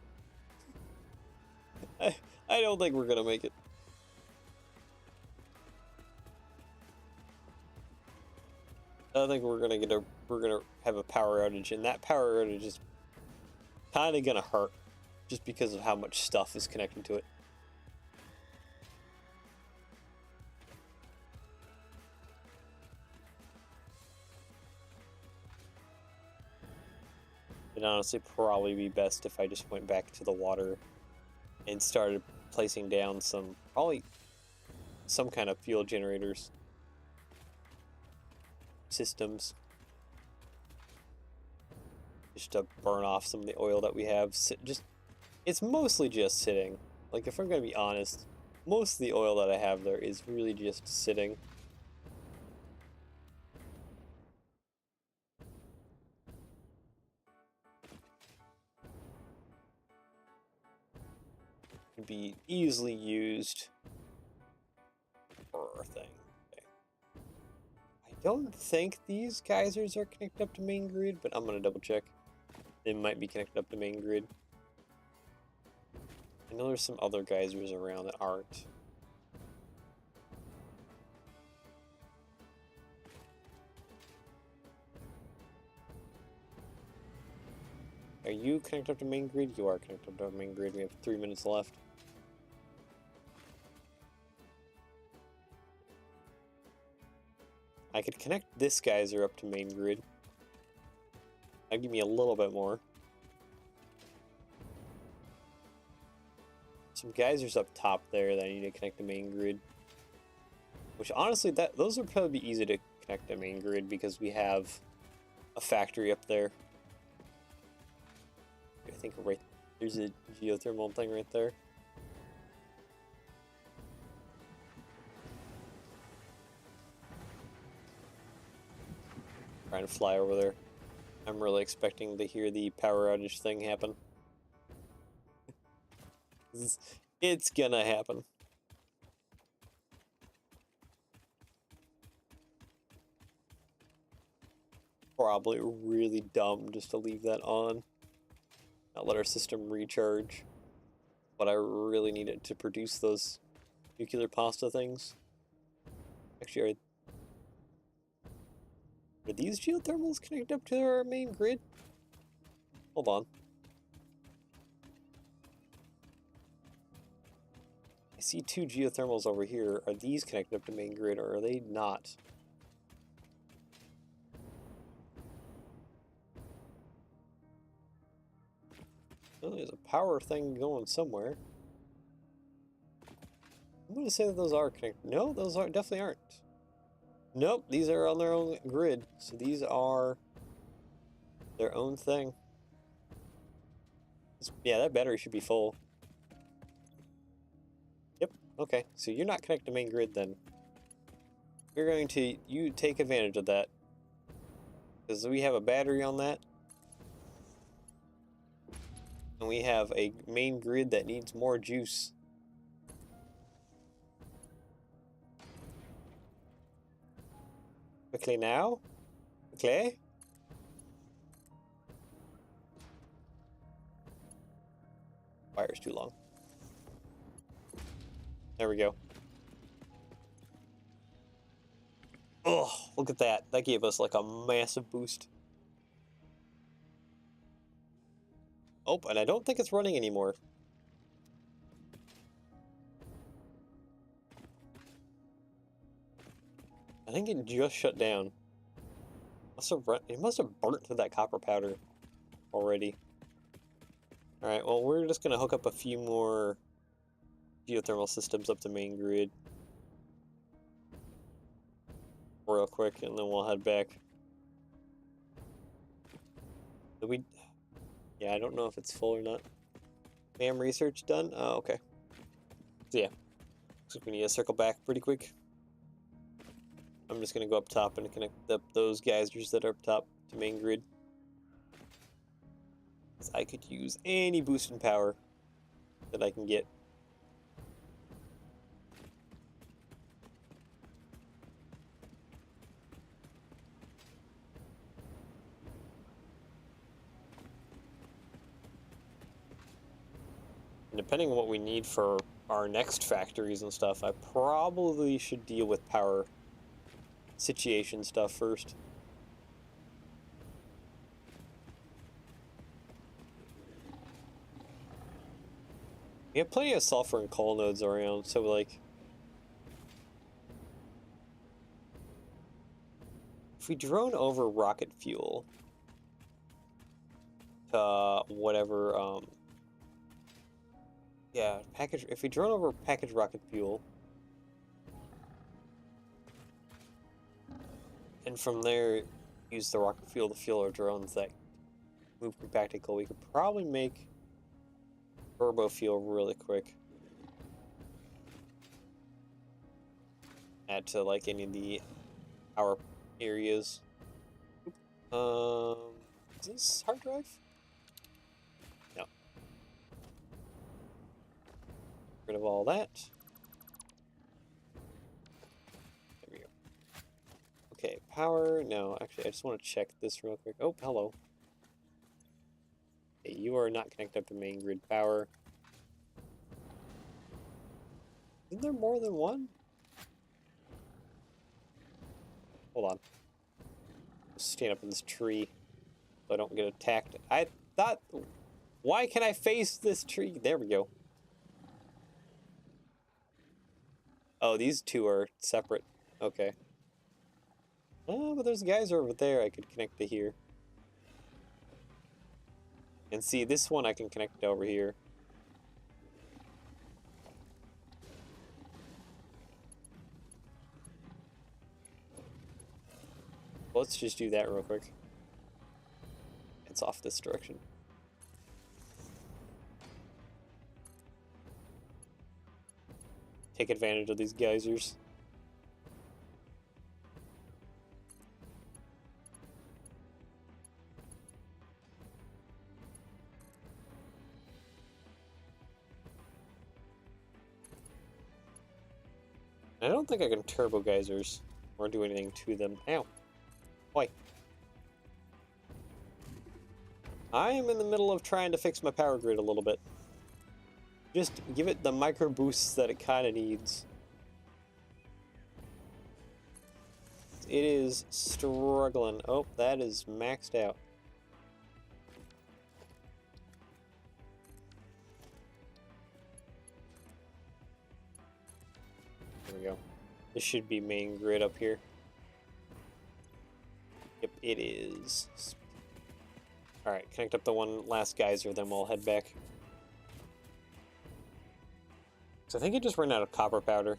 A: I don't think we're gonna make it. I think we're gonna have a power outage, and that power outage is kind of gonna hurt, just because of how much stuff is connected to it. It'd honestly probably be best if I just went back to the water and started placing down probably some kind of fuel generators systems, just to burn off some of the oil that we have. It's mostly just sitting. Like, if I'm gonna be honest, most of the oil that I have there is really just sitting. Could be easily used for a thing. Okay. I don't think these geysers are connected up to main grid, but I'm gonna double check. They might be connected up to main grid. I know there's some other geysers around that aren't. Are you connected up to main grid? You are connected up to main grid. We have 3 minutes left. I could connect this geyser up to main grid. That'd give me a little bit more. Some geysers up top there that I need to connect to main grid. Which honestly, those would probably be easy to connect to main grid because we have a factory up there. I think there's a geothermal thing right there. Trying to fly over there. I'm really expecting to hear the power outage thing happen. It's gonna happen. Probably really dumb just to leave that on. Not let our system recharge. But I really need it to produce those nuclear pasta things. Actually, Are these geothermals connected up to our main grid? Hold on. I see two geothermals over here. Are these connected up to main grid or are they not? Well, there's a power thing going somewhere. I'm going to say that those are connected. No, those are definitely aren't. Nope, these are on their own grid. So these are their own thing. Yeah, that battery should be full. Yep, okay. So you're not connected to main grid then. We're going to take advantage of that. Because we have a battery on that. And we have a main grid that needs more juice. Quickly now? Okay. Wire's too long. There we go. Oh, look at that. That gave us like a massive boost. Oh, and I don't think it's running anymore. I think it just shut down. It must have burnt through that copper powder already. Alright, well, we're just going to hook up a few more geothermal systems up to main grid. Real quick, and then we'll head back. Yeah, I don't know if it's full or not. MAM research done? Oh, okay. So yeah, looks like we need to circle back pretty quick. I'm just gonna go up top and connect up those geysers that are up top to main grid. I could use any boost in power that I can get. And depending on what we need for our next factories and stuff, I probably should deal with power situation stuff first. We have plenty of sulfur and coal nodes around, so like, if we drone over rocket fuel to whatever, yeah, if we drone over packaged rocket fuel, and from there use the rocket fuel to fuel our drones that move practical, we could probably make turbo fuel really quick. Add to like any of the power areas. Is this hard drive? No. Rid of all that. There we go. Okay, power. No, actually, I just want to check this real quick. Oh, hello. Okay, you are not connected up to main grid power. Isn't there more than one? Hold on. Stand up in this tree so I don't get attacked. I thought... Why can I face this tree? There we go. Oh, these two are separate. Okay. Oh, but there's guys over there I could connect to here. And see, this one I can connect to over here. Let's just do that real quick. It's off this direction. Take advantage of these geysers. I don't think I can turbo geysers or do anything to them. Ow. Why? I am in the middle of trying to fix my power grid a little bit. Just give it the micro boosts that it kind of needs. It is struggling. Oh, that is maxed out. There we go. This should be main grid up here. Yep, it is. Alright, connect up the one last geyser, then we'll head back. So I think it just ran out of copper powder.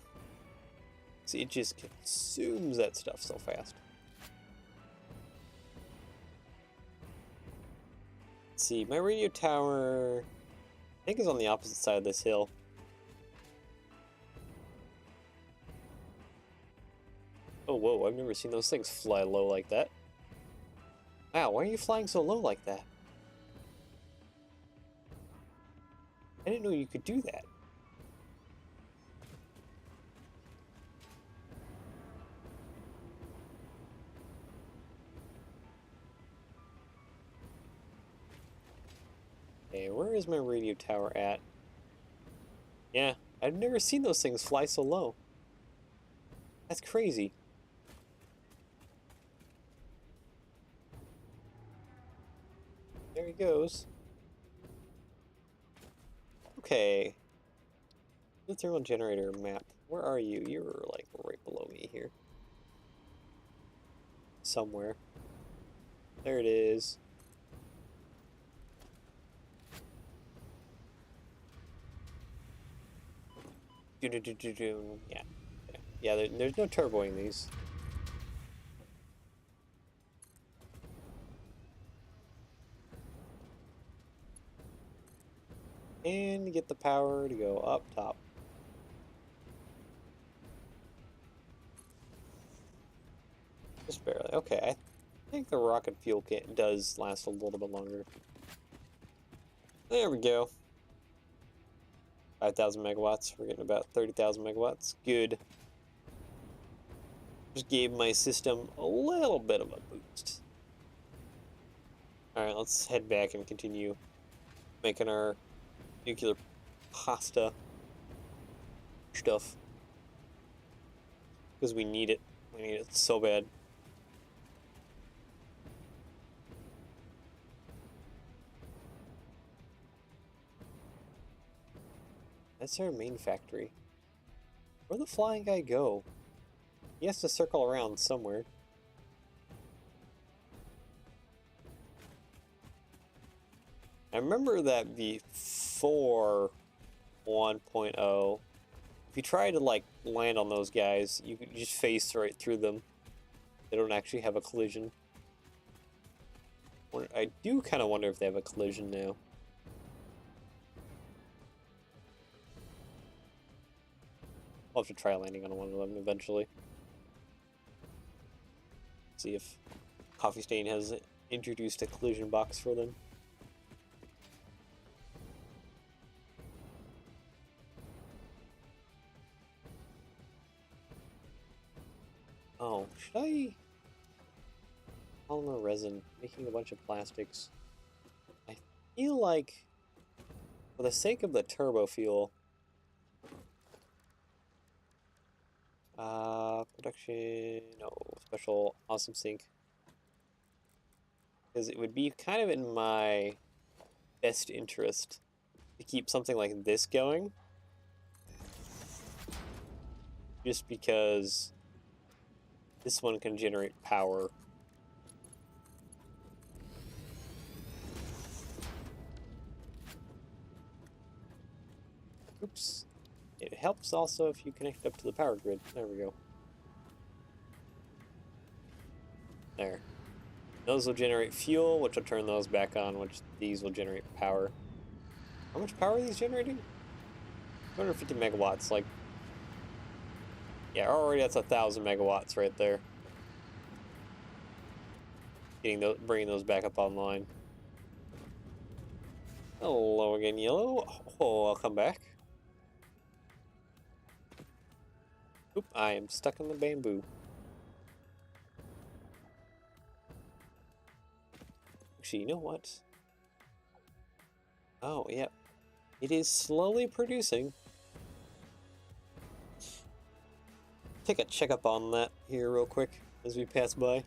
A: See, it just consumes that stuff so fast. Let's see, my radio tower, I think, is on the opposite side of this hill. Oh, whoa, I've never seen those things fly low like that. Wow, why are you flying so low like that? I didn't know you could do that. Okay, where is my radio tower at? Yeah, I've never seen those things fly so low. That's crazy. There he goes. Okay. The thermal generator map. Where are you? You're like right below me here. Somewhere. There it is. Yeah. Yeah, there's no turboing these. And get the power to go up top. Just barely. Okay, I think the rocket fuel kit does last a little bit longer. There we go. 5,000 megawatts. We're getting about 30,000 megawatts. Good. Just gave my system a little bit of a boost. Alright, let's head back and continue making our nuclear pasta stuff. Because we need it. We need it so bad. That's our main factory. Where'd the flying guy go? He has to circle around somewhere. I remember that before 1.0, if you try to like land on those guys, you just face right through them. They don't actually have a collision. I do kind of wonder if they have a collision now. I'll have to try landing on one of them eventually. See if Coffee Stain has introduced a collision box for them. Oh, should I? Polymer resin, making a bunch of plastics. I feel like, for the sake of the turbo fuel, production, no, special awesome sink. Because it would be kind of in my best interest to keep something like this going. Just because this one can generate power. Oops. It helps also if you connect up to the power grid. There we go. There. Those will generate fuel, which will turn those back on, which these will generate power. How much power are these generating? 250 megawatts, like... Yeah, already that's 1,000 megawatts right there. Bringing those back up online. Hello again, Yellow. Oh, I'll come back. Oop, I am stuck in the bamboo. Actually, you know what? Oh, yep. It is slowly producing. Take a checkup on that here real quick. as we pass by.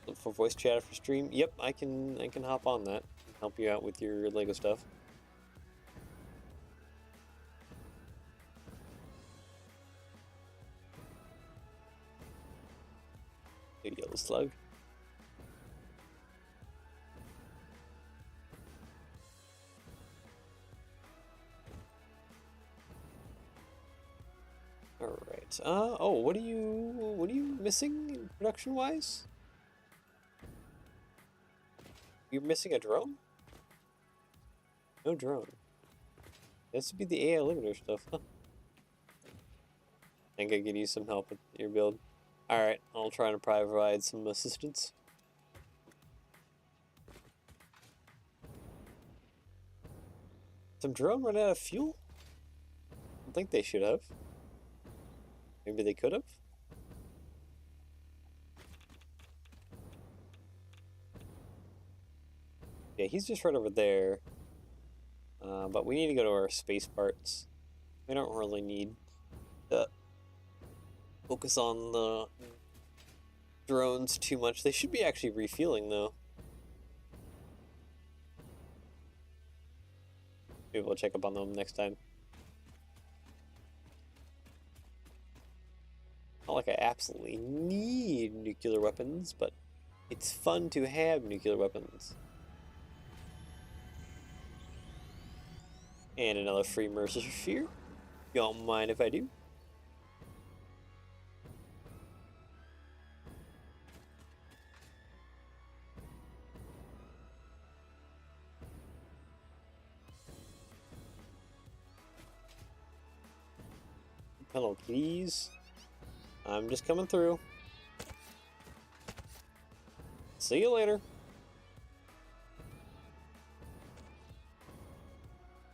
A: Look for voice chat for stream. Yep, I can hop on that and help you out with your Lego stuff. Good yellow slug. All right. Oh, what are you missing production wise? You're missing a drone? No drone. This would be the AI limiter stuff, huh? I think I could use some help with your build. Alright, I'll try to provide some assistance. Some drone run out of fuel? I think they should have. Maybe they could have? Yeah, he's just right over there. But we need to go to our space parts. We don't really need to focus on the drones too much. They should be actually refueling, though. Maybe we'll check up on them next time. Not like I absolutely need nuclear weapons, but it's fun to have nuclear weapons. And another free Mercer Sphere. You don't mind if I do? Hello, kitties. I'm just coming through. See you later.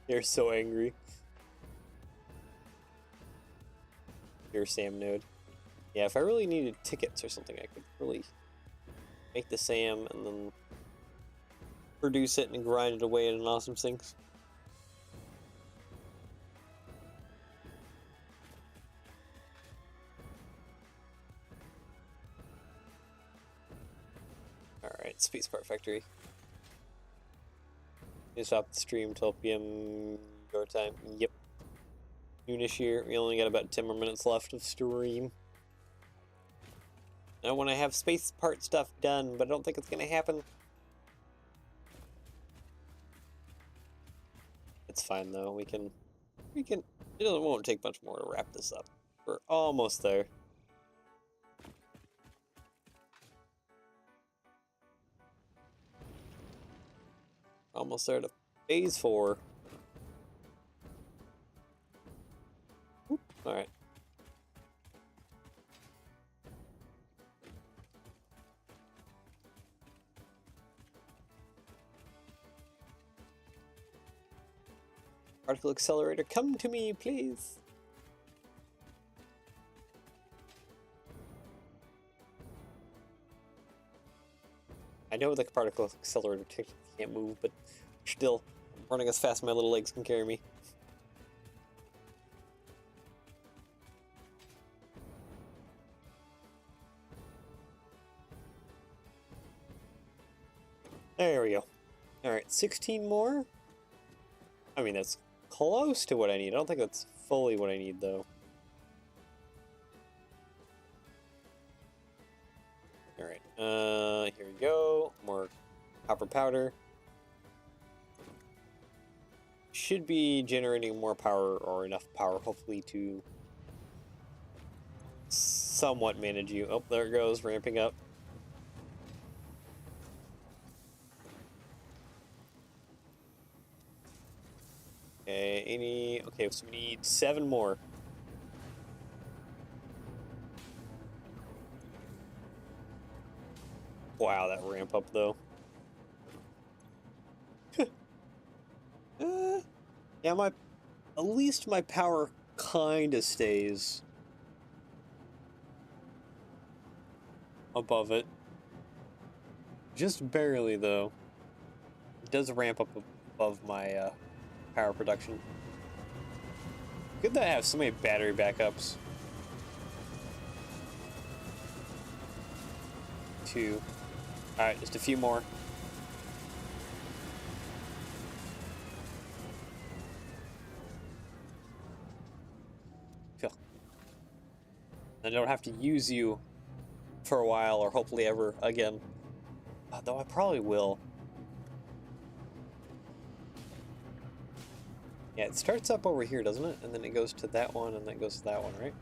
A: You're so angry. You're Sam Node. Yeah, if I really needed tickets or something, I could really make the Sam and then produce it and grind it away in an awesome sinks. Alright, Space Part Factory. You stop the stream 12 p.m. your time. Yep. Noonish here. We only got about 10 more minutes left of stream. I want to have space part stuff done, but I don't think it's going to happen. It's fine though. We can. Won't take much more to wrap this up. We're almost there. Almost there to phase 4. Alright. Particle accelerator, come to me, please. I know the particle accelerator technically can't move, but still, I'm running as fast as my little legs can carry me. There we go. Alright, 16 more? I mean, that's close to what I need. I don't think that's fully what I need, though. Alright, here we go. More copper powder. Should be generating more power, or enough power, hopefully, to somewhat manage you. Oh, there it goes, ramping up. Okay, okay, so we need 7 more. Wow, that ramp up though. Yeah, at least my power kinda stays above it. Just barely though. It does ramp up above my power production. Good that I have so many battery backups. 2. Alright, just a few more. Phew. I don't have to use you for a while, or hopefully ever again. Though I probably will. Yeah, it starts up over here, doesn't it? And then it goes to that one, and then it goes to that one, right?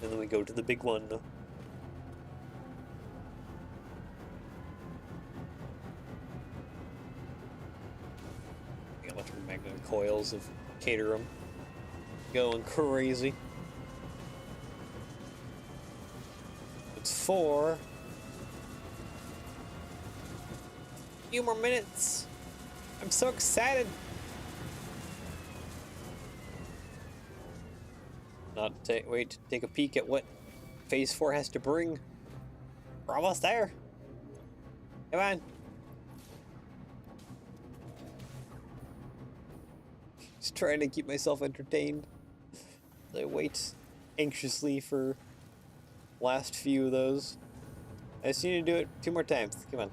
A: And then we go to the big one. The electromagnetic coils of Caterham going crazy. It's 4. Few more minutes. I'm so excited. Wait to take a peek at what Phase 4 has to bring. We're almost there. Come on. Just trying to keep myself entertained. I wait anxiously for last few of those. I just need to do it 2 more times. Come on.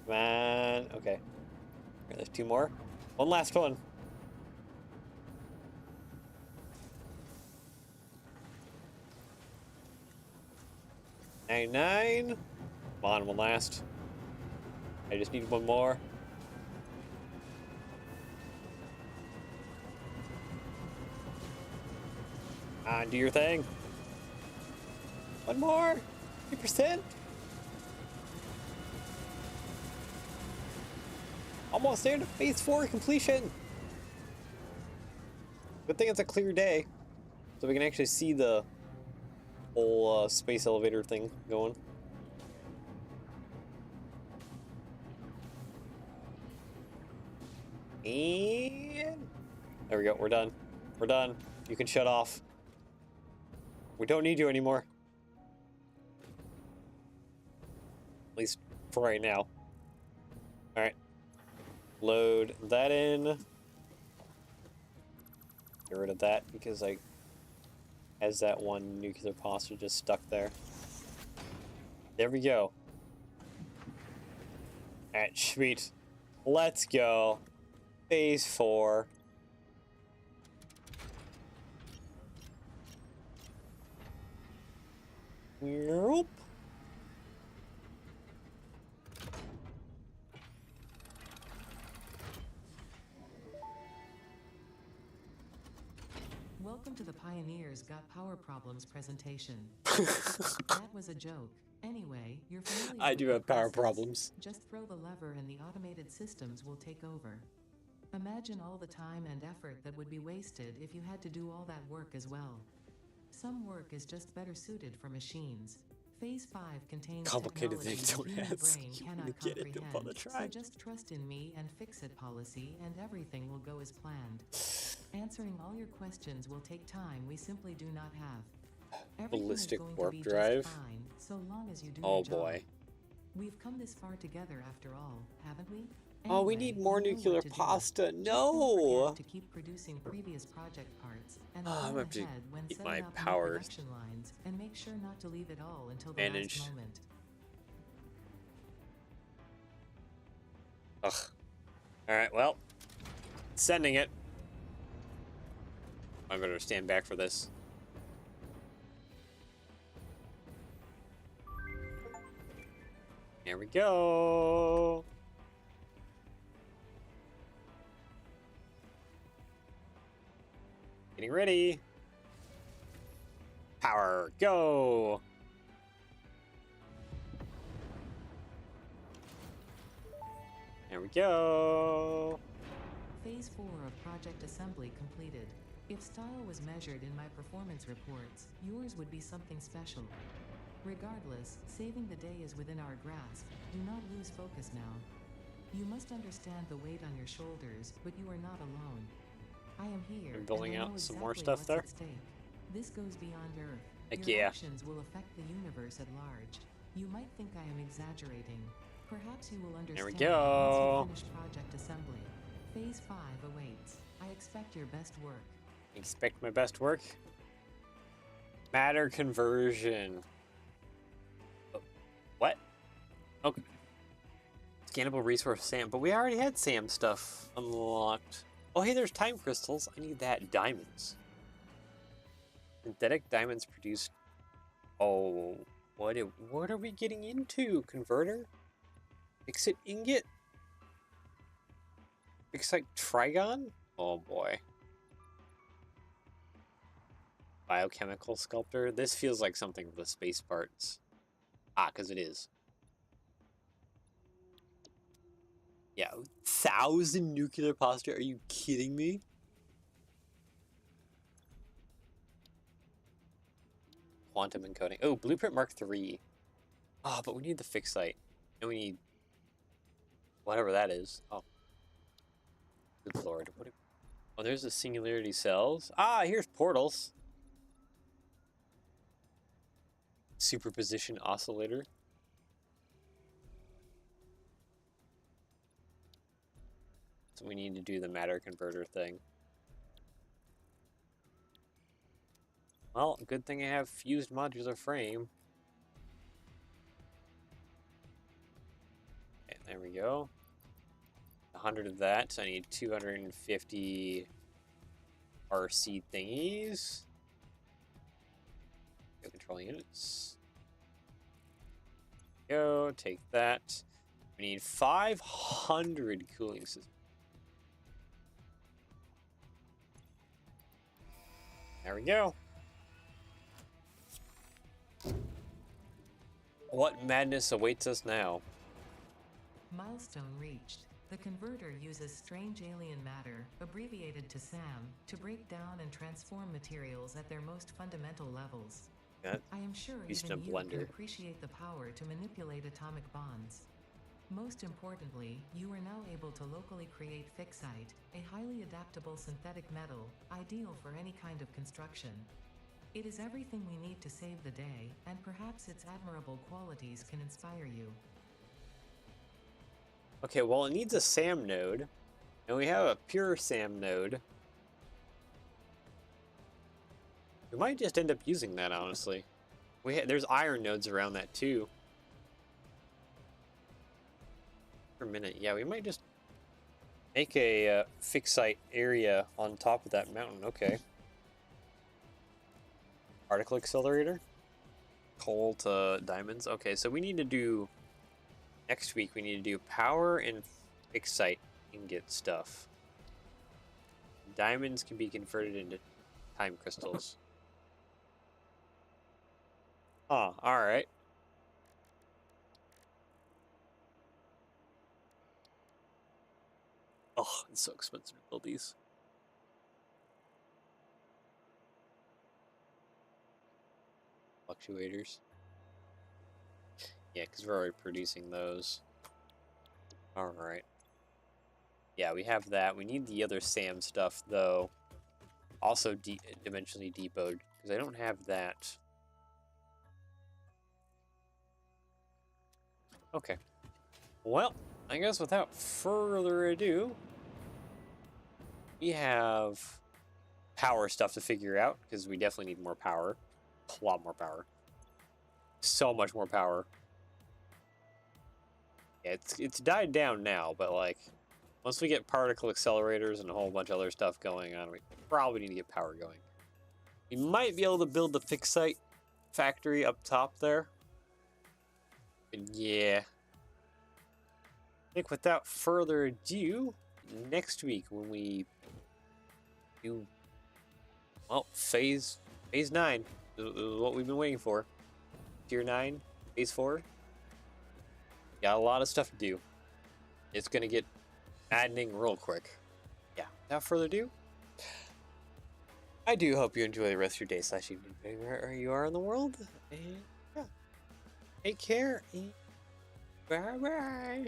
A: Come on. Okay. There's 2 more. One last one. 99. Come on, one last. I just need one more. Come on, do your thing. One more. 3%. Almost there to Phase 4 completion. Good thing it's a clear day, so we can actually see the whole space elevator thing going. And there we go. We're done. We're done. You can shut off. We don't need you anymore. At least for right now. All right. Load that in. Get rid of that because I has that one nuclear posture just stuck there. There we go. Alright, sweet. Let's go. Phase 4. Nope.
B: Welcome to the Pioneers Got Power Problems presentation. That was a joke. Anyway, you're familiar
A: I
B: with
A: do
B: the
A: have power
B: process.
A: problems.
B: Just throw the lever and the automated systems will take over. Imagine all the time and effort that would be wasted if you had to do all that work as well. Some work is just better suited for machines. Phase 5 contains
A: Complicated
B: technology
A: things
B: the
A: don't
B: human
A: ask.
B: brain
A: You
B: cannot
A: wanna get it, don't bother
B: comprehend. So
A: trying.
B: just trust in me and fix it policy and everything will go as planned. Answering all your questions will take time we simply do not have. Everything
A: Ballistic
B: is going
A: warp
B: to be
A: drive.
B: just fine, so long as you do
A: Oh
B: your job.
A: boy.
B: We've come this far together after all, haven't we?
A: Oh, we
B: Anyway,
A: need more
B: you know
A: nuclear
B: what to do.
A: pasta.
B: Just don't
A: No.
B: forget to keep producing previous project parts and
A: Oh, I'm
B: plan
A: gonna have to
B: ahead when
A: keep
B: setting
A: my
B: up new
A: power
B: production lines and make sure not to leave it all until the
A: managed.
B: last moment.
A: Ugh. Alright, well. Sending it. I'm gonna stand back for this. There we go. Getting ready. Power, go. There we go.
B: Phase 4 of project assembly completed. If style was measured in my performance reports, yours would be something special. Regardless, saving the day is within our grasp. Do not lose focus now. You must understand the weight on your shoulders, but you are not alone. I am here,
A: And building
B: and I
A: out
B: know
A: some
B: exactly
A: more stuff
B: what's
A: there.
B: at stake. This goes beyond Earth.
A: Heck
B: Your
A: yeah.
B: actions will affect the universe at large. You might think I am exaggerating. Perhaps you will
A: There we
B: understand once
A: go.
B: you finish project assembly. Phase 5 awaits. I expect your best work.
A: Expect my best work. Matter conversion. Oh, what? Okay. Scannable resource SAM, but we already had SAM stuff unlocked. Oh, hey, there's time crystals. I need that. Diamonds. Synthetic diamonds produced. Oh, what are we getting into? Converter? Fixit ingot? Fixite trigon? Oh boy. Biochemical sculptor. This feels like something with the space parts. Ah, because it is. Yeah, 1,000 nuclear posture. Are you kidding me? Quantum encoding. Oh, blueprint Mark III. Oh, but we need the fixite. And we need whatever that is. Oh, good lord. Oh, there's the singularity cells. Ah, here's portals. Superposition oscillator. So we need to do the matter converter thing. Well, good thing I have fused modular frame. Okay, there we go. 100 of that. So I need 250 RC thingies. Go control units. Go, take that. We need 500 cooling systems. There we go. What madness awaits us now?
B: Milestone reached. The converter uses strange alien matter, abbreviated to SAM, to break down and transform materials at their most fundamental levels.
A: That
B: I am sure
A: used
B: even
A: a
B: you
A: blender.
B: can appreciate the power to manipulate atomic bonds. Most importantly, you are now able to locally create fixite, a highly adaptable synthetic metal, ideal for any kind of construction. It is everything we need to save the day, and perhaps its admirable qualities can inspire you.
A: Okay, well, it needs a SAM node, and we have a pure SAM node. We might just end up using that, honestly. There's iron nodes around that, too. For a minute, yeah, we might just make a fixite area on top of that mountain. Okay. Particle accelerator. Coal to diamonds. Okay, so we need to do... Next week, we need to do power and fixite ingot stuff. Diamonds can be converted into time crystals. Oh, alright. Oh, it's so expensive to build these. Fluctuators. Yeah, because we're already producing those. Alright. Yeah, we have that. We need the other SAM stuff, though. Also dimensionally depotted, because I don't have that. Okay. Well, I guess without further ado, we have power stuff to figure out, because we definitely need more power. A lot more power. So much more power. Yeah, it's died down now, but like, once we get particle accelerators and a whole bunch of other stuff going on, we probably need to get power going. We might be able to build the fixite factory up top there. But yeah. I think without further ado, next week when we do, well, phase 9 is what we've been waiting for. Tier 9, phase 4. Got a lot of stuff to do. It's gonna get maddening real quick. Yeah, without further ado, I do hope you enjoy the rest of your day / evening, wherever you are in the world. And yeah, take care. Bye bye.